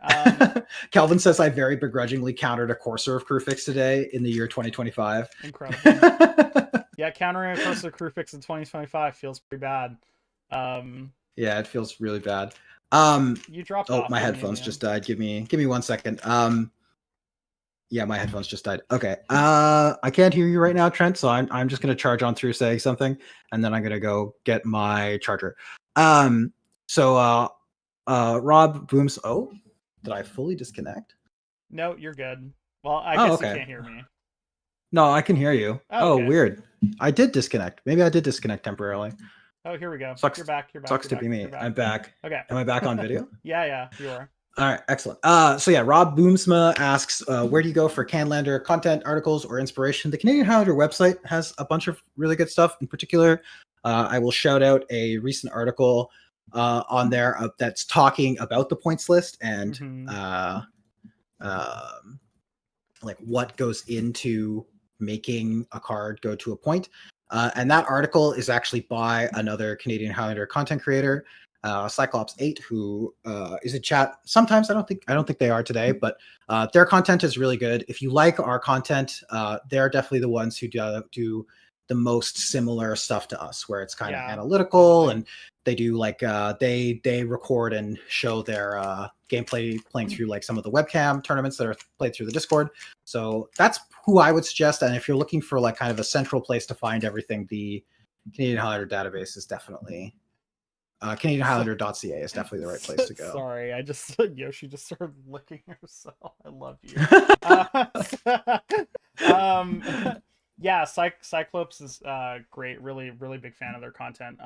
Kelvin says I very begrudgingly countered a Courser of Crewfix today in the year 2025. Incredible. Yeah, countering a Courser of Crewfix in 2025 feels pretty bad. Yeah, it feels really bad. You dropped off. Oh, my headphones just died. Give me 1 second. Yeah, my headphones just died. Okay. I can't hear you right now, Trent, so I'm just gonna charge on through saying something, and then I'm gonna go get my charger. Rob Booms. Oh, did I fully disconnect? No, you're good. Well, I guess okay. You can't hear me. No, I can hear you. Okay. Weird. I did disconnect. Maybe I did disconnect temporarily. Oh, here we go. Sucks, you're back. Sucks to be me. I'm back. Okay. Am I back on video? Yeah, you are. All right, excellent. So yeah, Rob Boomsma asks, where do you go for Canlander content, articles, or inspiration? The Canadian Highlander website has a bunch of really good stuff. In particular, I will shout out a recent article on there that's talking about the points list and like what goes into making a card go to a point. And that article is actually by another Canadian Highlander content creator, Cyclops 8, who is in chat sometimes. I don't think they are today, but their content is really good. If you like our content, they're definitely the ones who do the most similar stuff to us, where it's kind of analytical and they do like they record and show their gameplay playing through like some of the webcam tournaments that are played through the Discord. So that's who I would suggest. And if you're looking for like kind of a central place to find everything, the Canadian Highlander database is definitely CanadianHighlander.ca is definitely the right place to go. Sorry, I just Yoshi just started licking herself. I love you. Um, yeah, Cyclops is great. Really, really big fan of their content.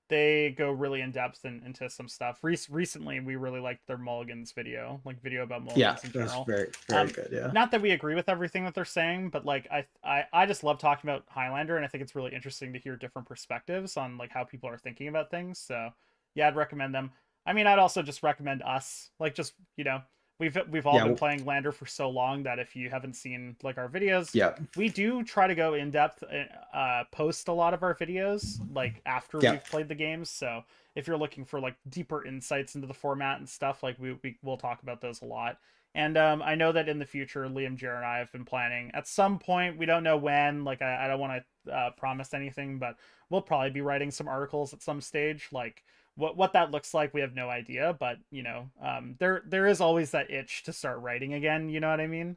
They go really in depth into some stuff. Recently, we really liked their Mulligans video, like video about Yeah, Mulligans in that's general. very, very good. Yeah. Not that we agree with everything that they're saying, but like I just love talking about Highlander, and I think it's really interesting to hear different perspectives on like how people are thinking about things. So yeah, I'd recommend them. I mean, I'd also just recommend us. Like, just we've all been Yeah. playing Lander for so long that if you haven't seen like our videos, Yeah. we do try to go in depth, post a lot of our videos like after Yeah. we've played the games. So if you're looking for like deeper insights into the format and stuff, like we'll talk about those a lot. And I know that in the future, Liam, Jared, and I have been planning at some point. We don't know when. Like, I don't want to promise anything, but we'll probably be writing some articles at some stage. Like, what that looks like, we have no idea. But there is always that itch to start writing again. You know what I mean?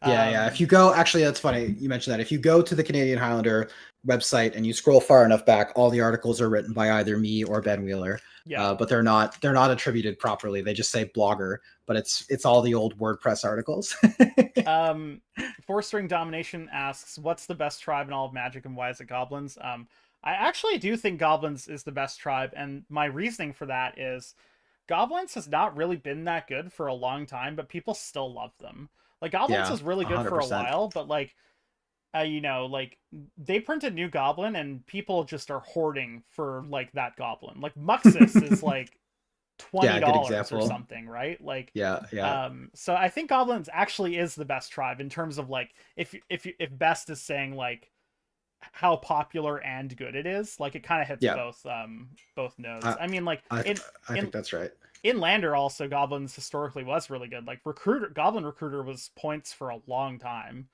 Yeah, yeah. If you go, actually, that's funny you mentioned that. If you go to the Canadian Highlander website and you scroll far enough back, all the articles are written by either me or Ben Wheeler. Yeah. But they're not attributed properly. They just say blogger, but it's all the old WordPress articles. Four String Domination asks, "What's the best tribe in all of Magic, and why is it Goblins?" I actually do think Goblins is the best tribe, and my reasoning for that is Goblins has not really been that good for a long time, but people still love them. Like, Goblins Yeah, was really good for a 100%. while, but like like they print a new goblin and people just are hoarding for like that goblin. Like Muxus is like Yeah, good $20 or example. something, right? Like Yeah, yeah, so I think goblins actually is the best tribe in terms of like if best is saying like how popular and good it is, like it kind of hits yeah. both nodes. I I mean, like I in I in think that's right. in Lander also goblins historically was really good. Like recruiter goblin recruiter was points for a long time.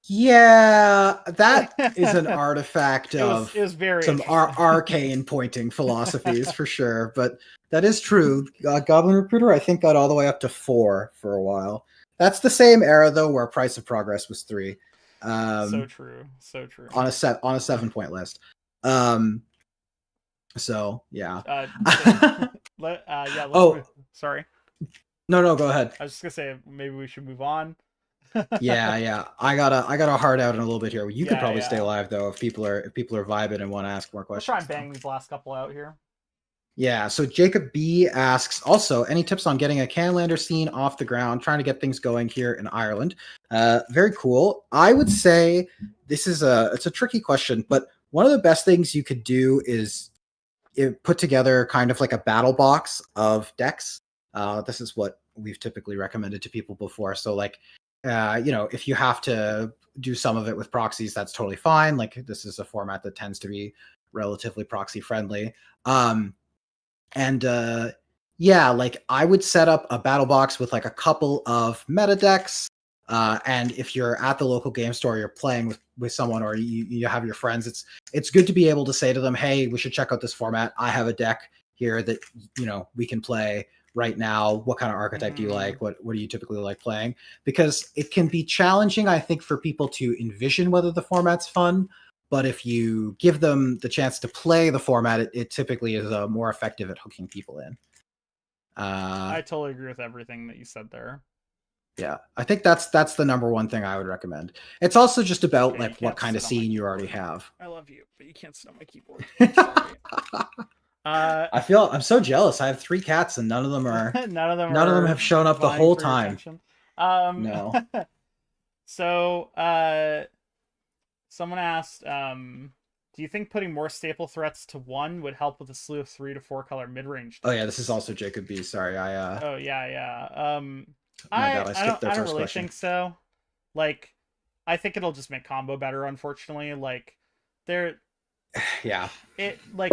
Yeah, that is an it artifact was of very some interesting. arcane pointing philosophies for sure, but that is true. Goblin Recruiter, I think, got all the way up to 4 for a while. That's the same era though, where Price of Progress was 3, So um, true, so true. on a 7 point list. Um, so yeah. Uh, yeah, let's move. Oh Sorry, no, no, go ahead. I was just gonna say maybe we should move on. Yeah, yeah. I got a hard out in a little bit here. You could Yeah, probably stay yeah. live though if people are vibing and want to ask more We'll try questions and though. bang these last couple out here. Yeah, so Jacob B asks also any tips on getting a Canlander scene off the ground, trying to get things going here in Ireland. Very cool. I would say it's a tricky question, but one of the best things you could do is put together kind of like a battle box of decks. This is what we've typically recommended to people before. So like, if you have to do some of it with proxies, that's totally fine. Like this is a format that tends to be relatively proxy friendly. And yeah, like I would set up a battle box with like a couple of meta decks. And if you're at the local game store, you're playing with someone, or you have your friends, it's good to be able to say to them, hey, we should check out this format. I have a deck here that we can play right now. What kind of archetype do you Mm-hmm. like? What do you typically like playing? Because it can be challenging, I think, for people to envision whether the format's fun. But if you give them the chance to play the format, it typically is more effective at hooking people in. I totally agree with everything that you said there. Yeah, I think that's the number one thing I would recommend. It's also just about Okay, you like what can't kind of sit on my scene you already keyboard. have. I love you, but you can't sit on my keyboard. I'm sorry. Uh, I'm so jealous. I have 3 cats and none of them are none of them none of them are have shown up the vying whole for your time. attention. Um, No. so someone asked, do you think putting more staple threats to 1 would help with a slew of 3 to 4 color mid range Oh yeah, this is decks? also Jacob B. Sorry, Oh yeah, yeah. my bad. I skipped their I don't first really question. think so. Like, I think it'll just make combo better. Unfortunately, like, there Yeah, it like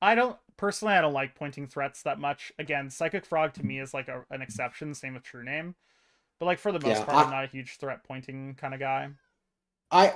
I don't like pointing threats that much. Again, Psychic Frog to me is like an exception. Same with True Name, but like for the most yeah. part, I'm not a huge threat pointing kind of guy.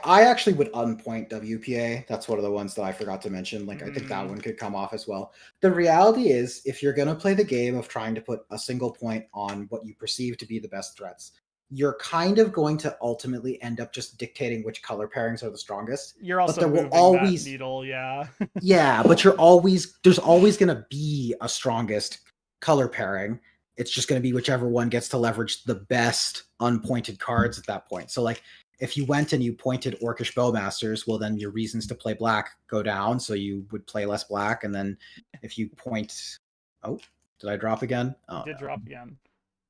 I actually would unpoint WPA. That's one of the ones that I forgot to mention. Like, I think that Mhm. one could come off as well. The reality is, if you're going to play the game of trying to put a single point on what you perceive to be the best threats, you're kind of going to ultimately end up just dictating which color pairings are the strongest. You're But also there will moving that always, needle, yeah. yeah, but there's always going to be a strongest color pairing. It's just going to be whichever one gets to leverage the best unpointed cards at that point. So, like, if you went and you pointed Orcish Bowmasters, well, then your reasons to play black go down, so you would play less black. And then if you point, oh, did I drop again? You Oh did no, drop again.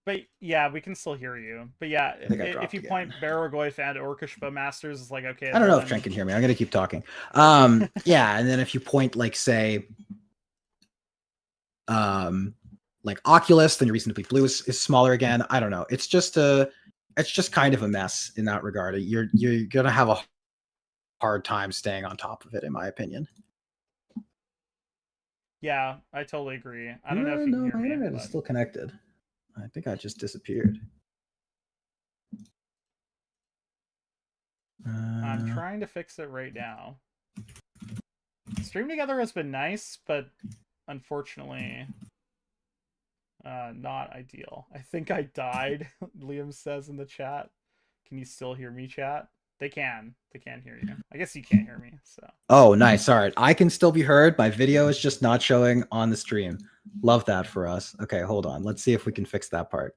But yeah, we can still hear you. But yeah, I think I if dropped you again. point Barragoyf and Orcish Bowmasters, it's like, okay, I don't well know if Trent then. can hear me. I'm going to keep talking. Okay. Yeah, and then if you point, like, say, um, like Oculus, then your reason to be blue is smaller again. I don't know. It's just kind of a mess in that regard. You're gonna have a hard time staying on top of it, in my opinion. Yeah, I totally agree. I don't know if you can No, hear my me, internet is but still connected. I think I just disappeared. I'm trying to fix it right now. Stream together has been nice, but unfortunately, not ideal. I think I died, Liam says in the chat. Can you still hear me, chat? They can. They can hear you. I guess you can't hear me, so. Oh, nice. All right, I can still be heard. My video is just not showing on the stream. Love that for us. Okay, hold on. Let's see if we can fix that part.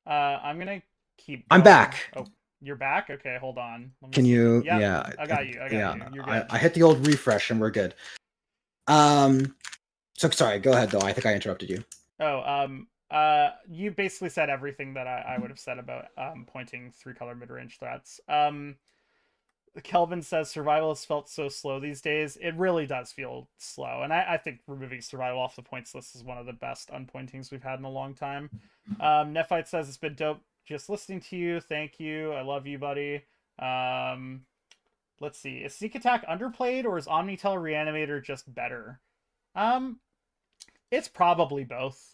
I'm gonna keep I'm going. back. Oh, you're back? Okay, hold on. Let me Can see if it. you? Yep, Yeah, I got you. I got yeah. you. You're good. I hit the old refresh and we're good. So sorry. Go ahead though. I think I interrupted you. Oh, you basically said everything that I would have said about pointing three color mid range threats. Kelvin says survival has felt so slow these days. It really does feel slow, and I think removing survival off the points list is one of the best unpointings we've had in a long time. Nephite says it's been dope just listening to you. Thank you. I love you, buddy. Um, let's see. Is Sneak Attack underplayed or is Omnitel Reanimator just better? Um, it's probably both.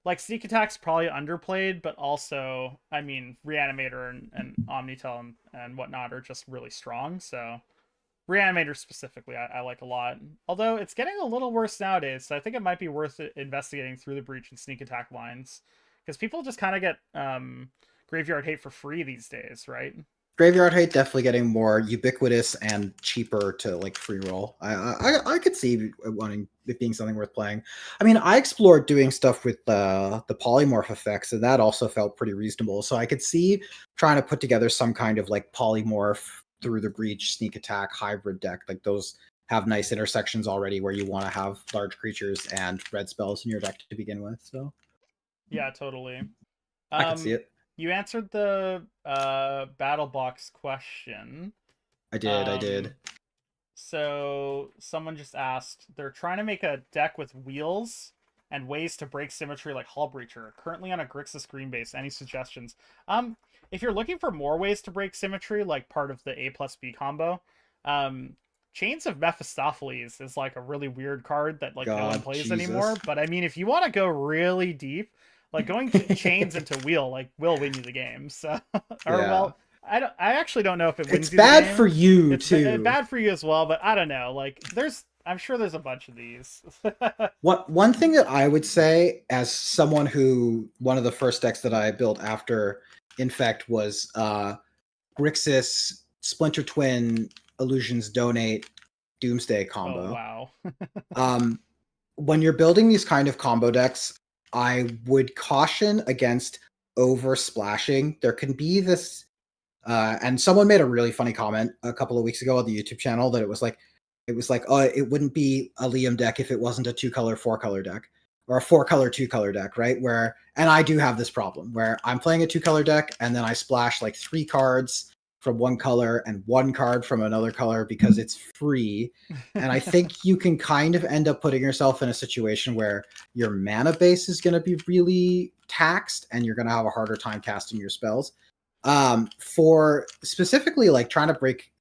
Like Sneak Attack's probably underplayed, but also, I mean, Reanimator and Omnitel and whatnot are just really strong. So Reanimator specifically, I like a lot. Although it's getting a little worse nowadays, so I think it might be worth investigating through the Breach and Sneak Attack lines because people just kind of get Graveyard Hate for free these days, right? Graveyard Hate definitely getting more ubiquitous and cheaper to like free roll. I could see wanting it being something worth playing. I mean, I explored doing stuff with the polymorph effects, and that also felt pretty reasonable. So I could see trying to put together some kind of like polymorph through the breach, sneak attack, hybrid deck. Like those have nice intersections already where you want to have large creatures and red spells in your deck to begin with. So Yeah, totally. I could see Um, it. you answered the battle box question. I did. I did. Um, so someone just asked, they're trying to make a deck with wheels and ways to break symmetry like Hull Breacher. Currently on a Grixis green base. Any suggestions? If you're looking for more ways to break symmetry, like part of the A plus B combo, um, Chains of Mephistopheles is like a really weird card that like no one God, plays Jesus. anymore. But I mean, if you want to go really deep, like going chains into wheel like will win you the game. So or Yeah. well, I actually don't know if it It's wins you the bad game. for you It's too. bad for you as well, but I don't know. Like I'm sure there's a bunch of these. One thing that I would say, as someone who one of the first decks that I built after Infect was Grixis Splinter Twin Illusions Donate Doomsday Oh combo. wow. Um, when you're building these kind of combo decks, I would caution against over splashing. There can be this, and someone made a really funny comment a couple of weeks ago on the YouTube channel that it was like, oh, it wouldn't be a Liam deck if it wasn't a 2-color, 4-color deck, or a 4-color, 2-color deck, right? Where, and I do have this problem where I'm playing a 2-color deck and then I splash like 3 cards from one color and 1 card from another color because it's free. And I think you can kind of end up putting yourself in a situation where your mana base is going to be really taxed and you're going to have a harder time casting your spells. For specifically like trying to break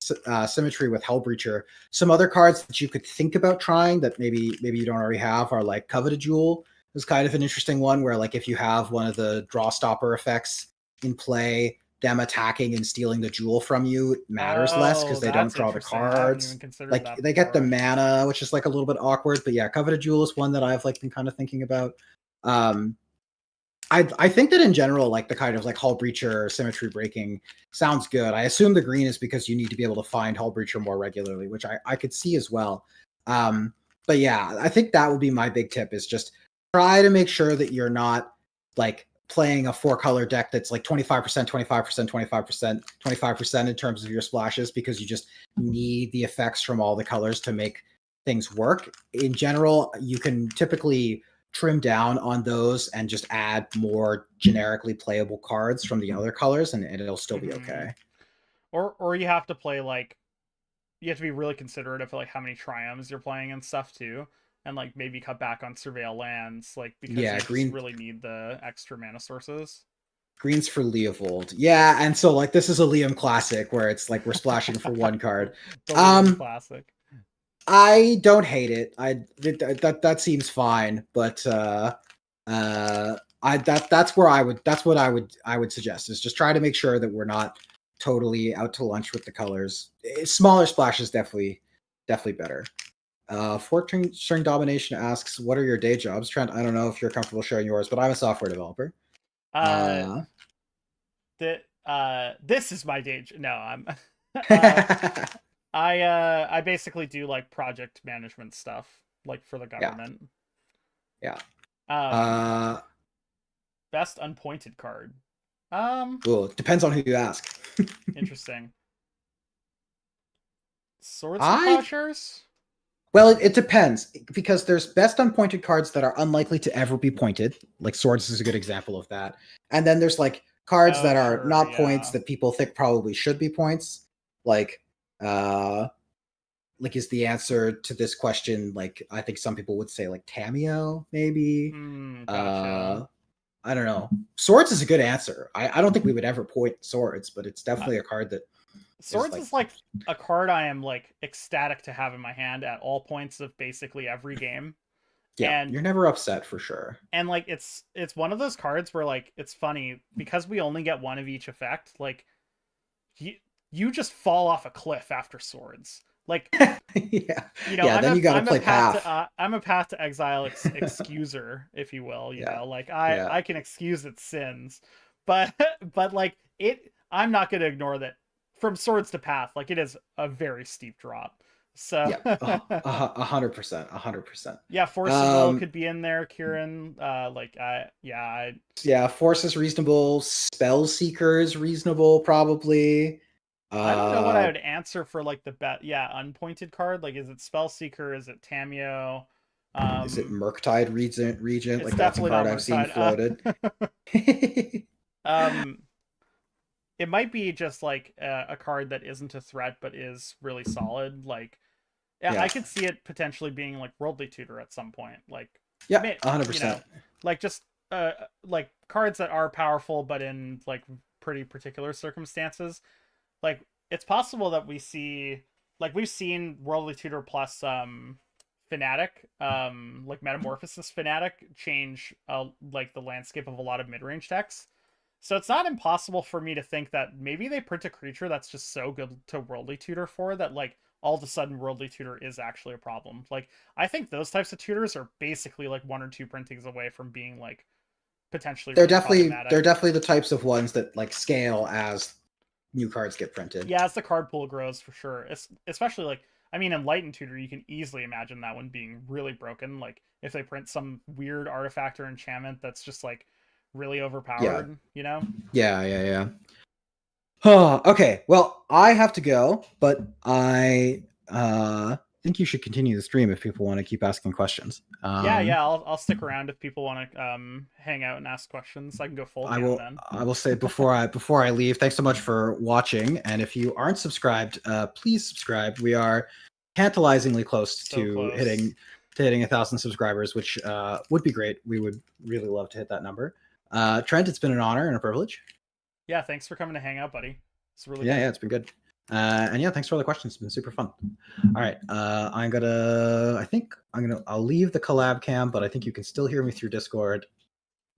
symmetry with Hellbreacher, some other cards that you could think about trying that maybe you don't already have are like Coveted Jewel is kind of an interesting one where like if you have one of the draw stopper effects in play, them attacking and stealing the jewel from you matters less Oh, because they don't that's draw the interesting. I haven't even cards. considered Like that they get the before. mana, which is like a little bit awkward. But yeah, coveted jewel is one that I've like been kind of thinking about. I think that in general, like the kind of like Hull Breacher symmetry breaking sounds good. I assume the green is because you need to be able to find Hull Breacher more regularly, which I could see as well. But yeah, I think that would be my big tip is just try to make sure that you're not like playing a 4-color deck that's like 25%, 25%, 25%, 25% in terms of your splashes because you just need the effects from all the colors to make things work. In general, you can typically trim down on those and just add more generically playable cards from the other colors and it'll still be Mm-hmm. okay. Or you have to play like you have to be really considerate of like how many triumphs you're playing and stuff too, and like maybe cut back on surveil lands, like because Yeah, you just really need the extra mana sources. green's for Leovold. Yeah, and so like this is a Liam classic where it's like we're splashing for one card. The Liam Um classic. I don't hate it. That seems fine, but that's where that's what I would suggest is just try to make sure that we're not totally out to lunch with the colors. Smaller splash is definitely better. Fortune String Domination asks, "What are your day jobs?" Trent, I don't know if you're comfortable sharing yours, but I'm a software developer. Uh, Uh, this is my day. No, I'm. uh, I basically do like project management stuff, like for the yeah, government. yeah. Um, Uh, best unpointed card. well, it depends on who you ask. Interesting. Swords to I Plowshares. Well, it depends because there's best unpointed cards that are unlikely to ever be pointed. Like swords is a good example of that. And then there's like cards Oh, that are sure, not points yeah. that people think probably should be points. Like uh is the answer to this question like I think some people would say like Tameo maybe. Hmm, gotcha. Uh I don't know. Swords is a good answer. I don't think we would ever point swords, but it's definitely a card that is Swords like is like a card I am like ecstatic to have in my hand at all points of basically every game. yeah, And you're never upset for sure. like it's one of those cards where like it's funny because we only get one of each effect, like you you just fall off a cliff after swords. Like, Yeah. you know, Yeah, then you got to I'm a play path path. to I'm a path to exile excuser, if you will, you Yeah. know. Like Yeah. I can excuse its sins. But but like it I'm not going to ignore that from swords to path, like it is a very steep drop. So Yeah. 100%. 100%. yeah, Force of Will Um, could be in there, Kieran. Like I yeah, Force is reasonable. Spell Seeker is reasonable, probably. I don't know what I Uh, would answer for like the bet. Yeah, unpointed card. Like, is it Spellseeker? Is it Tameo? is it Um, Murktide Regent? it's Like, that's a definitely not card I've seen Murktide. floated. Um, it might be just like a card that isn't a threat but is really solid. Like, yeah, Yeah. I could see it potentially being like Worldly Tutor at some point. Like, Yeah, you 100%. know, like just like cards that are powerful but in like pretty particular circumstances. Like it's possible that we see like we've seen Worldly Tutor plus Fanatic, like Metamorphosis Fanatic change like the landscape of a lot of mid-range decks. So it's not impossible for me to think that maybe they print a creature that's just so good to Worldly Tutor for that like all of a sudden Worldly Tutor is actually a problem. Like I think those types of tutors are basically like one or two printings away from being like potentially really They're problematic. definitely the types of ones that like scale as new cards get printed. Yeah, as the card pool grows, for sure. Especially like, I mean, Enlightened Tutor, you can easily imagine that one being really broken. Like if they print some weird artifact or enchantment that's just like really Yeah. overpowered, you know? Yeah. Oh, okay. Well, I have to go, but I think you should continue the stream if people want to keep asking questions. Yeah. I'll stick around if people want to hang out and ask questions. I can go full cam then. I will say before I leave, thanks so much for watching. And if you aren't subscribed, please subscribe. We are tantalizingly close So to close. hitting 1,000 subscribers, which would be great. We would really love to hit that number. Trent, it's been an honor and a privilege. Yeah, thanks for coming to hang out, buddy. It's really Yeah, good. yeah, it's been good. And yeah, thanks for all the questions. It's been super fun. All right. I'll leave the collab cam, but I think you can still hear me through Discord.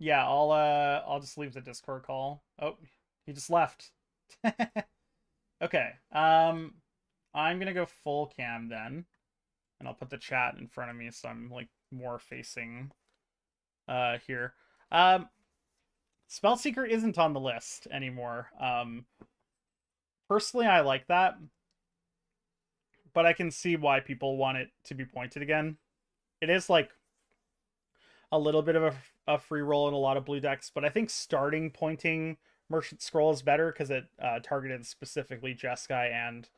Yeah, I'll just leave the Discord call. Oh, he just left. Okay. I'm gonna go full cam then, and I'll put the chat in front of me so I'm like more facing here. Um, Spellseeker isn't on the list anymore. Personally, I like that, but I can see why people want it to be pointed again. It is like a little bit of a free roll in a lot of blue decks, but I think starting pointing Merchant Scroll is better because it targeted specifically Jeskai and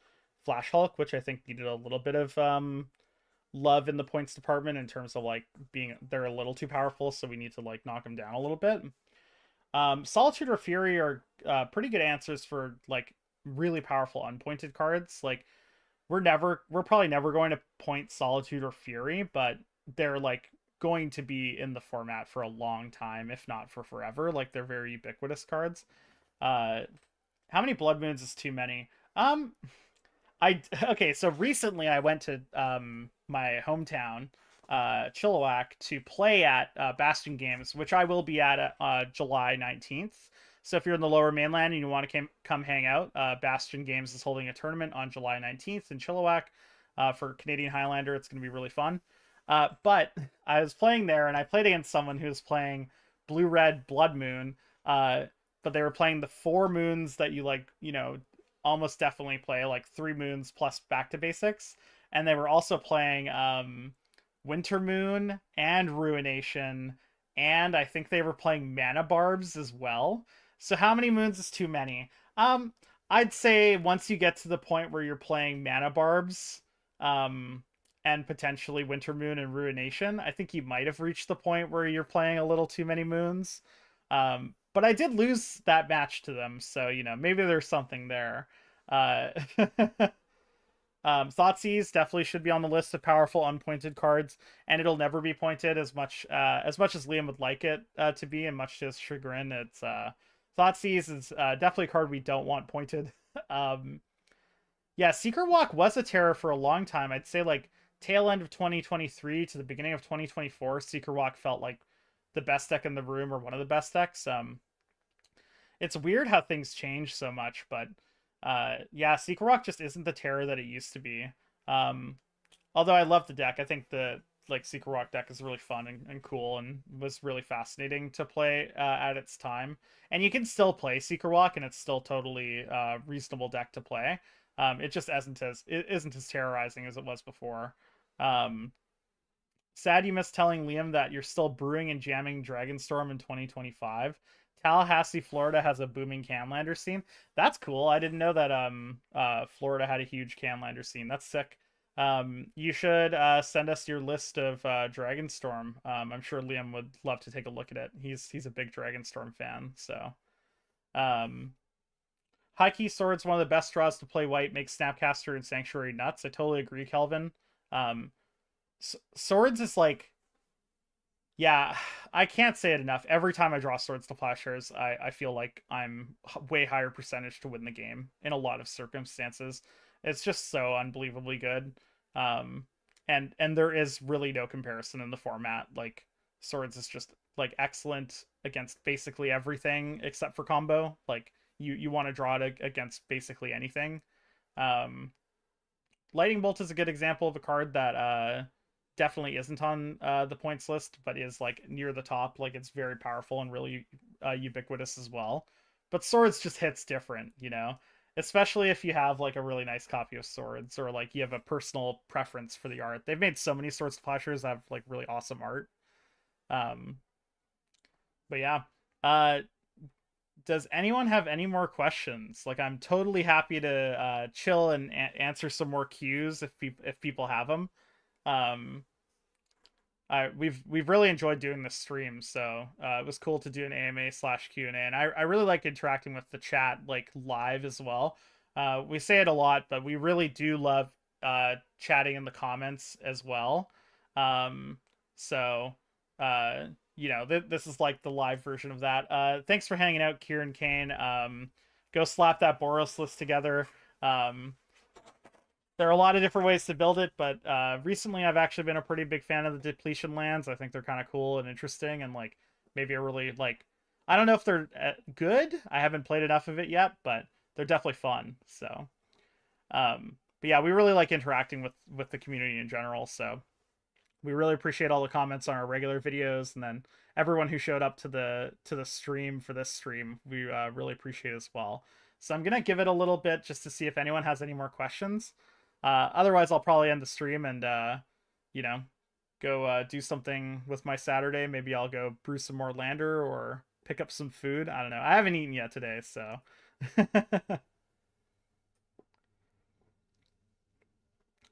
Flash Hulk, which I think needed a little bit of love in the points department in terms of like being they're a little too powerful, so we need to like knock them down a little bit. Solitude or Fury are pretty good answers for like really powerful unpointed cards. Like we're probably never going to point Solitude or Fury, but they're like going to be in the format for a long time, if not for forever. Like they're very ubiquitous cards. Uh, how many Blood Moons is too many? I okay. So recently I went to my hometown, Chilliwack, to play at Bastion Games, which I will be at July 19th. So if you're in the Lower Mainland and you want to come hang out, Bastion Games is holding a tournament on July 19th in Chilliwack for Canadian Highlander. It's going to be really fun. But I was playing there, and I played against someone who was playing Blue Red Blood Moon. But they were playing the 4 moons that you like, almost definitely play, like 3 moons plus back to basics. And they were also playing Winter Moon and Ruination, and I think they were playing Mana Barbs as well. So how many moons is too many? I'd say once you get to the point where you're playing Mana Barbs, um, and potentially Winter Moon and Ruination, I think you might have reached the point where you're playing a little too many moons. But I did lose that match to them, so maybe there's something there. Uh, Thoughtseize definitely should be on the list of powerful unpointed cards, and it'll never be pointed as much as Liam would like it to be, and much to his chagrin. It's Thoughtseize is definitely a card we don't want pointed. um, yeah, Secret Walk was a terror for a long time. I'd say like tail end of 2023 to the beginning of 2024, Secret Walk felt like the best deck in the room or one of the best decks. It's weird how things change so much, but yeah, Secret Rock just isn't the terror that it used to be. Um, although I love the deck, I think the like Secret Rock deck is really fun and cool and was really fascinating to play at its time. And you can still play Secret Rock, and it's still totally reasonable deck to play. It just isn't as terrorizing as it was before. Um, Sad you missed telling Liam that you're still brewing and jamming Dragonstorm in 2025. Tallahassee, Florida has a booming Canlander scene. That's cool. I didn't know that Florida had a huge Canlander scene. That's sick. You should send us your list of Dragonstorm. I'm sure Liam would love to take a look at it. He's a big Dragonstorm fan. So High Key Sword's one of the best draws to play white. Makes Snapcaster and Sanctuary nuts. I totally agree, Kelvin. Um, Swords is like, yeah, I can't say it enough. Every time I draw Swords to Plowshares, I feel like I'm way higher percentage to win the game in a lot of circumstances. It's just so unbelievably good. Um, and there is really no comparison in the format. Like Swords is just like excellent against basically everything except for combo. Like you want to draw it against basically anything. Um, Lightning Bolt is a good example of a card that definitely isn't on the points list, but is like near the top. Like it's very powerful and really ubiquitous as well. But Swords just hits different. Especially if you have like a really nice copy of Swords, or like you have a personal preference for the art. They've made so many Swords Plowshares that have like really awesome art. Um, but yeah. Uh, does anyone have any more questions? Like, I'm totally happy to chill and answer some more cues if people have them. Um, we've really enjoyed doing this stream, so it was cool to do an AMA/Q&A, and I really like interacting with the chat like live as well. We say it a lot, but we really do love chatting in the comments as well. Um, so this is like the live version of that. Thanks for hanging out, Kieran Kane. Go slap that Boros list together. Um, there are a lot of different ways to build it, but recently I've actually been a pretty big fan of the depletion lands. I think they're kind of cool and interesting, and like maybe a really like, I don't know if they're good. I haven't played enough of it yet, but they're definitely fun. So, but yeah, we really like interacting with the community in general. So we really appreciate all the comments on our regular videos, and then everyone who showed up to the stream for this stream, we really appreciate as well. So I'm gonna give it a little bit just to see if anyone has any more questions. Otherwise, I'll probably end the stream and you know, go do something with my Saturday. Maybe I'll go brew some more Lander or pick up some food. I don't know. I haven't eaten yet today, so.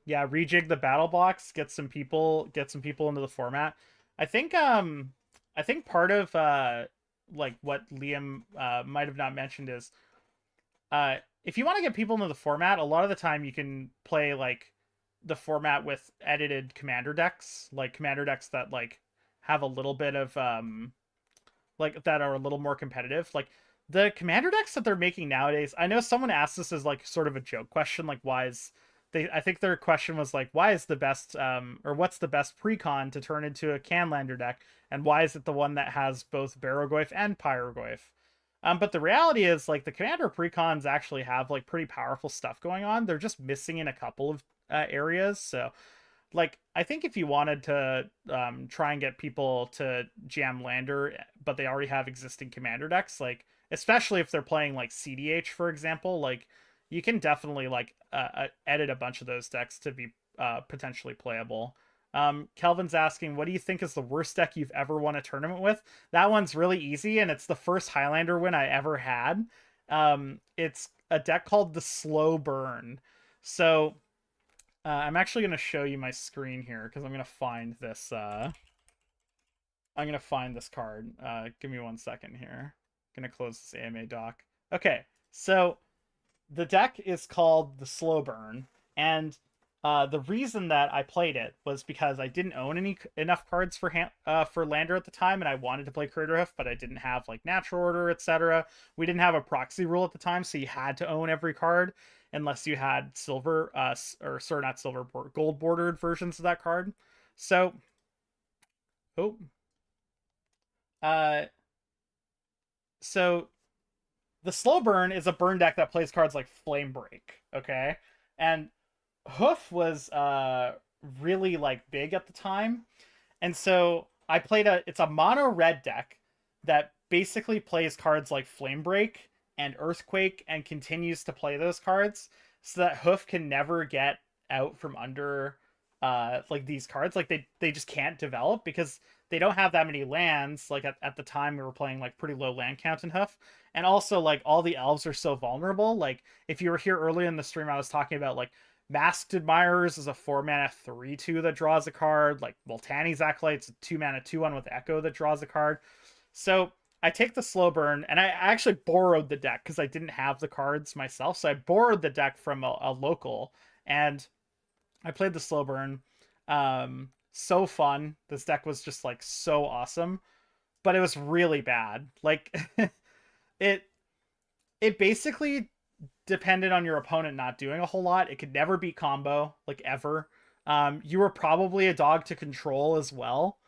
Yeah, rejig the battle box, get some people into the format. I think I think part of like what Liam might have not mentioned is if you want to get people into the format, a lot of the time you can play like the format with edited commander decks, like commander decks that like have a little bit of like that are a little more competitive. Like the commander decks that they're making nowadays, I know someone asked this as like sort of a joke question, like why is they, I think their question was like, why is the best or what's the best precon to turn into a Canlander deck, and why is it the one that has both Barogoyf and Pyrogoyf? But the reality is like the commander precons actually have like pretty powerful stuff going on. They're just missing in a couple of areas. So like I think if you wanted to try and get people to jam Lander, but they already have existing commander decks, like especially if they're playing like CDH, for example, like you can definitely like edit a bunch of those decks to be potentially playable. Kelvin's asking, what do you think is the worst deck you've ever won a tournament with? That one's really easy, and it's the first Highlander win I ever had. It's a deck called the Slow Burn. So I'm actually going to show you my screen here because I'm going to find this. I'm going to find this card. Give me 1 second here. Going to close this AMA doc. Okay, so the deck is called the Slow Burn, and the reason that I played it was because I didn't own enough cards for Lander at the time, and I wanted to play Craterhoof, but I didn't have like Natural Order, etc. We didn't have a proxy rule at the time, so you had to own every card unless you had silver, or sorry, not silver, gold bordered versions of that card. So, oh, uh, so the Slow Burn is a burn deck that plays cards like Flame Break, okay, and Hoof was really like big at the time, and so I played it's a mono red deck that basically plays cards like Flame Break and Earthquake and continues to play those cards so that Hoof can never get out from under like these cards. Like they just can't develop because they don't have that many lands. Like at the time we were playing like pretty low land count in Hoof. And also like all the elves are so vulnerable. Like if you were here early in the stream, I was talking about like Masked Admirers is a 4-mana 3/2 that draws a card. Like Voltani's Acolyte's a 2-mana 2/1 with Echo that draws a card. So I take the Slow Burn, and I actually borrowed the deck because I didn't have the cards myself. So I borrowed the deck from a local, and I played the Slow Burn. So fun. This deck was just like so awesome, but it was really bad. Like it it basically depended on your opponent not doing a whole lot. It could never beat combo, like ever. You were probably a dog to control as well.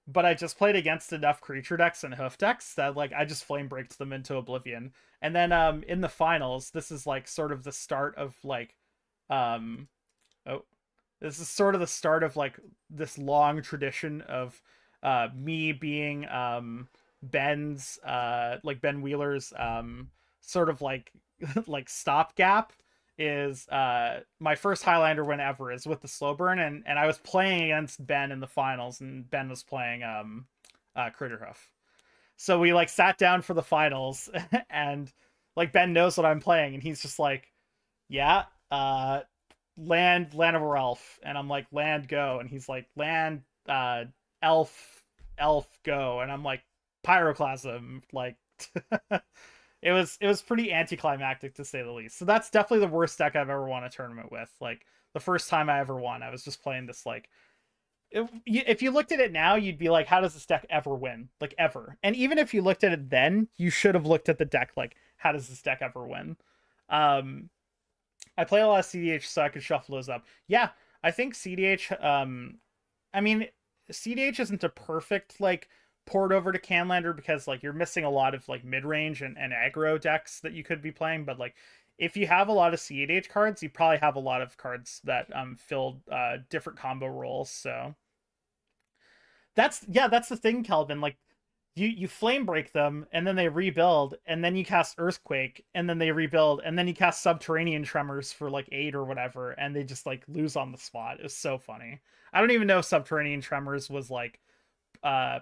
But I just played against enough creature decks and hoof decks that like I just flame breaked them into oblivion. And then in the finals, this is like sort of the start of like um oh this is sort of the start of like this long tradition of me being Ben's like Ben Wheeler's sort of like like stopgap is my first Highlander win ever is with the Slow Burn, and I was playing against Ben in the finals, and Ben was playing Critterhoof. So we like sat down for the finals and like Ben knows what I'm playing, and he's just like, yeah, land of a elf, and I'm like, land go, and he's like, land elf go, and I'm like, pyroclasm, like it was pretty anticlimactic to say the least. So that's definitely the worst deck I've ever won a tournament with. Like the first time I ever won, I was just playing this like if you looked at it now, you'd be like, how does this deck ever win? Like ever. And even if you looked at it then, you should have looked at the deck like, how does this deck ever win? I play a lot of CDH so I could shuffle those up. Yeah, I think CDH I mean CDH isn't a perfect like port over to Canlander because like you're missing a lot of like mid-range and aggro decks that you could be playing, but like if you have a lot of C8H cards, you probably have a lot of cards that fill different combo roles. So that's the thing, Kelvin. Like you flame break them and then they rebuild and then you cast earthquake and then they rebuild and then you cast subterranean tremors for like 8 or whatever and they just like lose on the spot. It was so funny. I don't even know if subterranean tremors was like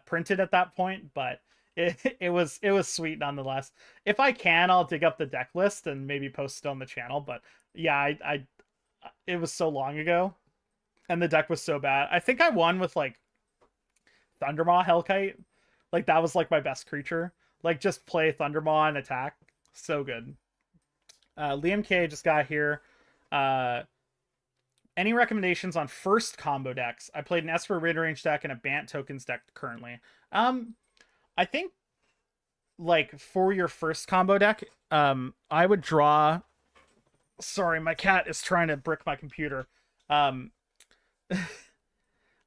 printed at that point, but it was sweet nonetheless. If I can, I'll dig up the deck list and maybe post it on the channel. But yeah, I it was so long ago, and the deck was so bad. I think I won with like Thundermaw Hellkite. Like that was like my best creature. Like just play Thundermaw and attack. So good. Liam K just got here. Uh, any recommendations on first combo decks? I played an Esper mid-range deck and a Bant tokens deck currently. Um, I think like for your first combo deck, I would draw. Sorry, my cat is trying to brick my computer. Um,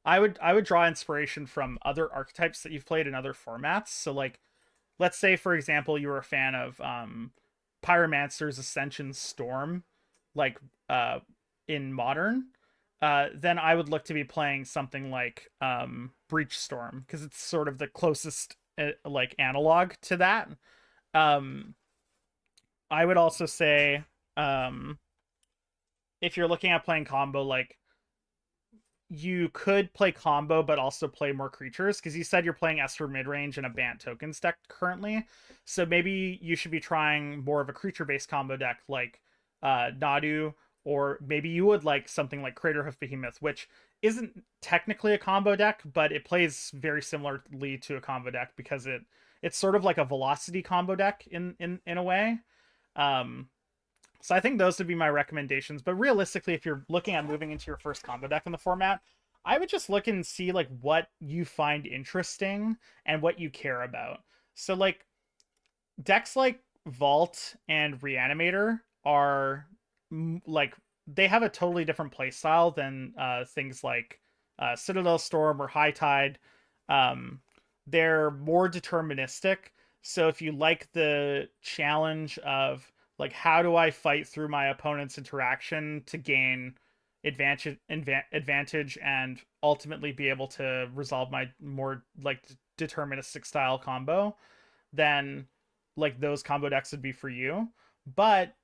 I would draw inspiration from other archetypes that you've played in other formats. So like let's say for example you were a fan of Pyromancer's Ascension Storm, like in modern, then I would look to be playing something like Breach Storm because it's sort of the closest like analog to that. Um, I would also say um, if you're looking at playing combo, like you could play combo but also play more creatures because you said you're playing Esper midrange and a Bant tokens deck currently. So maybe you should be trying more of a creature based combo deck like Nadu, or maybe you would like something like Craterhoof Behemoth, which isn't technically a combo deck, but it plays very similarly to a combo deck because it's sort of like a velocity combo deck in a way. Um, so I think those would be my recommendations. But realistically, if you're looking at moving into your first combo deck in the format, I would just look and see like what you find interesting and what you care about. So like decks like Vault and Reanimator are like they have a totally different play style than things like Citadel Storm or High Tide. Um, they're more deterministic. So if you like the challenge of like how do I fight through my opponent's interaction to gain advantage and ultimately be able to resolve my more like deterministic style combo, then like those combo decks would be for you. But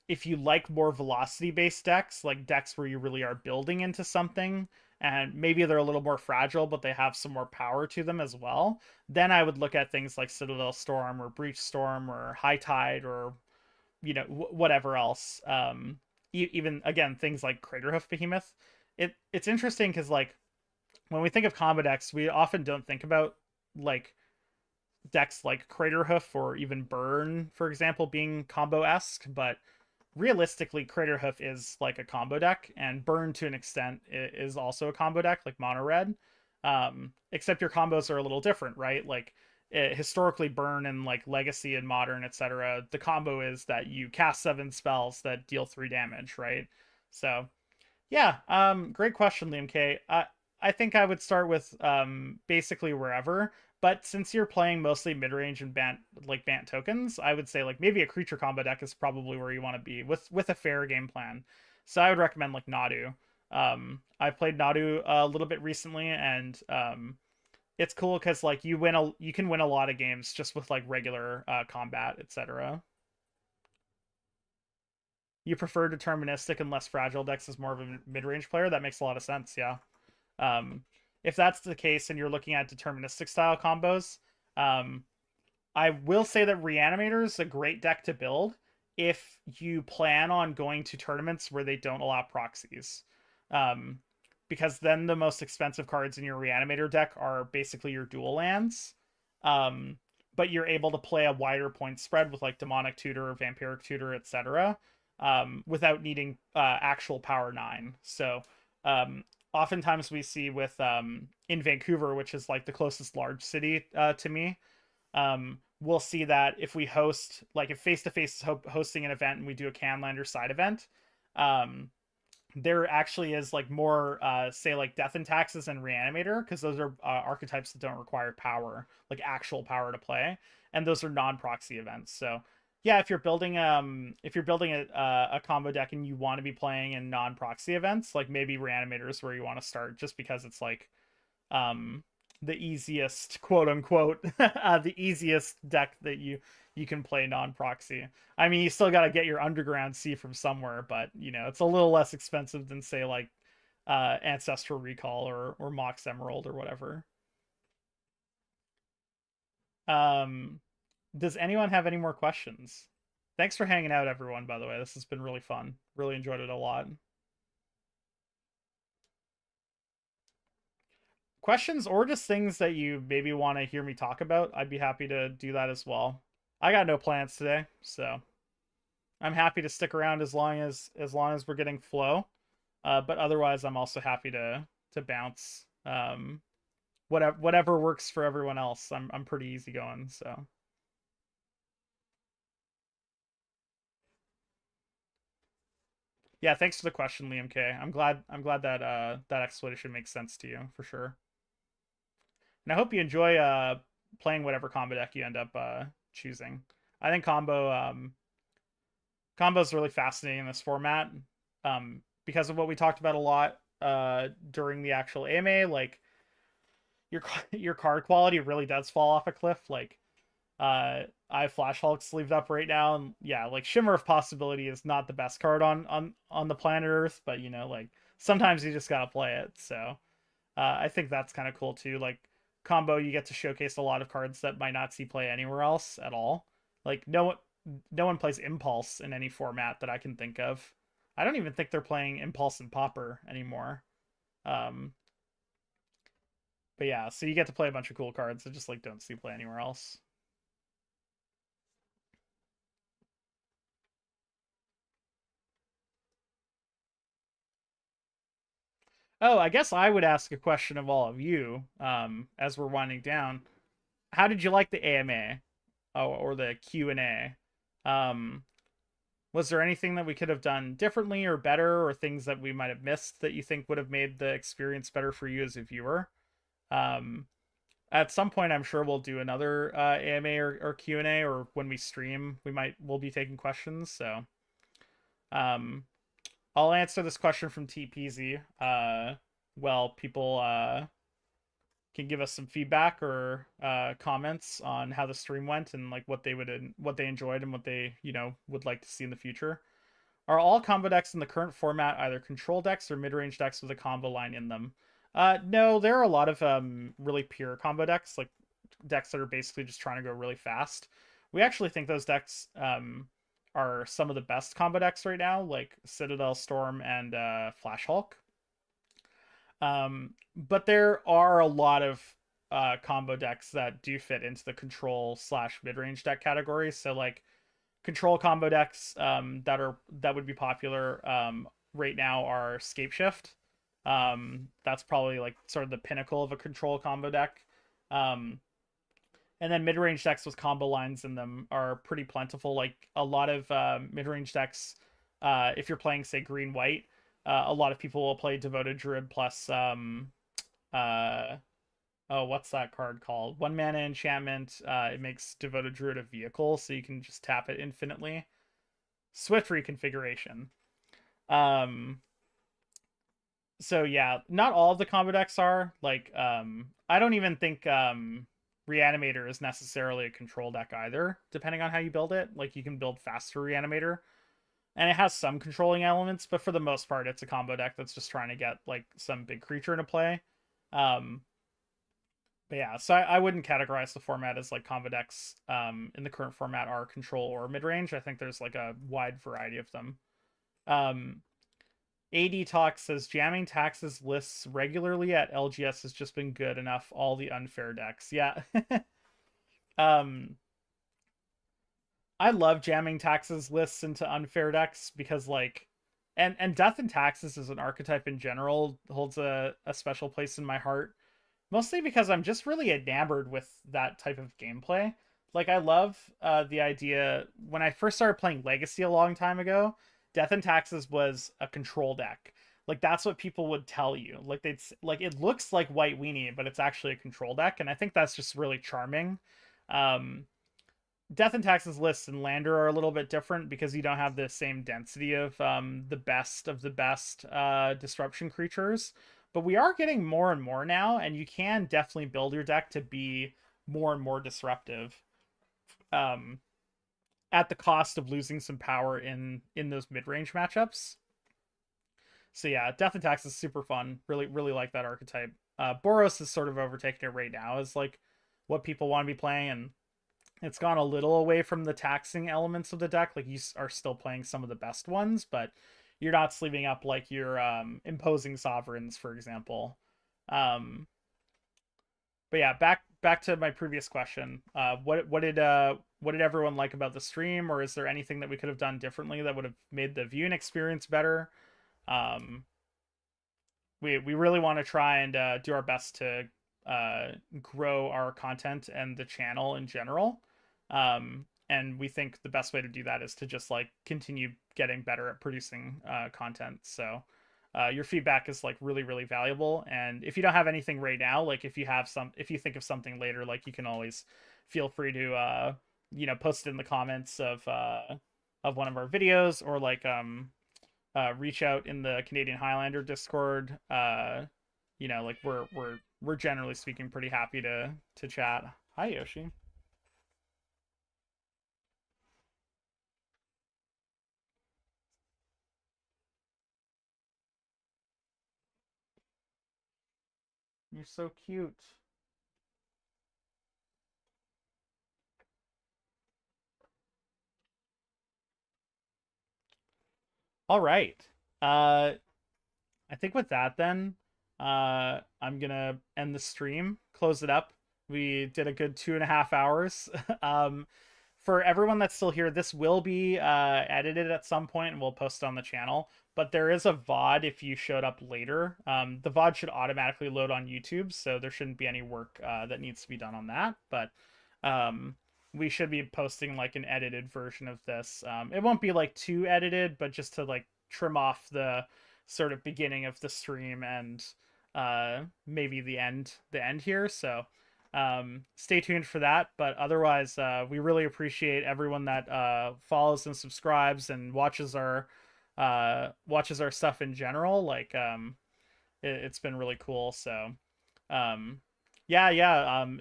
if you like more velocity based decks, like decks where you really are building into something and maybe they're a little more fragile but they have some more power to them as well, then I would look at things like Citadel Storm or Breach Storm or High Tide or whatever else. Even again things like Craterhoof Behemoth. It's interesting because like when we think of combo decks, we often don't think about like decks like Craterhoof or even Burn, for example, being combo esque, but realistically, Craterhoof is like a combo deck, and Burn to an extent is also a combo deck, like Mono Red. Except your combos are a little different, right? Like historically, Burn and like Legacy and Modern, etc. The combo is that you cast 7 spells that deal 3 damage, right? So yeah, great question, Liam K. I think I would start with basically wherever, but since you're playing mostly mid-range and Bant tokens, I would say like maybe a creature combo deck is probably where you want to be with a fair game plan. So I would recommend like Nadu. I played Nadu a little bit recently, and it's cool because like you can win a lot of games just with like regular combat, etc. You prefer deterministic and less fragile decks as more of a mid-range player? That makes a lot of sense. Yeah. Um, if that's the case and you're looking at deterministic style combos, um, I will say that Reanimator is a great deck to build if you plan on going to tournaments where they don't allow proxies. Um, because then the most expensive cards in your Reanimator deck are basically your dual lands. Um, but you're able to play a wider point spread with like Demonic Tutor, Vampiric Tutor, etc. Without needing actual power 9. So um, oftentimes we see with in Vancouver, which is like the closest large city to me, we'll see that if we host like if face to face hosting an event and we do a Canlander side event, um, there actually is like more say like Death and Taxes and Reanimator, because those are archetypes that don't require power, like actual power to play, and those are non-proxy events. So yeah, if you're building a combo deck and you want to be playing in non-proxy events, like maybe Reanimator is where you want to start, just because it's like um the easiest, quote unquote, the easiest deck that you can play non-proxy. I mean, you still got to get your underground sea from somewhere, but you know, it's a little less expensive than say like Ancestral Recall or Mox Emerald or whatever. um does anyone have any more questions? Thanks for hanging out, everyone, by the way. This has been really fun. Really enjoyed it a lot. Questions or just things that you maybe want to hear me talk about, I'd be happy to do that as well. I got no plans today, so I'm happy to stick around as long as we're getting flow. But otherwise, I'm also happy to bounce. Whatever works for everyone else. I'm pretty easygoing. So yeah, thanks for the question, Liam K. I'm glad that that explanation makes sense to you for sure. And I hope you enjoy playing whatever combo deck you end up choosing. I think combo is really fascinating in this format, because of what we talked about a lot during the actual AMA. Like your your card quality really does fall off a cliff. Like I have Flash Hulk sleeved up right now, and yeah, like Shimmer of Possibility is not the best card on the planet Earth, but you know, like sometimes you just gotta play it. So I think that's kind of cool too. Like combo, you get to showcase a lot of cards that might not see play anywhere else at all. Like no one plays Impulse in any format that I can think of. I don't even think they're playing Impulse and Popper anymore. Um, but yeah, so you get to play a bunch of cool cards that just like don't see play anywhere else. Oh, I guess I would ask a question of all of you as we're winding down. How did you like the AMA, or the Q&A? Um, was there anything that we could have done differently or better, or things that we might have missed that you think would have made the experience better for you as a viewer? Um, at some point, I'm sure we'll do another AMA or Q&A, or when we stream, we'll be taking questions. So um, I'll answer this question from TPZ. Well, people can give us some feedback or comments on how the stream went, and like what they enjoyed and what they would like to see in the future. Are all combo decks in the current format either control decks or mid-range decks with a combo line in them? No, there are a lot of really pure combo decks, like decks that are basically just trying to go really fast. We actually think those decks are some of the best combo decks right now, like Citadel Storm and Flash Hulk. But there are a lot of combo decks that do fit into the control slash mid range deck category. So like control combo decks that would be popular right now are Scapeshift. That's probably like sort of the pinnacle of a control combo deck. Um, and then mid range decks with combo lines in them are pretty plentiful. Like a lot of mid range decks, if you're playing say green white, a lot of people will play Devoted Druid plus uh oh, what's that card called? One mana enchantment. It makes Devoted Druid a vehicle, so you can just tap it infinitely. Swift reconfiguration. Um, so yeah, not all of the combo decks are like. I don't even think Reanimator is necessarily a control deck either. Depending on how you build it, like you can build faster Reanimator, and it has some controlling elements, but for the most part, it's a combo deck that's just trying to get like some big creature into play. Um, but yeah, so I wouldn't categorize the format as like combo decks in the current format are control or mid range. I think there's like a wide variety of them. Um, AD Talk says jamming taxes lists regularly at LGS has just been good enough. All the unfair decks, yeah. um, I love jamming taxes lists into unfair decks because like, and Death and Taxes as an archetype in general holds a special place in my heart, mostly because I'm just really enamored with that type of gameplay. Like I love the idea when I first started playing Legacy a long time ago. Death and Taxes was a control deck, like that's what people would tell you. Like like it looks like White Weenie, but it's actually a control deck, and I think that's just really charming. Um, Death and Taxes lists and Lander are a little bit different because you don't have the same density the best of the best disruption creatures. But we are getting more and more now, and you can definitely build your deck to be more and more disruptive. Um, at the cost of losing some power in those mid-range matchups. So yeah, Death and Taxes is super fun. Really like that archetype. Boros is sort of overtaking it right now as like what people want to be playing, and it's gone a little away from the taxing elements of the deck. Like you are still playing some of the best ones, but you're not sleeving up like your imposing sovereigns, for example. Um, but yeah, back to my previous question. What did everyone like about the stream, or is there anything that we could have done differently that would have made the viewing experience better? Um, we really want to try and do our best to grow our content and the channel in general. And we think the best way to do that is to just like continue getting better at producing content. So your feedback is like really valuable. And if you don't have anything right now, like if you think of something later, like you can always feel free to post it in the comments of one of our videos, or like reach out in the Canadian Highlander Discord. Like we're generally speaking pretty happy to chat. Hi Yoshi. You're so cute. All right. Uh I think with that then, I'm gonna end the stream, close it up. We did a good 2.5 hours. For everyone that's still here, this will be edited at some point and we'll post it on the channel. But there is a VOD if you showed up later. The VOD should automatically load on YouTube, so there shouldn't be any work that needs to be done on that. But um, we should be posting like an edited version of this. It won't be like too edited, but just to like trim off the sort of beginning of the stream and maybe the end here. So stay tuned for that. But otherwise, we really appreciate everyone that follows and subscribes and watches our stuff in general. Like it's been really cool. So um yeah.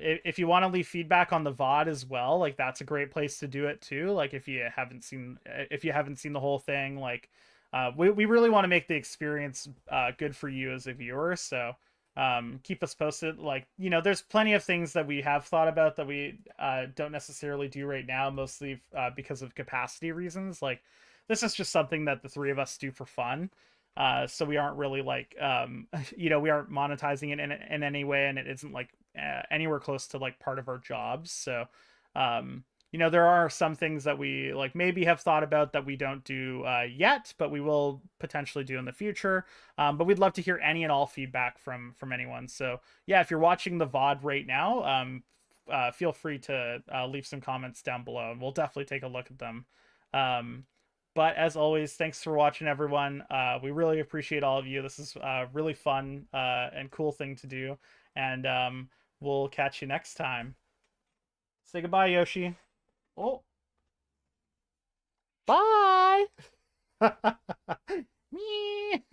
If you want to leave feedback on the VOD as well, like that's a great place to do it too. Like if you haven't seen the whole thing, like we really want to make the experience good for you as a viewer. So keep us posted. Like, there's plenty of things that we have thought about that we don't necessarily do right now, mostly because of capacity reasons. Like this is just something that the three of us do for fun. So we aren't really like we aren't monetizing it in any way, and it isn't like anywhere close to like part of our jobs. So there are some things that we like maybe have thought about that we don't do yet, but we will potentially do in the future. But we'd love to hear any and all feedback from anyone. So yeah, if you're watching the VOD right now, feel free to leave some comments down below, and we'll definitely take a look at them. Um, but as always, thanks for watching, everyone. We really appreciate all of you. This is really fun and cool thing to do, and we'll catch you next time. Say goodbye, Yoshi. Oh, bye. Me.